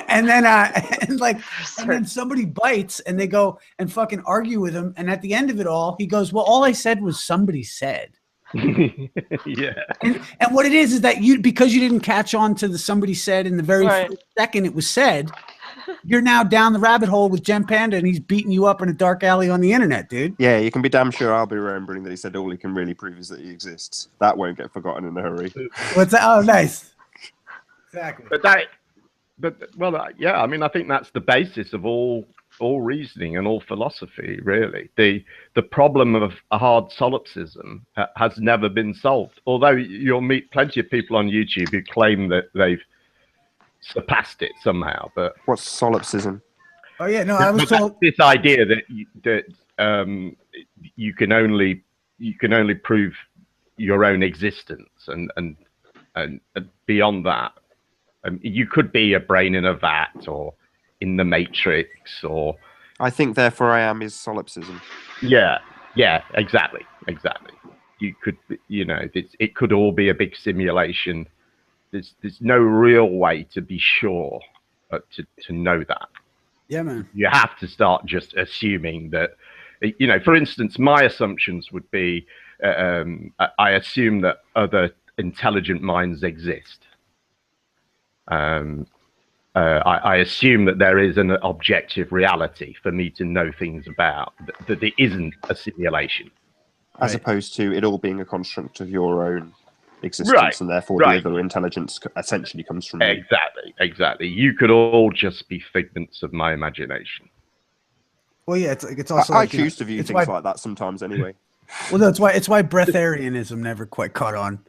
And then, and like, and then somebody bites and they go and fucking argue with him. And at the end of it all, he goes, well, all I said was somebody said. Yeah. And what it is that because you didn't catch on to the somebody said in the very first second it was said, you're now down the rabbit hole with Gem Panda and he's beating you up in a dark alley on the internet, dude. Yeah, you can be damn sure I'll be remembering that he said all he can really prove is that he exists. That won't get forgotten in a hurry. What's that? Oh, nice. Exactly. Yeah, I mean, I think that's the basis of all reasoning and all philosophy, really. The problem of a hard solipsism has never been solved. Although you'll meet plenty of people on YouTube who claim that they've surpassed it somehow. But what's solipsism? Oh yeah, no, I was told this idea that you can only prove your own existence, and beyond that, you could be a brain in a vat or in the Matrix, or I think therefore I am is solipsism. Yeah, exactly. You could, you know, it could all be a big simulation. There's no real way to be sure to know that. Yeah, man. You have to start just assuming that, you know, for instance, my assumptions would be, I assume that other intelligent minds exist. I assume that there is an objective reality for me to know things about, that it isn't a simulation. As opposed to it all being a construct of your own existence, and therefore the other intelligence essentially comes from you. Exactly. You could all just be figments of my imagination. Well, yeah, it's also. I choose to view things like that sometimes, anyway. Well, that's why breatharianism never quite caught on.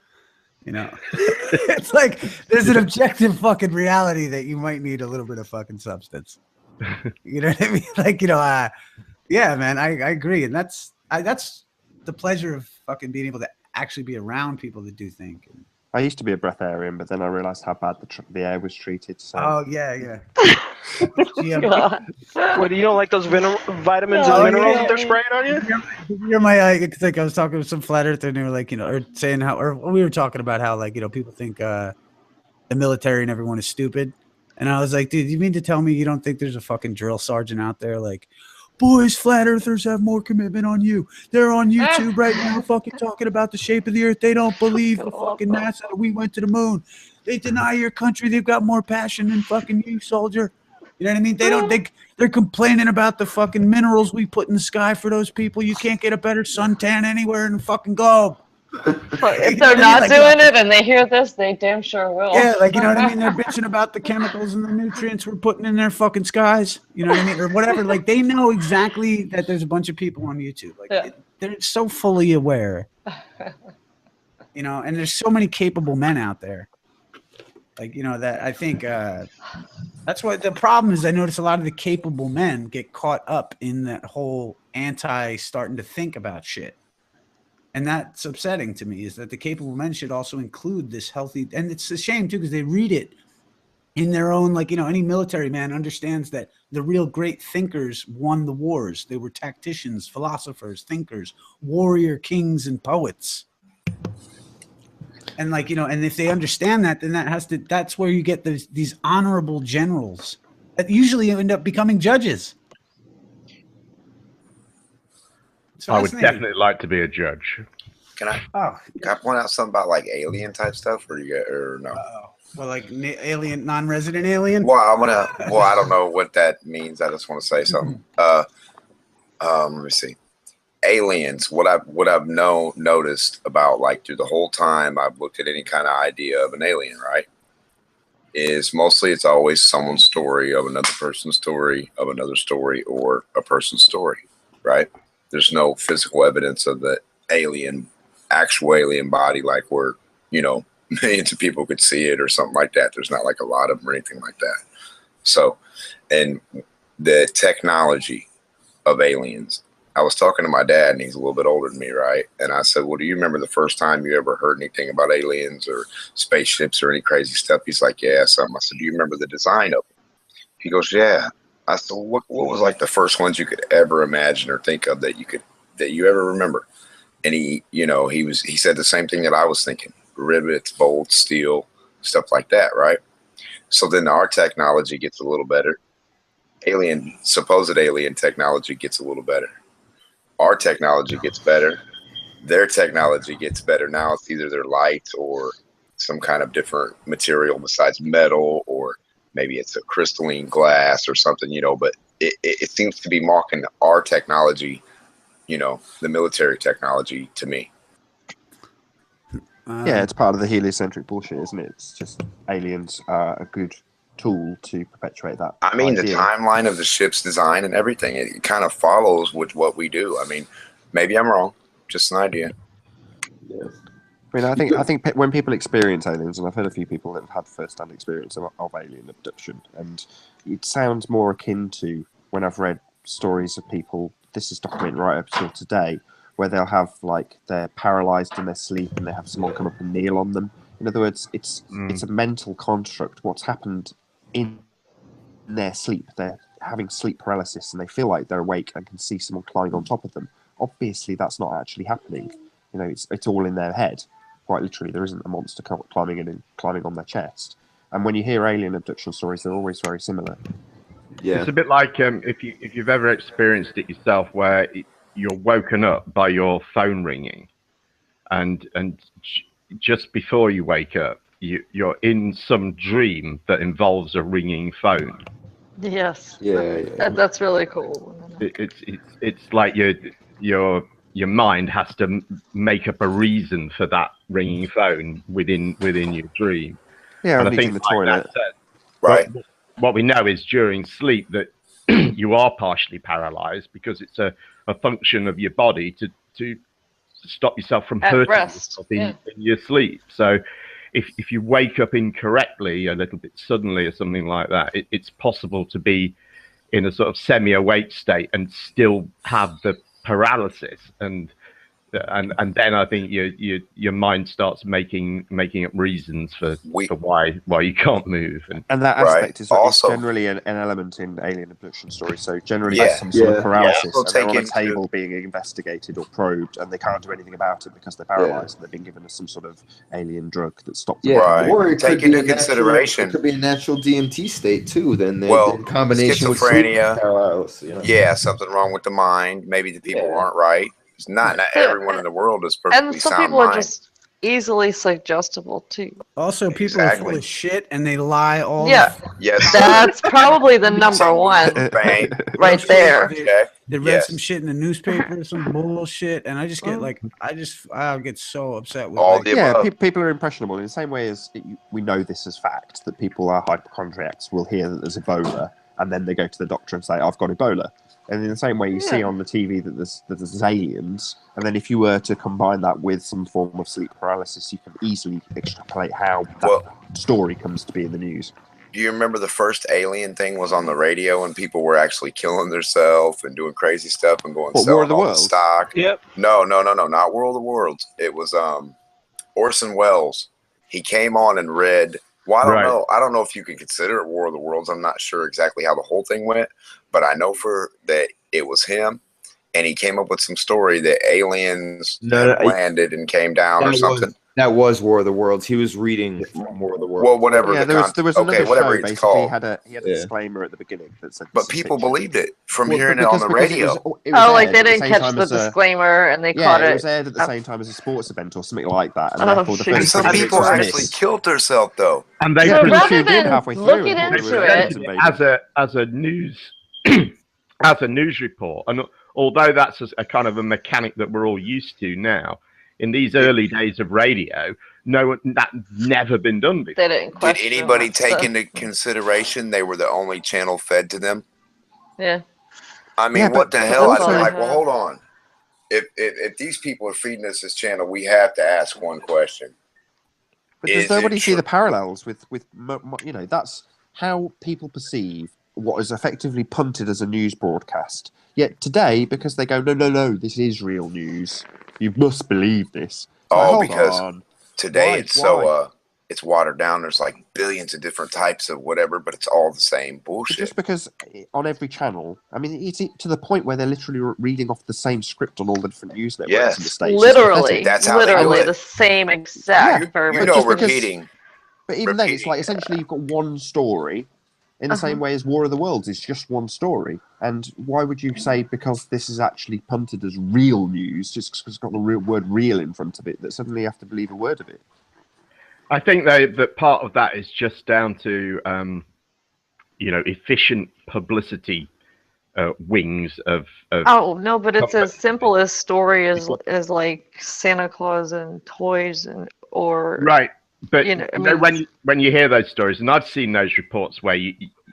You know, it's like there's an objective fucking reality that you might need a little bit of fucking substance. You know what I mean? Like, you know, yeah, man, I agree, and that's the pleasure of fucking being able to actually be around people that do think. I used to be a breatharian, but then I realized how bad the air was treated. So. Oh yeah. What, you don't like those vitamins and minerals that they're spraying on you? You're my. I think I was talking with some flat earther, and they were like, you know, or saying how, or we were talking about how, like, you know, people think the military and everyone is stupid, and I was like, dude, you mean to tell me you don't think there's a fucking drill sergeant out there like, boys, flat earthers have more commitment on you. They're on YouTube right now fucking talking about the shape of the earth. They don't believe the fucking NASA that we went to the moon. They deny your country. They've got more passion than fucking you, soldier. You know what I mean? They're complaining about the fucking minerals we put in the sky for those people. You can't get a better suntan anywhere in the fucking globe. If they're not doing it and they hear this, they damn sure will. Yeah, like, you know what I mean? They're bitching about the chemicals and the nutrients we're putting in their fucking skies. You know what I mean? Or whatever. Like, they know exactly that there's a bunch of people on YouTube. Like, they're so fully aware. You know, and there's so many capable men out there. Like, you know, that I think that's what the problem is. I notice a lot of the capable men get caught up in that whole starting to think about shit. And that's upsetting to me, is that the capable men should also include this healthy, and it's a shame too, because they read it in their own, like, you know, any military man understands that the real great thinkers won the wars. They were tacticians, philosophers, thinkers, warrior kings, and poets. And, like, you know, and if they understand that, then that's where you get these honorable generals that usually end up becoming judges. I would definitely like to be a judge. Can I point out something about like alien type stuff, or no? Well, like alien, non-resident alien. Well, I don't know what that means. I just want to say something. Let me see. Aliens. What I've noticed about, like, through the whole time I've looked at any kind of idea of an alien, right? Is mostly it's always someone's story of another person's story of another story or a person's story, right? There's no physical evidence of the actual alien body, like where, you know, millions of people could see it or something like that. There's not like a lot of them or anything like that. So, and the technology of aliens, I was talking to my dad, and he's a little bit older than me, right? And I said, well, do you remember the first time you ever heard anything about aliens or spaceships or any crazy stuff? He's like, yeah, something. I said, do you remember the design of them? He goes, yeah. I said, what was like the first ones you could ever imagine or think of that you ever remember? And he said the same thing that I was thinking: rivets, bolts, steel, stuff like that, right? So then our technology gets a little better. Supposed alien technology gets a little better. Our technology gets better. Their technology gets better. Now it's either their light or some kind of different material besides metal, or maybe it's a crystalline glass or something, but it seems to be mocking our technology, the military technology, to me. Yeah, it's part of the heliocentric bullshit, isn't it? It's just aliens are a good tool to perpetuate that. I mean, idea. the timeline of the ship's design and everything, it kind of follows with what we do. I mean, maybe I'm wrong. Just an idea. Yeah. I mean, I think when people experience aliens, and I've heard a few people that have had first-hand experience of alien abduction, and it sounds more akin to when I've read stories of people. This is documented right up till today, where they'll have they're paralyzed in their sleep, and they have someone come up and kneel on them. In other words, it's a mental construct. What's happened in their sleep? They're having sleep paralysis, and they feel like they're awake and can see someone climbing on top of them. Obviously, that's not actually happening. It's all in their head. Quite literally, there isn't a monster climbing in and climbing on their chest. And when you hear alien abduction stories, they're always very similar. Yeah. It's a bit like if you've ever experienced it yourself, where you're woken up by your phone ringing, and just before you wake up, you're in some dream that involves a ringing phone. Yes. Yeah. That's really cool. It's like your mind has to make up a reason for that ringing phone within your dream. Yeah, and I think in the toilet. Right. What we know is during sleep that you are partially paralyzed because it's a function of your body to stop yourself from At hurting rest, yourself in your sleep. So if you wake up incorrectly a little bit suddenly or something like that, it's possible to be in a sort of semi-awake state and still have the paralysis, and then I think your mind starts making up reasons for why you can't move, and that aspect is generally an element in alien abduction stories. So generally, there's some sort of paralysis, and they're on a table being investigated or probed, and they can't do anything about it because they're paralyzed. And they've been given some sort of alien drug that stops them. Right. Or it Take could into be consideration. It could be a natural DMT state too. Then in schizophrenia, combination with sleep paralysis. Yeah, something wrong with the mind. Maybe the people aren't right. It's not everyone in the world is perfectly And some sound people mind. are just easily suggestible too. Also, people are full of shit and they lie all. Yes. That's probably the number one right there. They read some shit in the newspaper, some bullshit, and I just get I'll get so upset with all the above. People are impressionable in the same way as we know this as fact that people are hypochondriacs. Will hear that there's Ebola, and then they go to the doctor and say, "I've got Ebola." And in the same way, you see on the TV that there's aliens, and then if you were to combine that with some form of sleep paralysis, you can easily extrapolate how that story comes to be in the news. Do you remember the first alien thing was on the radio, and people were actually killing themselves and doing crazy stuff and going selling all the stock? Yep. No, not War of the Worlds. It was Orson Welles. He came on and read. Well, I don't know if you can consider it War of the Worlds. I'm not sure exactly how the whole thing went, but I know that it was him, and he came up with some story that aliens landed and came down or something. That was War of the Worlds. He was reading from War of the Worlds. Well, whatever. Yeah, there was another whatever show. it's Basically, called. He had a disclaimer at the beginning that said. But people believed it from hearing it on the radio. It was like they didn't catch the disclaimer and they caught it. It was aired at the same time as a sports event or something like that. And therefore the some people actually killed themselves though. And they tuned in halfway through. As a news as a news report, and although that's a kind of a mechanic that we're all used to now, in these early days of radio, that's never been done before. They didn't question. Did anybody take into consideration they were the only channel fed to them? Yeah. I mean, what the hell? I'm like, well, hold on. If these people are feeding us this channel, we have to ask one question. But does nobody see the parallels with that's how people perceive what is effectively punted as a news broadcast. Yet today, because they go, no, this is real news. You must believe this. It's like, hold because on. today Why? it's watered down. There's like billions of different types of whatever, but it's all the same But bullshit. just because on every channel, I mean, it's to the point where they're literally reading off the same script on all the different news networks in the States. It's Literally, pathetic. That's how they do literally it. the same exact You verbiage. know, just because- repeating. But even then, it's like essentially you've got one story in the same way as War of the Worlds is just one story. And why would you say because this is actually punted as real news, just because it's got the real word real in front of it, that suddenly you have to believe a word of it? I think that part of that is just down to efficient publicity wings of. Oh no, but it's as simple as story as like Santa Claus and toys or Right. But you know, I mean, when you hear those stories, and I've seen those reports where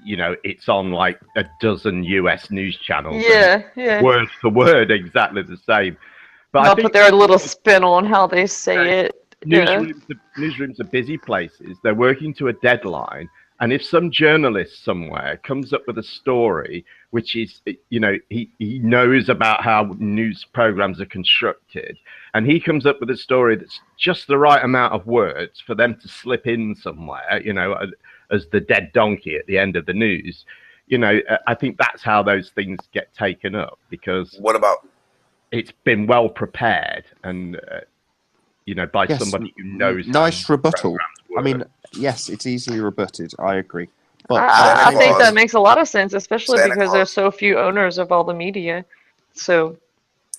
it's on like a dozen US news channels, yeah, word for word exactly the same. But I they'll think put their little spin on how they say it. Newsrooms are busy places. They're working to a deadline, and if some journalist somewhere comes up with a story which is, he knows about how news programs are constructed, and he comes up with a story that's just the right amount of words for them to slip in somewhere, as the dead donkey at the end of the news. I think that's how those things get taken up, because What about it's been well prepared and by somebody who knows. Nice rebuttal. I mean, yes, it's easily rebutted. I agree. But I think that makes a lot of sense, especially Santa because Claus. there's so few owners of all the media. So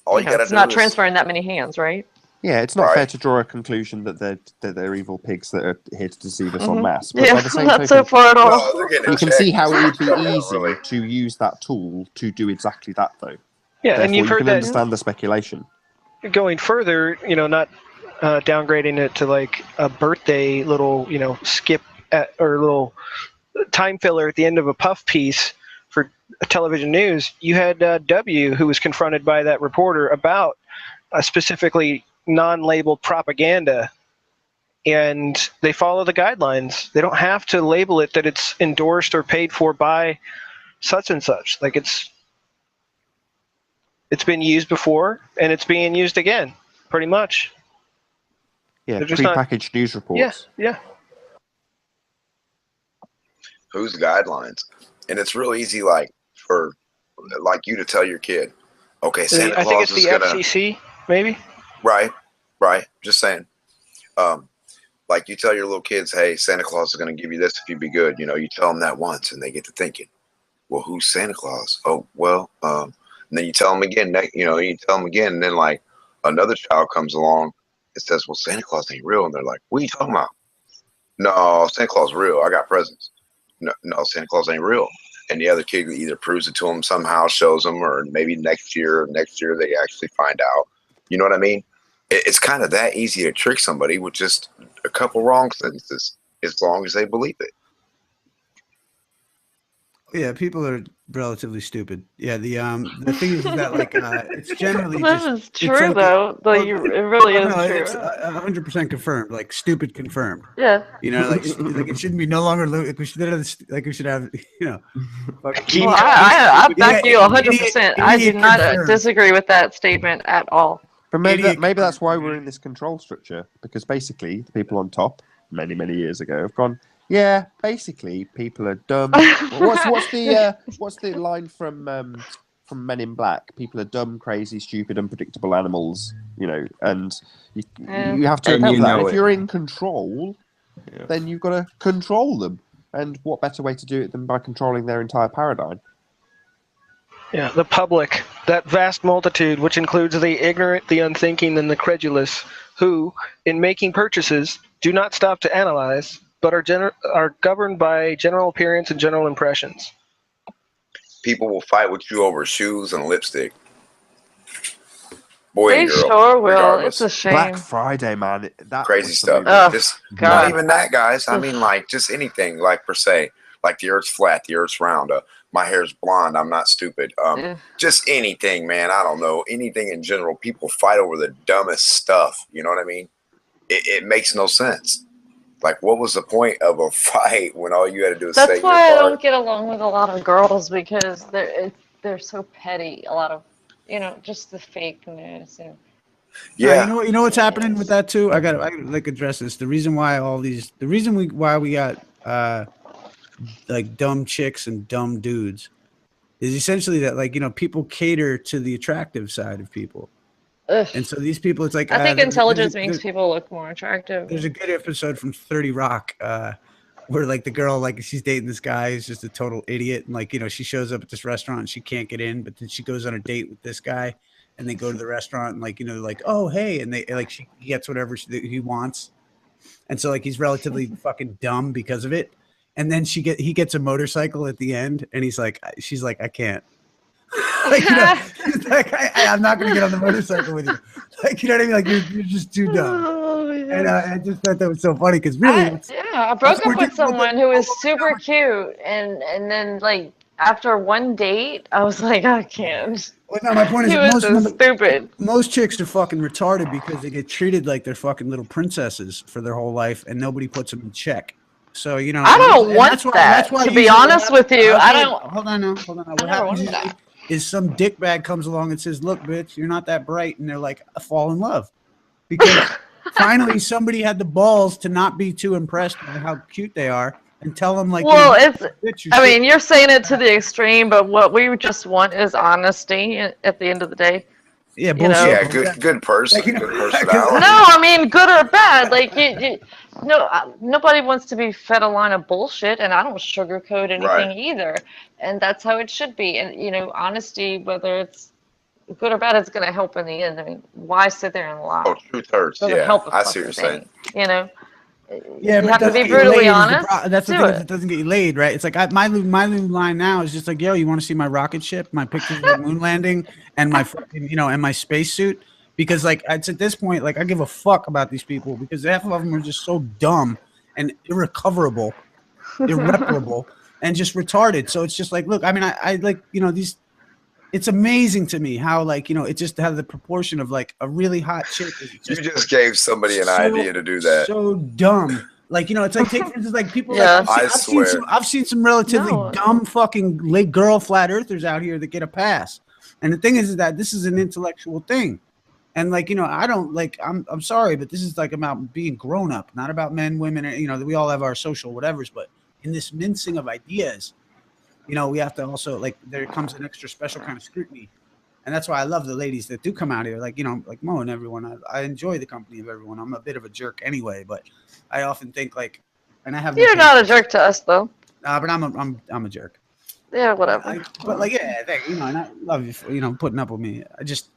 all you gotta it's do not is transferring that many hands, right? yeah, it's not Right. fair to draw a conclusion that they're evil pigs that are here to deceive us en masse. But Yeah, by the same not token, so far at all. well, they're getting you can checked. see how it would be Not easy really. to use that tool to do exactly that, though. Yeah, Therefore, and you've you heard can that understand the speculation. going further, not downgrading it to like a birthday little, skip or little time filler at the end of a puff piece for television news. You had W, who was confronted by that reporter about specifically non-labeled propaganda, and they follow the guidelines. They don't have to label it that it's endorsed or paid for by such and such. Like it's been used before and it's being used again, pretty much. Yeah, They're just not- prepackaged news reports. Yeah. Whose guidelines? And it's real easy, like for like you to tell your kid, okay, Santa I think Claus it's is the gonna FCC, maybe. right. Just saying. Like you tell your little kids, hey, Santa Claus is gonna give you this if you be good. You tell them that once, and they get to thinking, well, who's Santa Claus? Oh, well, and then you tell them again. You tell them again, and then like another child comes along and says, well, Santa Claus ain't real, and they're like, what are you talking about? No, Santa Claus is real. I got presents. No, Santa Claus ain't real. And the other kid either proves it to them somehow, shows them, or maybe next year they actually find out. You know what I mean? It's kind of that easy to trick somebody with just a couple wrong sentences, as long as they believe it. Yeah, people are relatively stupid. Yeah, the thing is that like it's generally This just is true it's like, though. Like it really is no, true. it's 100% confirmed. Like stupid confirmed. Yeah. Like it shouldn't be no longer like we should have Well, I back you 100%. I do not disagree with that statement at all. But maybe that's why we're in this control structure, because basically the people on top many years ago have gone, yeah, basically people are dumb. what's the line from Men in Black? People are dumb, crazy, stupid, unpredictable animals. And you have to remember that. If you're in control, then you've got to control them. And what better way to do it than by controlling their entire paradigm? Yeah, the public, that vast multitude, which includes the ignorant, the unthinking, and the credulous, who, in making purchases, do not stop to analyze, but are governed by general appearance and general impressions. People will fight with you over shoes and lipstick. Boy They and girl, sure will. regardless. It's a shame. Black Friday, man. That Crazy was stuff. Oh, Just God. not even that, guys. I mean, like just anything, like per se, like the Earth's flat, the Earth's round. My hair's blonde. I'm not stupid. Just anything, man. I don't know. Anything in general. People fight over the dumbest stuff. You know what I mean? It makes no sense. Like, what was the point of a fight when all you had to do is say That's your why I part? don't get along with a lot of girls because they're so petty. A lot of, just the fakeness and. Yeah. You know what's happening with that too. I got to like address this. The reason why why we got like dumb chicks and dumb dudes is essentially that, like, people cater to the attractive side of people. Ugh. And so these people, it's like I think intelligence makes people look more attractive. There's a good episode from 30 Rock where, like, the girl, like, she's dating this guy who's just a total idiot, and, like, she shows up at this restaurant and she can't get in, but then she goes on a date with this guy, and they go to the restaurant and, like, like, oh hey, and they like she gets whatever he wants, and so, like, he's relatively fucking dumb because of it, and then he gets a motorcycle at the end, and she's like, I can't. Like, like, I'm not gonna get on the motorcycle with you. Like, you know what I mean? Like, you're just too dumb. Oh, yeah. And I just thought that was so funny because really, I broke up with someone who was super cute, and then, like, after one date, I was like, I can't. Well, no, my point is, he was so stupid. Most chicks are fucking retarded because they get treated like they're fucking little princesses for their whole life, and nobody puts them in check. So, I don't want that. To be honest with you, I don't. Hold on now. What happens is some dickbag comes along and says, "Look, bitch, you're not that bright," and they're like, "I fall in love," because finally somebody had the balls to not be too impressed by how cute they are and tell them, like, well, you're saying it to the extreme, but what we just want is honesty at the end of the day. Yeah, bullshit. Yeah, good person, good personality. No, I mean, good or bad. Like, nobody wants to be fed a line of bullshit, and I don't sugarcoat anything either. And that's how it should be. And, honesty, whether it's good or bad, it's going to help in the end. I mean, why sit there and lie? Oh, truth hurts. Doesn't help I see what you're saying. Yeah, you have to be brutally honest. That's the thing. It doesn't get you laid, right? It's like my new line now is just like, yo, you want to see my rocket ship, my pictures of the moon landing, and my fucking, and my spacesuit? Because, like, it's at this point, like, I give a fuck about these people because half of them are just so dumb and irreparable, and just retarded. So it's just like, look, I mean, I like, these. It's amazing to me how, like, it just has the proportion of, like, a really hot chick. You just gave somebody an idea to do that. So dumb. Like, it's like, take for instance, like, people. Yeah. Like, I've seen some relatively dumb fucking late girl flat earthers out here that get a pass. And the thing is that this is an intellectual thing. And, like, I don't, like, I'm sorry, but this is, like, about being grown up, not about men, women, we all have our social whatevers, but in this mincing of ideas, we have to also, like, there comes an extra special kind of scrutiny. And that's why I love the ladies that do come out here, like, like Mo and everyone. I enjoy the company of everyone. I'm a bit of a jerk anyway, but I often think, like, and I have. You're not a jerk to us, though. But I'm a jerk. Yeah, whatever. But, like, yeah, and I love you for, putting up with me. It's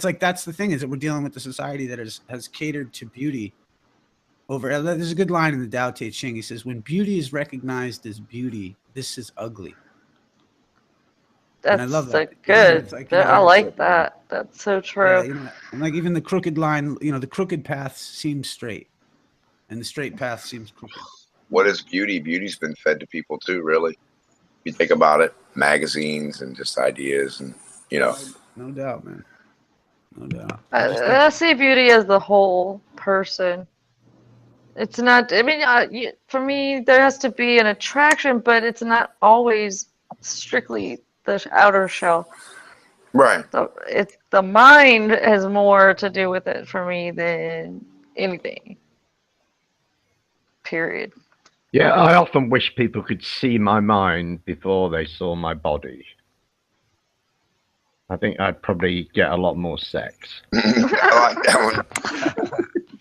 like, that's the thing, is that we're dealing with a society that has catered to beauty over. There's a good line in the Tao Te Ching. He says, when beauty is recognized as beauty, this is ugly. That's, I love that. Good. Like, I like that. That's so true. Yeah, and, like, even the crooked line, the crooked path seems straight, and the straight path seems crooked. What is beauty? Beauty's been fed to people too, really. If you think about it, magazines and just ideas, and No doubt, man. No doubt. I see beauty as the whole person. It's not. I mean, for me, there has to be an attraction, but it's not always strictly the outer shell. Right. So it's the mind has more to do with it for me than anything. Period. Yeah, I often wish people could see my mind before they saw my body. I think I'd probably get a lot more sex. I like that one.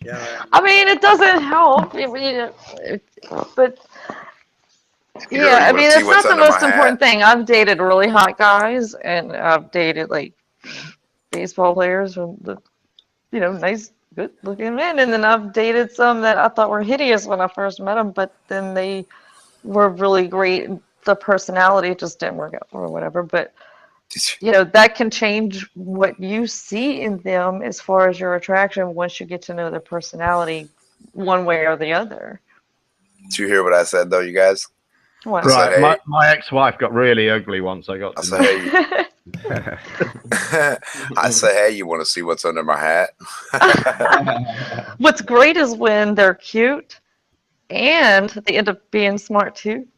Yeah. I mean, it doesn't help, but yeah, I mean, it's not the most important thing. I've dated really hot guys, and I've dated, like, baseball players from the, nice, good-looking men, and then I've dated some that I thought were hideous when I first met them, but then they were really great. The personality just didn't work out or whatever, but that can change what you see in them as far as your attraction once you get to know their personality one way or the other. Did you hear what I said, though, you guys? What? Right, hey, my ex-wife got really ugly once I got to know. Hey, I say, hey, you want to see what's under my hat? What's great is when they're cute and they end up being smart too.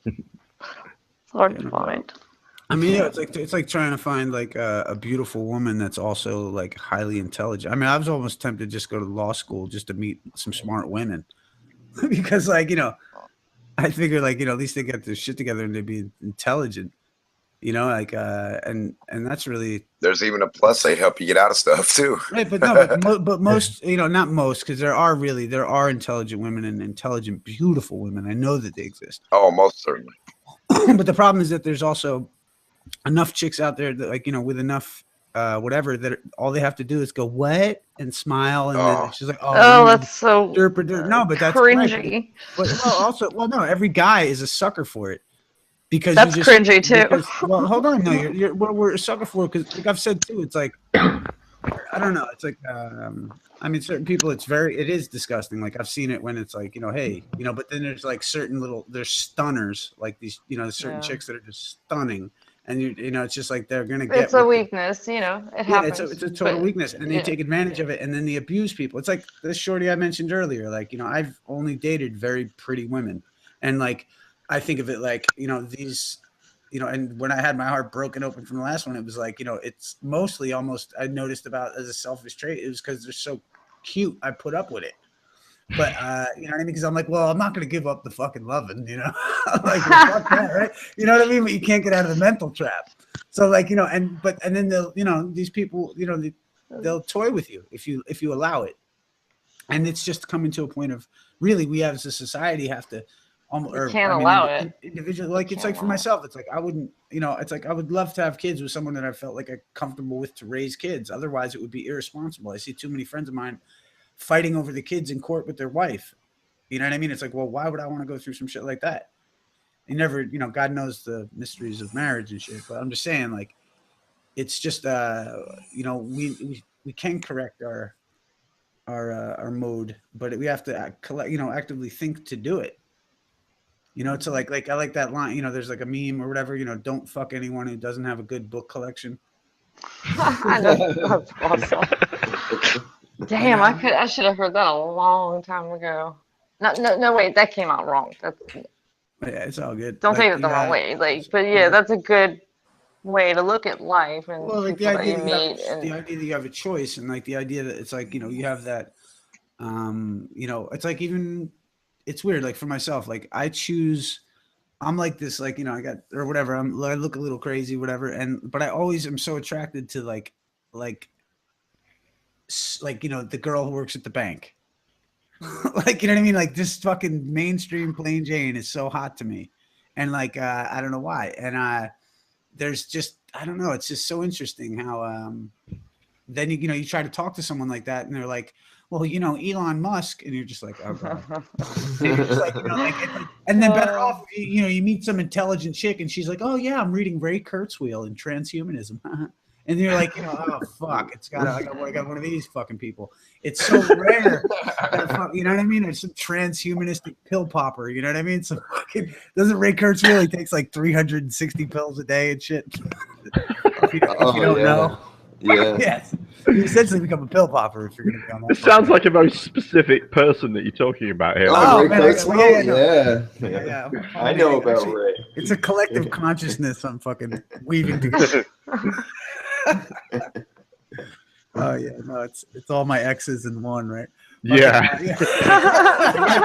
It's hard to find. I mean, yeah, it's like trying to find like a beautiful woman that's also like highly intelligent. I mean, I was almost tempted to just go to law school just to meet some smart women, because like I figure like at least they get their shit together and they'd be intelligent, like and that's really. There's even a plus. They help you get out of stuff too. Right, but no, but most not most, because there are intelligent women and intelligent, beautiful women. I know that they exist. Oh, most certainly. But the problem is that there's also enough chicks out there that like with enough whatever that all they have to do is go what and smile and then she's like that's so no, but that's cringy. Right. But no, every guy is a sucker for it because that's cringy too. Well, hold on, no, we're a sucker for it because like I've said too, it's like I don't know, it's like I mean certain people it is disgusting. Like I've seen it when it's like hey but then there's like there's stunners like these certain chicks that are just stunning. And it's just like they're gonna get. It's a weakness, it happens. It's a total weakness, and they take advantage of it, and then they abuse people. It's like this shorty I mentioned earlier. Like I've only dated very pretty women, and like I think of it like these, and when I had my heart broken open from the last one, it was like it's mostly almost I noticed about as a selfish trait. It was because they're so cute. I put up with it. But you know what I mean? Because I'm like, well, I'm not gonna give up the fucking loving, I'm like, well, fuck that, right? You know what I mean? But you can't get out of the mental trap. So like, and then they'll, these people, they'll toy with you if you allow it. And it's just coming to a point of really, we as a society have to allow it individually. Like it's like for myself, it's like I wouldn't, it's like I would love to have kids with someone that I felt like I'm comfortable with to raise kids. Otherwise, it would be irresponsible. I see too many friends of mine fighting over the kids in court with their wife. You know what I mean? It's like, well, why would I want to go through some shit like that? You never, God knows the mysteries of marriage and shit, but I'm just saying, like, it's just, we can correct our mode, but we have to actively think to do it. So like I like that line, there's like a meme or whatever, don't fuck anyone who doesn't have a good book collection. That's awesome. Damn, I should have heard that a long time ago. No, wait, that came out wrong. Yeah, it's all good. Don't take it the wrong way. But yeah, that's a good way to look at life and the idea that you have a choice, and like the idea that it's like you have that, it's like even it's weird. Like for myself, like I choose. I'm like this, like I got or whatever. I look a little crazy, whatever, but I always am so attracted to like the girl who works at the bank. Like you know what I mean, like this fucking mainstream plain Jane is so hot to me, and like I don't know why, and there's just I don't know, it's just so interesting how then you try to talk to someone like that and they're like, well, Elon Musk, and you're just like, oh god. Just like, and then better off you meet some intelligent chick and she's like, oh yeah, I'm reading Ray Kurzweil in Transhumanism. And you're like, oh fuck, I got one of these fucking people. It's so rare. You know what I mean? It's some transhumanistic pill popper. You know what I mean? So fucking doesn't Ray Kurzweil really takes like 360 pills a day and shit? If you don't know. Yeah. Yes. You essentially become a pill popper if you're going to be on that. This sounds like a very specific person that you're talking about here. Oh, man, yeah. I know about Ray. It's a collective consciousness I'm fucking weaving together. Oh yeah, no, it's all my exes in one, right? Yeah.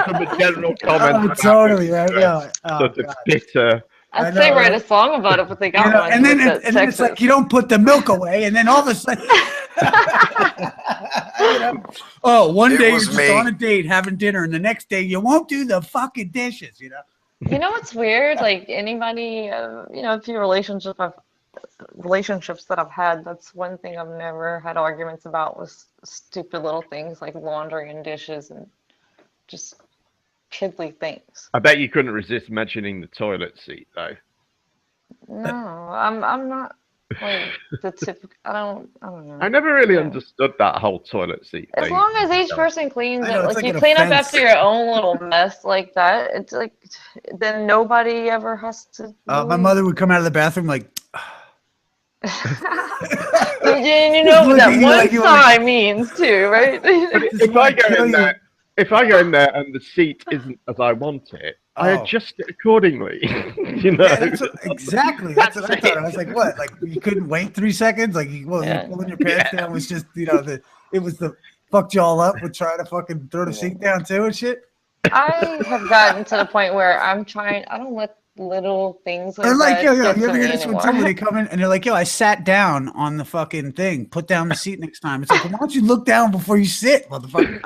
From a general comment. Totally, right? Yeah. Sort of bitter. I'd say write a song about it, but they got one. And then it's like you don't put the milk away, and then all of a sudden, one day you're just on a date having dinner, and the next day you won't do the fucking dishes. You know what's weird? Like anybody, a few relationships that I've had, that's one thing I've never had arguments about was stupid little things like laundry and dishes and just piddly things. I bet you couldn't resist mentioning the toilet seat though. No, I'm not like the typical. I don't know. I never really understood that whole toilet seat thing. As long as each person cleans it, like you clean up after your own little mess like that, it's like then nobody ever has to. My mother would come out of the bathroom like. And you know what that one sigh means too, right? If if I go in there and the seat isn't as I want it, I adjust it accordingly. You know, Yeah, exactly. That's what I thought. I was like, what? Like you couldn't wait 3 seconds? Like, you pulling your pants down was just, it was the fucked you all up with trying to fucking throw the seat down too and shit. I have gotten to the point where I don't let little things like that you get ever to hear me this when anymore. somebody come in and they're like, I sat down on the fucking thing. Put down the seat next time. It's like, well, why don't you look down before you sit, motherfucker?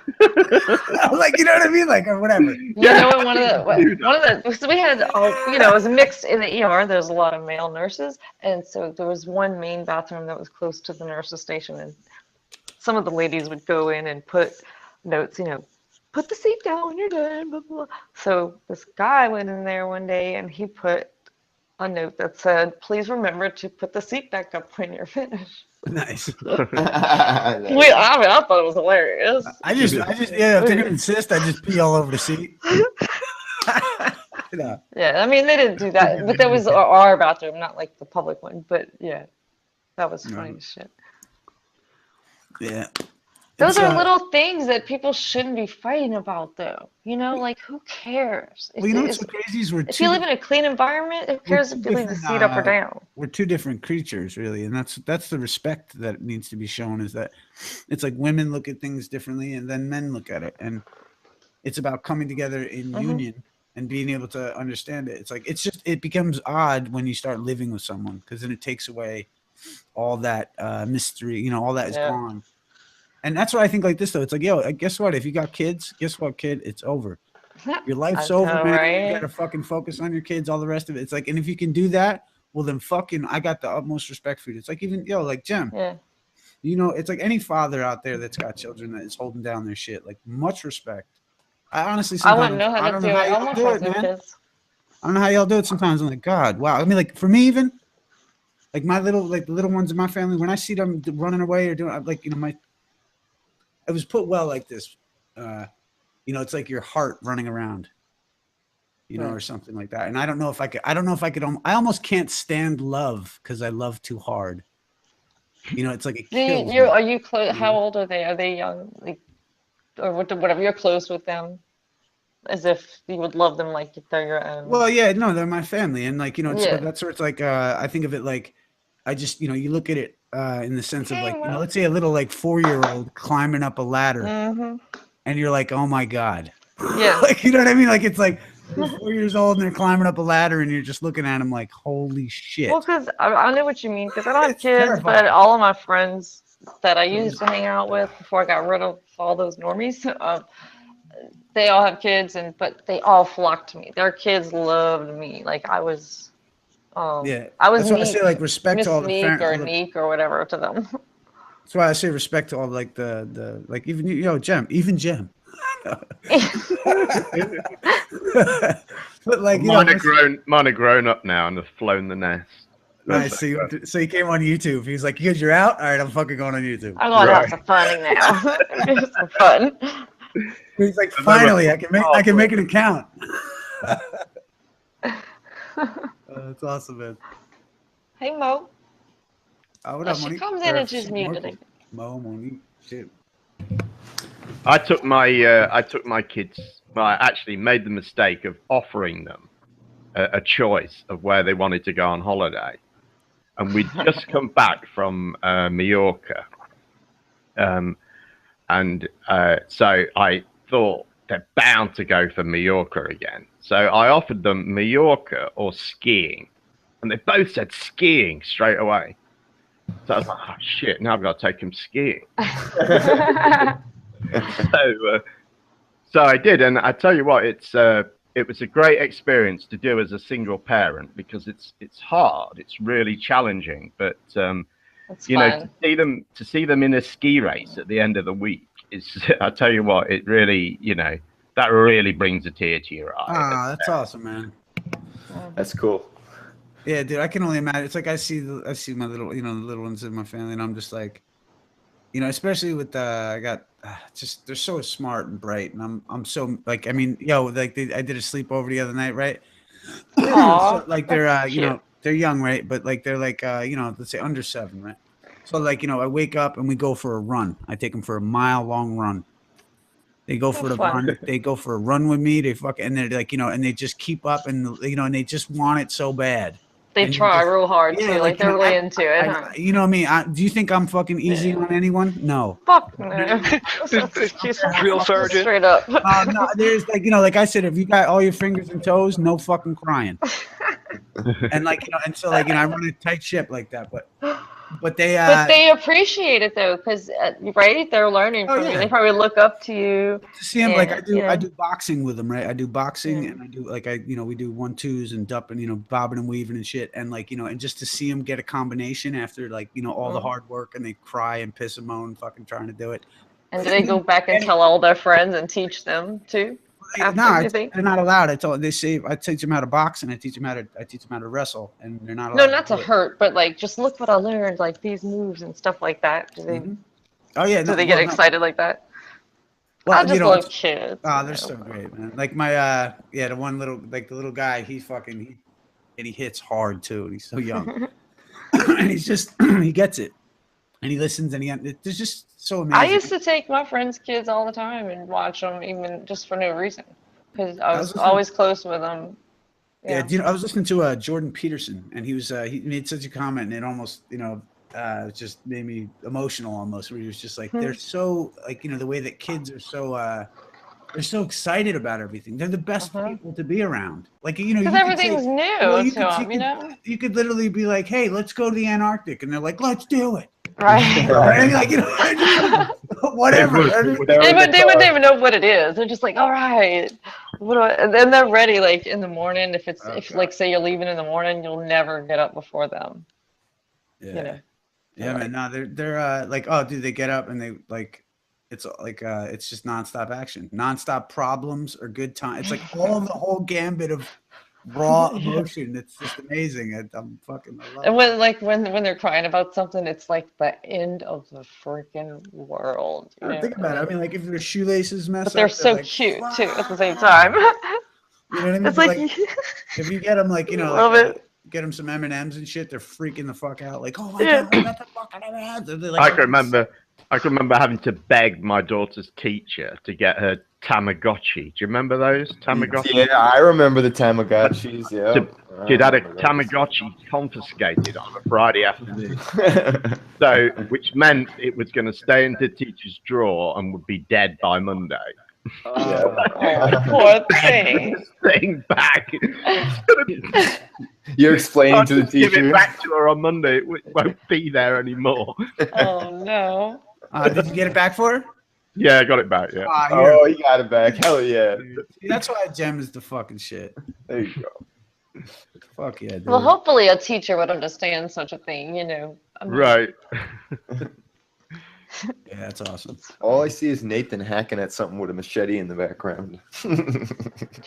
Like, you know what I mean? Like, or whatever. You know, so we had, it was mixed in the ER. There's a lot of male nurses, and so there was one main bathroom that was close to the nurse's station, and some of the ladies would go in and put notes, put the seat down when you're done, blah, blah, blah. So this guy went in there one day and he put a note that said, please remember to put the seat back up when you're finished. Nice. I thought it was hilarious. I just, if they're gonna insist, I just pee all over the seat. Yeah, I mean, they didn't do that, but that was our bathroom, not like the public one. But yeah, that was funny as shit. Yeah. Those are little things that people shouldn't be fighting about, though. Like, who cares? Well, you know what's so crazy is if you live in a clean environment, who cares if you leave the seat up or down? We're two different creatures, really, and that's the respect that needs to be shown. Is that it's like women look at things differently, and then men look at it, and it's about coming together in union and being able to understand it. It's like it becomes odd when you start living with someone, because then it takes away all that mystery. All that is gone. And that's why I think like this, though. It's like, guess what? If you got kids, guess what, kid? It's over. Your life's over, man. Right? You got to fucking focus on your kids, all the rest of it. It's like, and if you can do that, well, then fucking, I got the utmost respect for you. It's like, even, like Jim. Yeah. It's like any father out there that's got children that is holding down their shit. Like, much respect. I honestly, I wouldn't know how to do it. I don't know I don't know how y'all do it sometimes. I'm like, God, wow. I mean, like, for me, even, like, the little ones in my family, when I see them running away or doing, like, it was put well like this, it's like your heart running around, or something like that. And I don't know if I could, I almost can't stand love because I love too hard. It's like it kills me. Are you close? How old are they? Are they young? Like, or whatever, you're close with them as if you would love them like they're your own. Well, yeah, no, they're my family. And like, that's where it's like, I think of it like, I just, you look at it in the sense of like, let's say a little like 4-year-old climbing up a ladder, and you're like, oh my God, like, you know what I mean? Like, it's like you're 4 years old and they're climbing up a ladder, and you're just looking at them like, holy shit. Well, because I know what you mean, because I don't have kids, terrifying. But all of my friends that I used to hang out with before I got rid of all those normies, they all have kids, but they all flocked to me. Their kids loved me, like I was. I was. That's why I say like respect Miss to all the Meek or Neek or whatever to them. That's why I say respect to all like the like even Jem, but like mine are grown up now and have flown the nest. Nice. So he came on YouTube. He's like, "You're out. All right, I'm fucking going on YouTube. I'm going to have some fun now. Just some fun." He's like, "Finally, I can make an account." That's awesome, man. Hey, Mo. What up, she Monique? comes in and she's muted. Mo, Monique, shit. I took my kids. Well, I actually made the mistake of offering them a choice of where they wanted to go on holiday, and we'd just come back from Mallorca, so I thought they're bound to go for Mallorca again. So I offered them Mallorca or skiing, and they both said skiing straight away. So I was like, oh, shit, now I've got to take them skiing. So I did, and I tell you what, it was a great experience to do as a single parent, because it's hard, it's really challenging, but to see them in a ski race at the end of the week is, I tell you what, it really, that really brings a tear to your eye. Ah, that's awesome, man. That's cool. Yeah, dude, I can only imagine. It's like I see my little, the little ones in my family, and I'm just like, especially with I got just they're so smart and bright, and I'm so like, I mean, like I did a sleepover the other night, right? So, like they're they're young, right? But like they're like let's say under 7, right? So like I wake up and we go for a run. I take them for a mile-long run. They go for the run. They go for a run with me. They and they're like, and they just keep up and, and they just want it so bad. They try real hard too. Like they're really into it. Huh? You know me. Do you think I'm fucking easy on anyone? No. Fuck no. Drill sergeant. Straight up. No, there's like I said, if you got all your fingers and toes, no fucking crying. And and so I run a tight ship like that, but they appreciate it though, because right, they're learning from you. They probably look up to you. To see them, I do boxing with them, right? I do boxing, and I do we do 1-2s and dup and bobbing and weaving and shit, and and just to see them get a combination after all the hard work, and they cry and piss and moan, fucking trying to do it. And do they go back and tell all their friends and teach them too? No, they're not allowed. They say I teach them how to box and I teach them how to wrestle, and they're not allowed. No, not to hurt, but just look what I learned, like these moves and stuff like that. Do they? Oh yeah. Do they get excited like that? Well, I just love kids. Oh, they're so great, man. Like my the one little the little guy, he hits hard too, and he's so young, and he gets it, and he listens, and it's just so amazing. I used to take my friends' kids all the time and watch them, even just for no reason, because I was always close with them. Yeah, I was listening to Jordan Peterson, and he made such a comment, and it almost just made me emotional almost. Where he was just like, they're so the way that kids are so they're so excited about everything. They're the best people to be around. Because everything's new to them. You could literally be like, hey, let's go to the Antarctic, and they're like, let's do it. Right. And whatever. They wouldn't even know what it is. They're just like, all right. And then they're ready in the morning. If say you're leaving in the morning, you'll never get up before them. Yeah. Yeah, man. No, they're oh, dude, they get up and they it's just nonstop action, nonstop problems or good time. It's the whole gambit of raw emotion. It's just amazing. I'm fucking. I love and when they're crying about something, it's like the end of the freaking world. Think about it. I mean, if their shoelaces mess up, they're so cute too at the same time. You know what I mean? It's if you get them love it. Get them some M&Ms and shit, they're freaking the fuck out. Oh my god, I got the fucking M&Ms. I can remember having to beg my daughter's teacher to get her Tamagotchi. Do you remember those Tamagotchi? Yeah, I remember the Tamagotchis. Yeah, she'd had a Tamagotchi confiscated on a Friday afternoon, which meant it was going to stay in the teacher's drawer and would be dead by Monday. Poor thing. Thing back. You're explaining to the teacher. Give it back to her on Monday. It won't be there anymore. Oh no. Did you get it back for her? Yeah, I got it back. Yeah. Oh, you got it back. Hell yeah. See, that's why Gem is the fucking shit. There you go. Fuck yeah, dude. Well, hopefully a teacher would understand such a thing. Right. Yeah, that's awesome. All I see is Nathan hacking at something with a machete in the background. What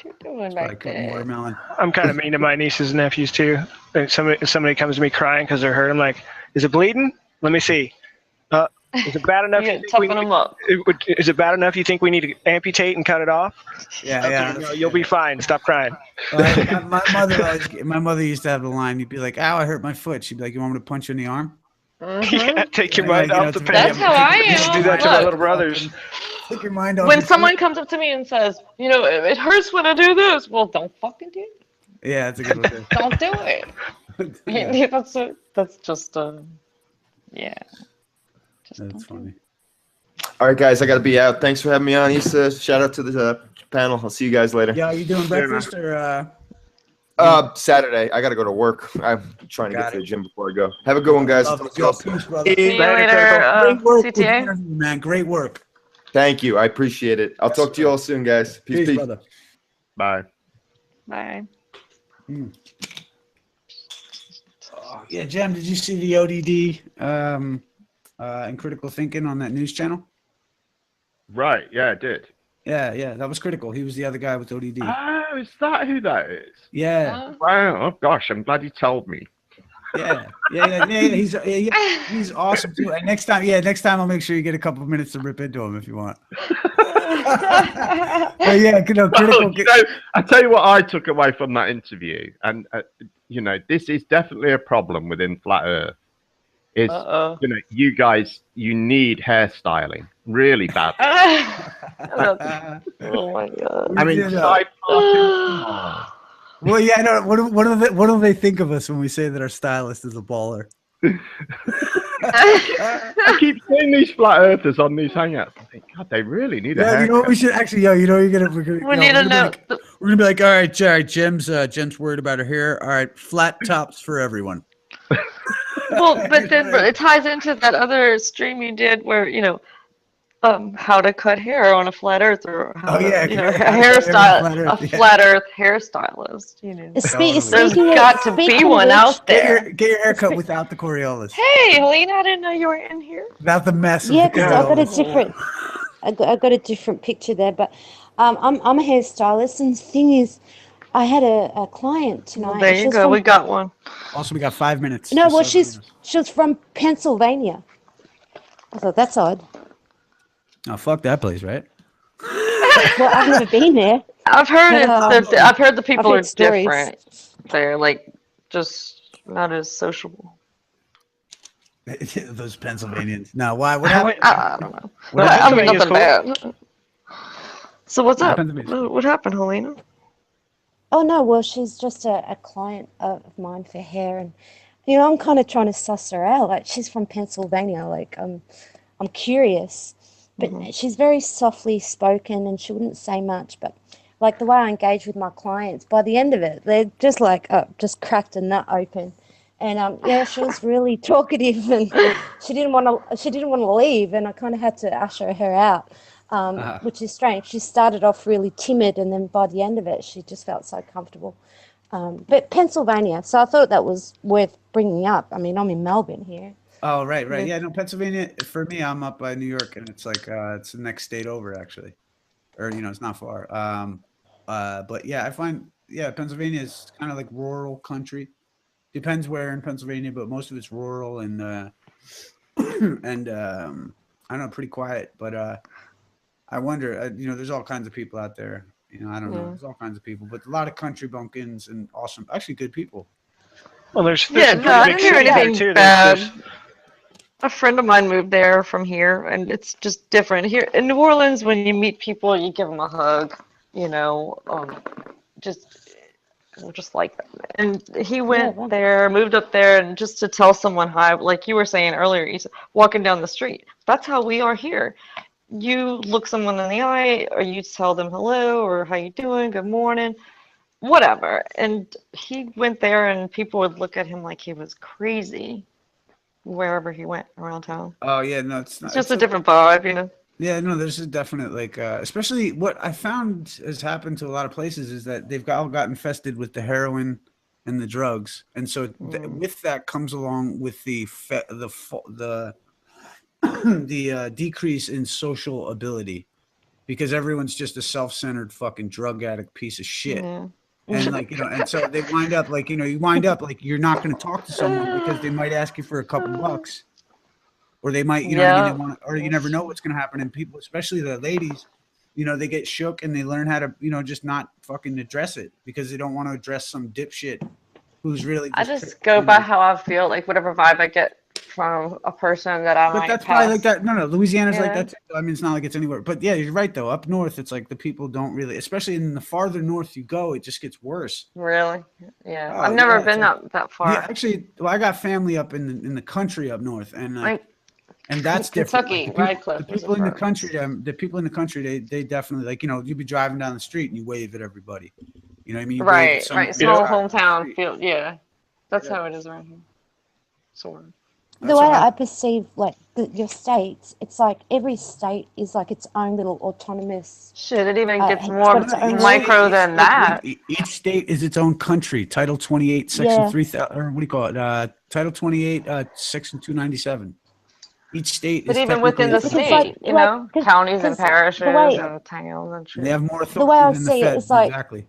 you doing back there? Watermelon. I'm kind of mean to my nieces and nephews too. If somebody comes to me crying because they're hurt, I'm like, "Is it bleeding? Let me see. Is it bad enough? Is it bad enough? You think we need to amputate and cut it off? Yeah. No, you'll be fine. Stop crying." My mother used to have the line. You'd be like, "Ow, I hurt my foot." She'd be like, "You want me to punch you in the arm?" Yeah, take your mind off the pain. That's how I am. I used to do that to my little brothers. Take your mind off. When someone comes up to me and says, it hurts when I do this, well, don't fucking do it. Yeah, that's a good one. Don't do it. Yeah. That's just yeah. That's funny. All right, guys, I got to be out. Thanks for having me on, Issa. Shout out to the panel. I'll see you guys later. Yeah, are you doing breakfast or? Saturday. I got to go to work. I'm trying to get to the gym before I go. Have a good one, guys. Peace, brother. See you later, Great work, CTA. man. Great work. Thank you. I appreciate it. I'll talk to you all soon, guys. Peace, brother. Bye. Bye. Yeah, Jem, did you see the ODD and critical thinking on that news channel? Right. Yeah, I did. Yeah, that was critical. He was the other guy with ODD. Oh, is that who that is? Yeah. Wow. Oh gosh, I'm glad you told me. Yeah. He's awesome too. And next time I'll make sure you get a couple of minutes to rip into him if you want. But yeah, critical. I tell you what I took away from that interview, and this is definitely a problem within Flat Earth. is Uh-oh. you guys, you need hairstyling really bad. Oh my god. I mean, side parting. Well, yeah, no. What do they think of us when we say that our stylist is a baller? I keep seeing these flat earthers on these hangouts. I think, God, they really need a Yeah, haircut. you know what we should actually. Yo, you know we're gonna We need to know. we're gonna be like, all right, Jim's worried about her hair. All right, flat tops for everyone. Well, but then it ties into that other stream you did where, how to cut hair on a flat earth, or how to, a flat earth hairstylist, There's got to be one out there. Get your hair cut without the Coriolis. Hey, Helena, I didn't know you were in here. Without the mess. Yeah, because I got a different, I got a different picture there. But I'm a hairstylist, and the thing is, I had a client tonight. Well, there you go. We got one. Also, we got 5 minutes. No, well, she was from Pennsylvania. I thought that's odd. Oh, fuck that place, right? Well, I've never been there. I've heard I've heard the people are stories. different. They're like just not as sociable. Those Pennsylvanians. No, why? What happened? I don't know. I mean, nothing bad. So what's up? What happened, Helena? Oh no, well, she's just a client of mine for hair, and I'm kind of trying to suss her out. Like, she's from Pennsylvania. Like, I'm curious, but she's very softly spoken, and she wouldn't say much. But like the way I engage with my clients, by the end of it, they're just like, just cracked a nut open. And she was really talkative, and she didn't want to leave, and I kind of had to usher her out, which is strange. She started off really timid, and then by the end of it, she just felt so comfortable. But Pennsylvania, so I thought that was worth bringing up. I mean, I'm in Melbourne here. Oh, right. Yeah, no, Pennsylvania. For me, I'm up by New York, and it's like it's the next state over, actually, or it's not far. But yeah, I find Pennsylvania is kind of like rural country. Depends where in Pennsylvania, but most of it's rural and and I don't know, pretty quiet. But I wonder, there's all kinds of people out there. I don't know, there's all kinds of people, but a lot of country bumpkins and awesome, actually good people. Well, there's some I didn't hear anything too. bad. A friend of mine moved there from here, and it's just different here in New Orleans. When you meet people, you give them a hug. Just like that. And he went there, moved up there, and just to tell someone hi, like you were saying earlier, he's walking down the street. That's how we are here. You look someone in the eye, or you tell them hello, or how you doing, good morning, whatever. And he went there, and people would look at him like he was crazy wherever he went around town. Oh yeah, no, it's not. It's just a different vibe, Yeah, no, there's a definite especially what I found has happened to a lot of places is that they've all got infested with the heroin and the drugs, and so with that comes along with the decrease in social ability, because everyone's just a self-centered fucking drug addict piece of shit. Yeah. And and so they wind up you're not going to talk to someone because they might ask you for a couple bucks. Or they might, you never know what's going to happen. And people, especially the ladies, they get shook and they learn how to, just not fucking address it because they don't want to address some dipshit who's really. I just go by how I feel, like whatever vibe I get from a person that I might. But that's probably like that. No, Louisiana's like that too. I mean, it's not like it's anywhere. But yeah, you're right though. Up north, it's like the people don't really, especially in the farther north you go, it just gets worse. Really? Yeah. I've never been that far. Yeah, actually, I got family up in the country up north, and. And that's different. Kentucky, the people in the country, they definitely you'd be driving down the street and you wave at everybody. You know what I mean? Right. Small hometown feel. Yeah, that's how it is around here. Sort of. The way I perceive your states, it's like every state is like its own little autonomous. Shit, it even gets more micro than that. Each state is its own country. Title 28, Section 3000, or what do you call it? Title 28, Section 297. Each state but even within the state, counties and parishes and towns and shit. They have more authority. The way I see it is like exactly.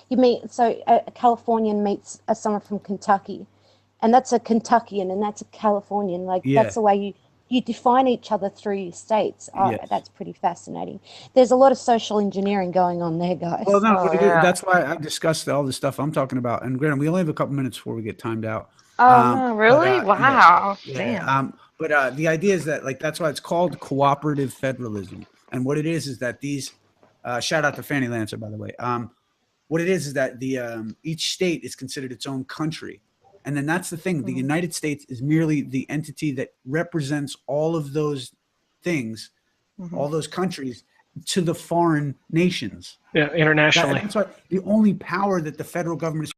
You meet a Californian meets someone from Kentucky, and that's a Kentuckian, and that's a Californian. That's the way you define each other through states. Yes. That's pretty fascinating. There's a lot of social engineering going on there, guys. Well, no, Oh, yeah. that's why I discussed all the stuff I'm talking about. And granted, we only have a couple minutes before we get timed out. Oh, no, really? But, Wow. yeah. Damn. But the idea is that, like, that's why it's called cooperative federalism. And what it is that these, shout out to Fanny Lancer, by the way. What it is that each state is considered its own country. And then that's the thing. The United States is merely the entity that represents all of those things, all those countries, to the foreign nations. Yeah, internationally. That's why the only power that the federal government is